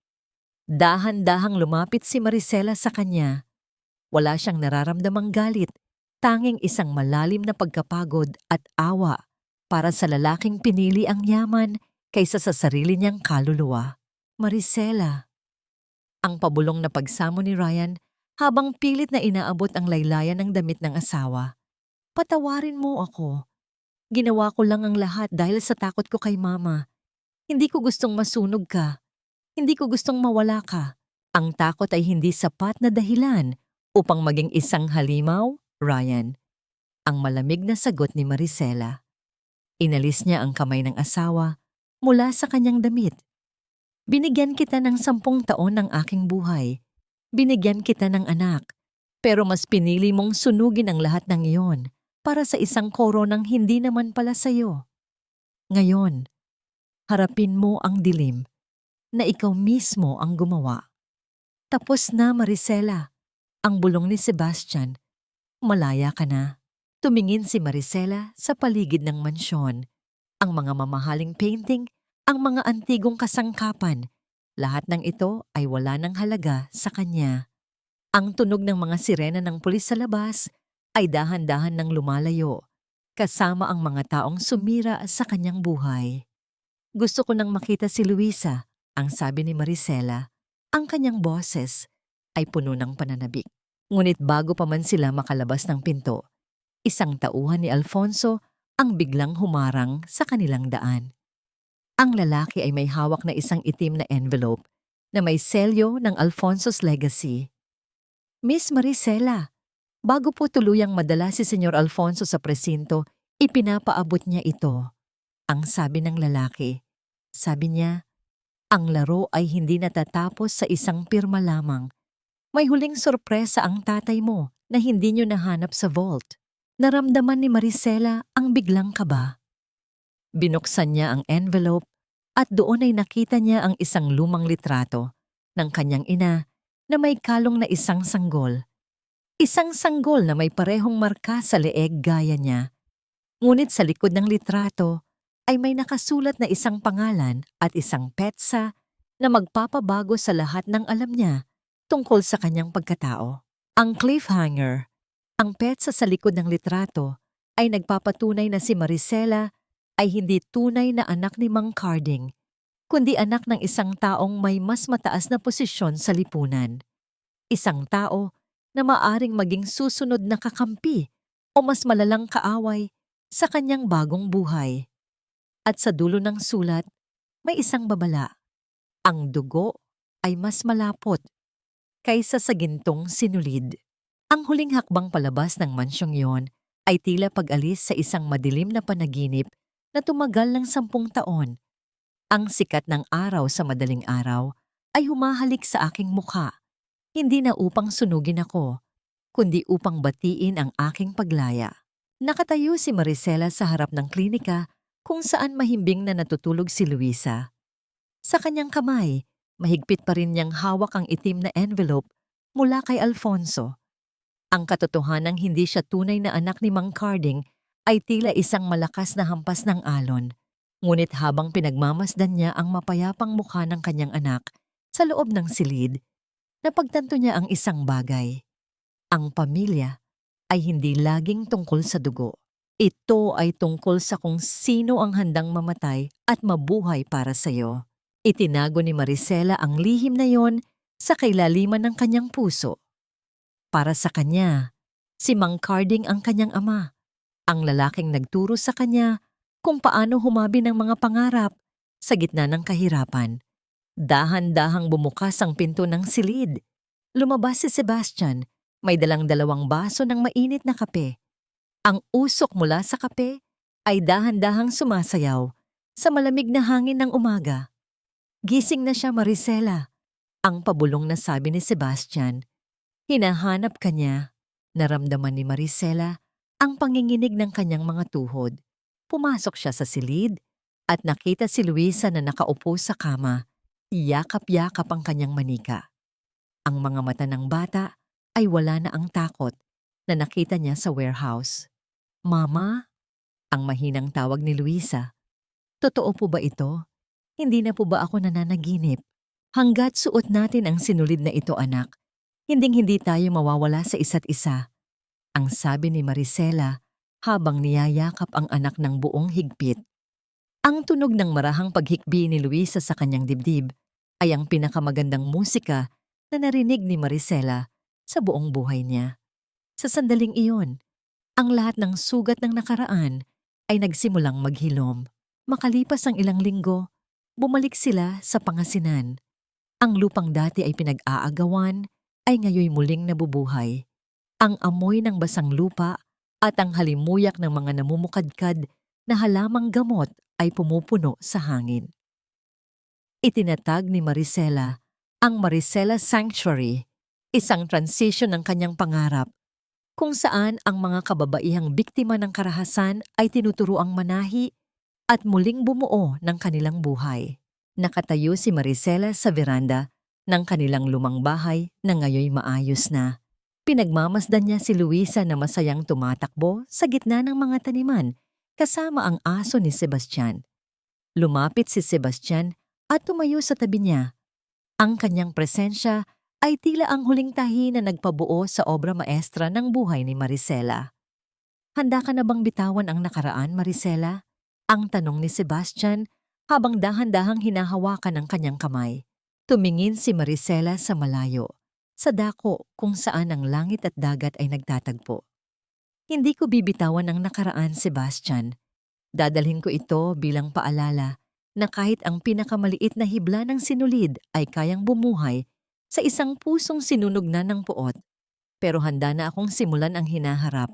Dahan-dahang lumapit si Maricela sa kanya. Wala siyang nararamdamang galit, tanging isang malalim na pagkapagod at awa para sa lalaking pinili ang yaman kaysa sa sarili niyang kaluluwa. Maricela. Ang pabulong na pagsamo ni Ryan habang pilit na inaabot ang laylayan ng damit ng asawa. Patawarin mo ako. Ginawa ko lang ang lahat dahil sa takot ko kay Mama. Hindi ko gustong masunog ka. Hindi ko gustong mawala ka. Ang takot ay hindi sapat na dahilan upang maging isang halimaw, Ryan. Ang malamig na sagot ni Maricela. Inalis niya ang kamay ng asawa mula sa kanyang damit. Binigyan kita ng 10 taon ng aking buhay. Binigyan kita ng anak. Pero mas pinili mong sunugin ang lahat ng iyon para sa isang koronang hindi naman pala sa'yo. Ngayon, harapin mo ang dilim na ikaw mismo ang gumawa. Tapos na, Maricela. Ang bulong ni Sebastian. Malaya ka na. Tumingin si Maricela sa paligid ng mansyon. Ang mga mamahaling painting, ang mga antigong kasangkapan, lahat ng ito ay wala ng halaga sa kanya. Ang tunog ng mga sirena ng pulis sa labas ay dahan-dahan nang lumalayo, kasama ang mga taong sumira sa kanyang buhay. Gusto ko nang makita si Luisa, ang sabi ni Maricela. Ang kanyang boses ay puno ng pananabik. Ngunit bago pa man sila makalabas ng pinto, isang tauhan ni Alfonso ang biglang humarang sa kanilang daan. Ang lalaki ay may hawak na isang itim na envelope na may selyo ng Alfonso's legacy. Miss Maricela, bago po tuluyang madala si Senyor Alfonso sa presinto, ipinapaabot niya ito. Ang sabi ng lalaki. Sabi niya, ang laro ay hindi natatapos sa isang pirma lamang. May huling sorpresa ang tatay mo na hindi niyo nahanap sa vault. Naramdaman ni Maricela ang biglang kaba. Binuksan niya ang envelope at doon ay nakita niya ang isang lumang litrato ng kanyang ina na may kalong na isang sanggol. Isang sanggol na may parehong marka sa leeg gaya niya. Ngunit sa likod ng litrato ay may nakasulat na isang pangalan at isang petsa na magpapabago sa lahat ng alam niya tungkol sa kanyang pagkatao. Ang cliffhanger. Ang petsa sa likod ng litrato ay nagpapatunay na si Maricela ay hindi tunay na anak ni Mang Carding, kundi anak ng isang taong may mas mataas na posisyon sa lipunan. Isang tao na maaring maging susunod na kakampi o mas malalang kaaway sa kanyang bagong buhay. At sa dulo ng sulat, may isang babala. Ang dugo ay mas malapot kaysa sa gintong sinulid. Ang huling hakbang palabas ng mansyong yon ay tila pag-alis sa isang madilim na panaginip na tumagal ng 10 taon. Ang sikat ng araw sa madaling araw ay humahalik sa aking mukha, hindi na upang sunugin ako, kundi upang batiin ang aking paglaya. Nakatayo si Maricela sa harap ng klinika kung saan mahimbing na natutulog si Luisa. Sa kanyang kamay, mahigpit pa rin niyang hawak ang itim na envelope mula kay Alfonso. Ang katotohanang hindi siya tunay na anak ni Mang Carding ay tila isang malakas na hampas ng alon. Ngunit habang pinagmamasdan niya ang mapayapang mukha ng kanyang anak sa loob ng silid, napagtanto niya ang isang bagay. Ang pamilya ay hindi laging tungkol sa dugo. Ito ay tungkol sa kung sino ang handang mamatay at mabuhay para sa iyo. Itinago ni Maricela ang lihim na yon sa kailaliman ng kanyang puso. Para sa kanya, si Mang Carding ang kanyang ama, ang lalaking nagturo sa kanya kung paano humabi ng mga pangarap sa gitna ng kahirapan. Dahan-dahang bumukas ang pinto ng silid. Lumabas si Sebastian, may dalang 2 baso ng mainit na kape. Ang usok mula sa kape ay dahan-dahang sumasayaw sa malamig na hangin ng umaga. Gising na siya, Maricela, ang pabulong na sabi ni Sebastian. Hinahanap ka niya. Naramdaman ni Maricela ang panginginig ng kanyang mga tuhod. Pumasok siya sa silid at nakita si Luisa na nakaupo sa kama. Yakap-yakap ang kanyang manika. Ang mga mata ng bata ay wala na ang takot na nakita niya sa warehouse. Mama? Ang mahinang tawag ni Luisa. Totoo po ba ito? Hindi na po ba ako nananaginip? Hanggat suot natin ang sinulid na ito, anak, hinding-hindi tayo mawawala sa isa't isa. Ang sabi ni Maricela habang niyayakap ang anak ng buong higpit. Ang tunog ng marahang paghikbi ni Luisa sa kanyang dibdib ay ang pinakamagandang musika na narinig ni Maricela sa buong buhay niya. Sa sandaling iyon, ang lahat ng sugat ng nakaraan ay nagsimulang maghilom. Makalipas ang ilang linggo, bumalik sila sa pangasinan. Ang lupang dati ay pinag-aagawan ay ngayoy muling nabubuhay. Ang amoy ng basang lupa at ang halimuyak ng mga namumukadkad na halamang gamot ay pumupuno sa hangin. Itinatag ni Maricela ang Maricela Sanctuary, isang transition ng kanyang pangarap, kung saan ang mga kababaihang biktima ng karahasan ay tinuturuang manahi at muling bumuo ng kanilang buhay. Nakatayo si Maricela sa veranda ng kanilang lumang bahay na ngayoy maayos na. Pinagmamasdan niya si Luisa na masayang tumatakbo sa gitna ng mga taniman kasama ang aso ni Sebastian. Lumapit si Sebastian at tumayo sa tabi niya. Ang kanyang presensya ay tila ang huling tahi na nagpabuo sa obra maestra ng buhay ni Maricela. Handa ka na bang bitawan ang nakaraan, Maricela? Ang tanong ni Sebastian habang dahan-dahang hinahawakan ang kanyang kamay. Tumingin si Maricela sa malayo, sa dako kung saan ang langit at dagat ay nagtatagpo. Hindi ko bibitawan ang nakaraan, Sebastian. Dadalhin ko ito bilang paalala na kahit ang pinakamaliit na hibla ng sinulid ay kayang bumuhay sa isang pusong sinunog na ng puot. Pero handa na akong simulan ang hinaharap.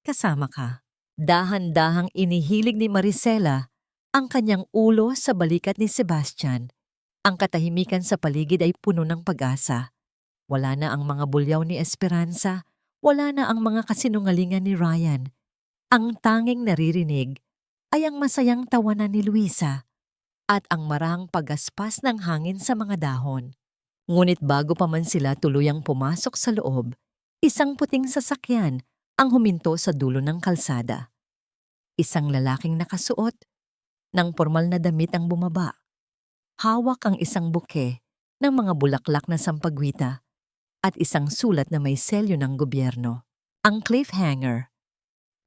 Kasama ka. Dahan-dahang inihilig ni Maricela ang kanyang ulo sa balikat ni Sebastian. Ang katahimikan sa paligid ay puno ng pag-asa. Wala na ang mga bulyaw ni Esperanza, wala na ang mga kasinungalingan ni Ryan. Ang tanging naririnig ay ang masayang tawanan ni Luisa at ang marahang pagaspas ng hangin sa mga dahon. Ngunit bago pa man sila tuluyang pumasok sa loob, isang puting sasakyan ang huminto sa dulo ng kalsada. Isang lalaking nakasuot ng formal na damit ang bumaba. Hawak ang isang buke ng mga bulaklak na sampagwita at isang sulat na may selyo ng gobyerno. Ang cliffhanger.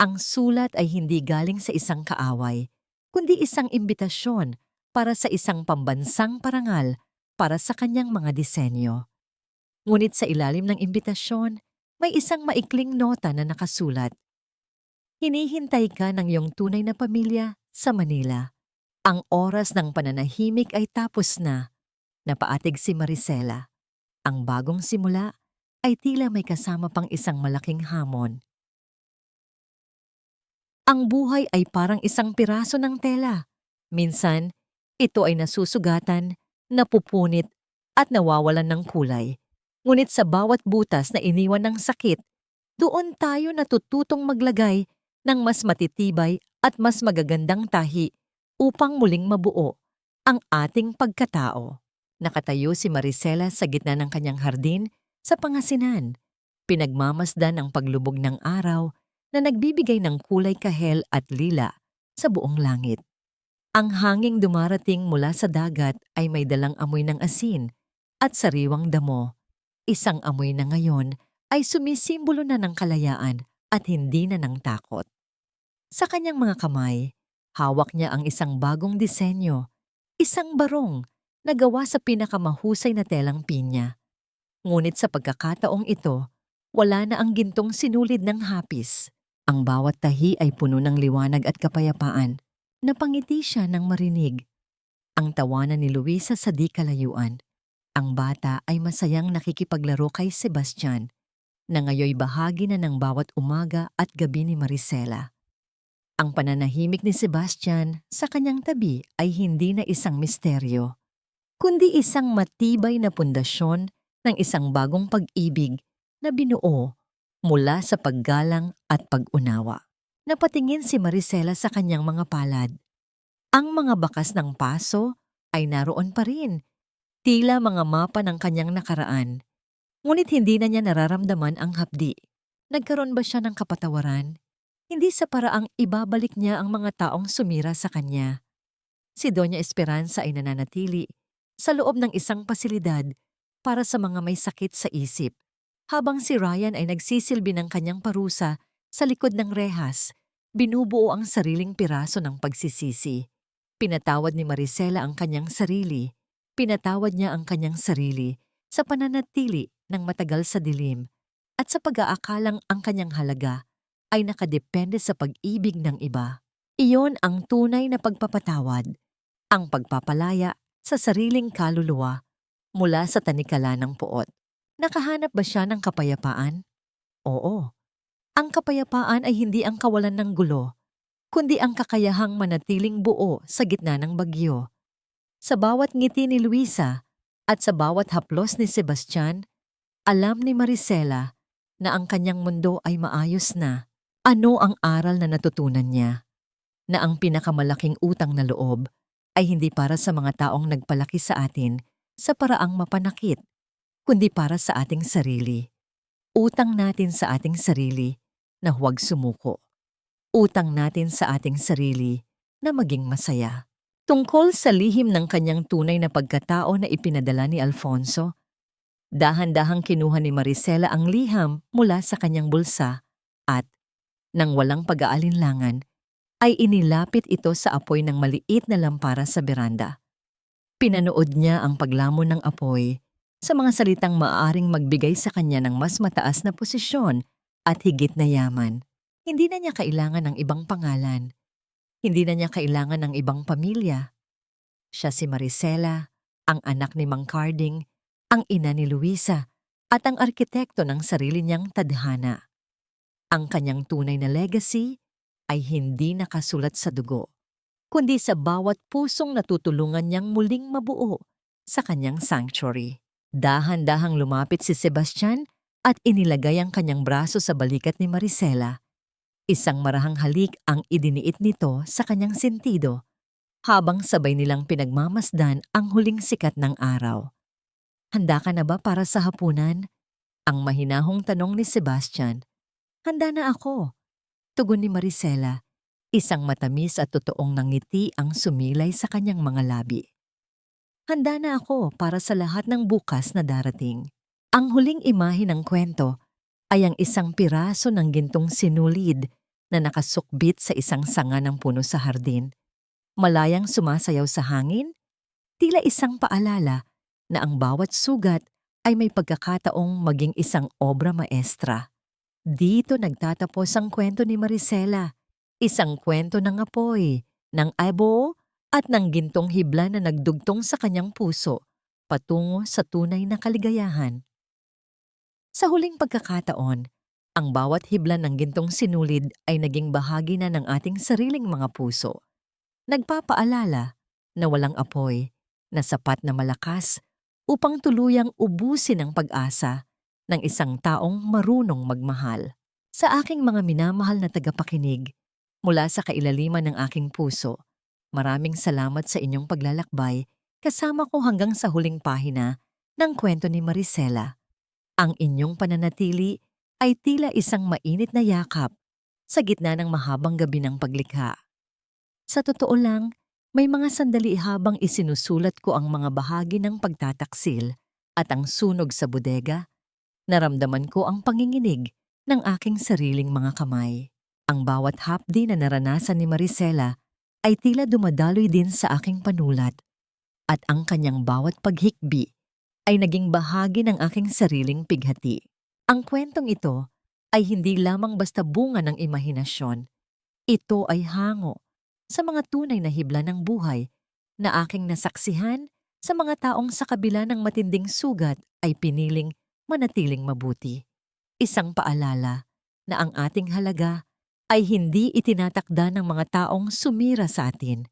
Ang sulat ay hindi galing sa isang kaaway, kundi isang imbitasyon para sa isang pambansang parangal para sa kanyang mga disenyo. Ngunit sa ilalim ng imbitasyon, may isang maikling nota na nakasulat. Hinihintay ka ng iyong tunay na pamilya sa Manila. Ang oras ng pananahimik ay tapos na. Napaatig si Maricela. Ang bagong simula ay tila may kasama pang isang malaking hamon. Ang buhay ay parang isang piraso ng tela. Minsan, ito ay nasusugatan, napupunit, at nawawalan ng kulay. Ngunit sa bawat butas na iniwan ng sakit, doon tayo natututong maglagay ng mas matitibay at mas magagandang tahi upang muling mabuo ang ating pagkatao. Nakatayo si Maricela sa gitna ng kanyang hardin sa Pangasinan. Pinagmamasdan ang paglubog ng araw na nagbibigay ng kulay kahel at lila sa buong langit. Ang hanging dumarating mula sa dagat ay may dalang amoy ng asin at sariwang damo. Isang amoy na ngayon ay sumisimbolo na ng kalayaan at hindi na ng takot. Sa kanyang mga kamay, hawak niya ang isang bagong disenyo, isang barong na gawa sa pinakamahusay na telang pinya. Ngunit sa pagkakataong ito, wala na ang gintong sinulid ng hapis. Ang bawat tahi ay puno ng liwanag at kapayapaan. Napangiti siya nang marinig ang tawanan ni Luisa sa di kalayuan. Ang bata ay masayang nakikipaglaro kay Sebastian, na ngayoy bahagi na ng bawat umaga at gabi ni Maricela. Ang pananahimik ni Sebastian sa kanyang tabi ay hindi na isang misteryo, kundi isang matibay na pundasyon ng isang bagong pag-ibig na binuo mula sa paggalang at pag-unawa. Napatingin si Maricela sa kanyang mga palad. Ang mga bakas ng paso ay naroon pa rin, tila mga mapa ng kanyang nakaraan. Ngunit hindi na niya nararamdaman ang hapdi. Nagkaroon ba siya ng kapatawaran? Hindi sa paraang ibabalik niya ang mga taong sumira sa kanya. Si Doña Esperanza ay nananatili sa loob ng isang pasilidad para sa mga may sakit sa isip, habang si Ryan ay nagsisilbi ng kanyang parusa sa likod ng rehas, binubuo ang sariling piraso ng pagsisisi. Pinatawad ni Maricela ang kanyang sarili. Pinatawad niya ang kanyang sarili sa pananatili ng matagal sa dilim at sa pag-aakalang ang kanyang halaga ay nakadepende sa pag-ibig ng iba. Iyon ang tunay na pagpapatawad, ang pagpapalaya sa sariling kaluluwa mula sa tanikala ng puot. Nakahanap ba siya ng kapayapaan? Oo. Ang kapayapaan ay hindi ang kawalan ng gulo, kundi ang kakayahang manatiling buo sa gitna ng bagyo. Sa bawat ngiti ni Luisa at sa bawat haplos ni Sebastian, alam ni Maricela na ang kanyang mundo ay maayos na. Ano ang aral na natutunan niya? Na ang pinakamalaking utang na loob ay hindi para sa mga taong nagpalaki sa atin sa paraang mapanakit, kundi para sa ating sarili. Utang natin sa ating sarili na huwag sumuko. Utang natin sa ating sarili na maging masaya. Tungkol sa lihim ng kanyang tunay na pagkatao na ipinadala ni Alfonso, dahan-dahang kinuha ni Maricela ang liham mula sa kanyang bulsa at, nang walang pag-aalinlangan, ay inilapit ito sa apoy ng maliit na lampara sa beranda. Pinanood niya ang paglamon ng apoy sa mga salitang maaaring magbigay sa kanya ng mas mataas na posisyon at higit na yaman. Hindi na niya kailangan ng ibang pangalan. Hindi na niya kailangan ng ibang pamilya. Siya si Maricela, ang anak ni Mang Carding, ang ina ni Luisa, at ang arkitekto ng sarili niyang tadhana. Ang kanyang tunay na legacy ay hindi nakasulat sa dugo, kundi sa bawat pusong natutulungan niyang muling mabuo sa kanyang sanctuary. Dahan-dahang lumapit si Sebastian at inilagay ang kanyang braso sa balikat ni Maricela. Isang marahang halik ang idiniit nito sa kanyang sentido, habang sabay nilang pinagmamasdan ang huling sikat ng araw. "Handa ka na ba para sa hapunan?" Ang mahinahong tanong ni Sebastian. "Handa na ako," tugon ni Maricela. Isang matamis at totoong nangiti ang sumilay sa kanyang mga labi. "Handa na ako para sa lahat ng bukas na darating." Ang huling imahe ng kwento ay ang isang piraso ng gintong sinulid na nakasukbit sa isang sanga ng puno sa hardin. Malayang sumasayaw sa hangin, tila isang paalala na ang bawat sugat ay may pagkakataong maging isang obra maestra. Dito nagtatapos ang kwento ni Maricela, isang kwento ng apoy, ng abo at ng gintong hibla na nagdugtong sa kanyang puso patungo sa tunay na kaligayahan. Sa huling pagkakataon, ang bawat hibla ng gintong sinulid ay naging bahagi na ng ating sariling mga puso. Nagpapaalala na walang apoy, na sapat na malakas upang tuluyang ubusin ang pag-asa ng isang taong marunong magmahal. Sa aking mga minamahal na tagapakinig, mula sa kailaliman ng aking puso, maraming salamat sa inyong paglalakbay kasama ko hanggang sa huling pahina ng kwento ni Maricela. Ang inyong pananatili ay tila isang mainit na yakap sa gitna ng mahabang gabi ng paglikha. Sa totoo lang, may mga sandali habang isinusulat ko ang mga bahagi ng pagtataksil at ang sunog sa bodega, naramdaman ko ang panginginig ng aking sariling mga kamay. Ang bawat hapdi na naranasan ni Maricela ay tila dumadaloy din sa aking panulat, at ang kanyang bawat paghikbi ay naging bahagi ng aking sariling pighati. Ang kwentong ito ay hindi lamang basta bunga ng imahinasyon. Ito ay hango sa mga tunay na hibla ng buhay na aking nasaksihan sa mga taong sa kabila ng matinding sugat ay piniling manatiling mabuti. Isang paalala na ang ating halaga ay hindi itinatakda ng mga taong sumira sa atin,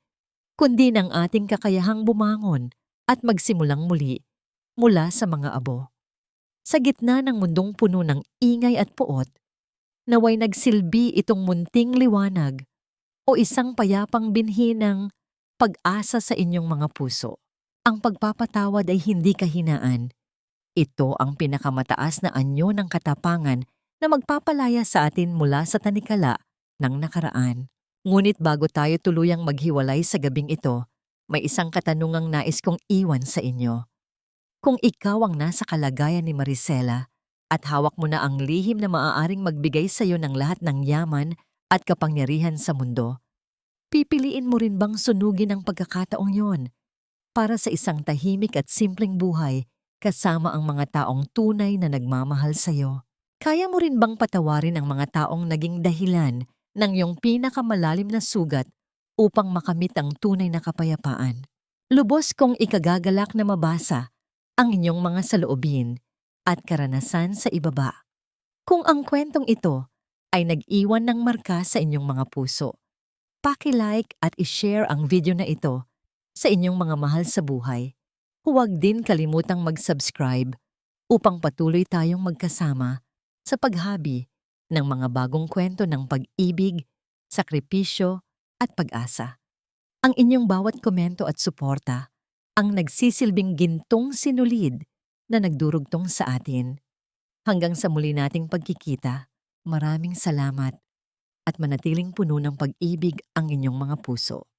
kundi ng ating kakayahang bumangon at magsimulang muli mula sa mga abo. Sa gitna ng mundong puno ng ingay at puot, naway nagsilbi itong munting liwanag o isang payapang binhi ng pag-asa sa inyong mga puso. Ang pagpapatawad ay hindi kahinaan. Ito ang pinakamataas na anyo ng katapangan na magpapalaya sa atin mula sa tanikala ng nakaraan. Ngunit bago tayo tuluyang maghiwalay sa gabing ito, may isang katanungang nais kong iwan sa inyo. Kung ikaw ang nasa kalagayan ni Maricela at hawak mo na ang lihim na maaaring magbigay sa iyo ng lahat ng yaman at kapangyarihan sa mundo, pipiliin mo rin bang sunugin ang pagkakataong yon para sa isang tahimik at simpleng buhay kasama ang mga taong tunay na nagmamahal sa iyo? Kaya mo rin bang patawarin ang mga taong naging dahilan ng iyong pinakamalalim na sugat upang makamit ang tunay na kapayapaan? Lubos kong ikagagalak na mabasa ang inyong mga saloobin at karanasan sa ibaba. Kung ang kwentong ito ay nag-iwan ng marka sa inyong mga puso, paki-like at i-share ang video na ito sa inyong mga mahal sa buhay. Huwag din kalimutang mag-subscribe upang patuloy tayong magkasama sa paghabi ng mga bagong kwento ng pag-ibig, sakripisyo at pag-asa. Ang inyong bawat komento at suporta ang nagsisilbing gintong sinulid na nagdurugtong sa atin. Hanggang sa muli nating pagkikita, maraming salamat at manatiling puno ng pag-ibig ang inyong mga puso.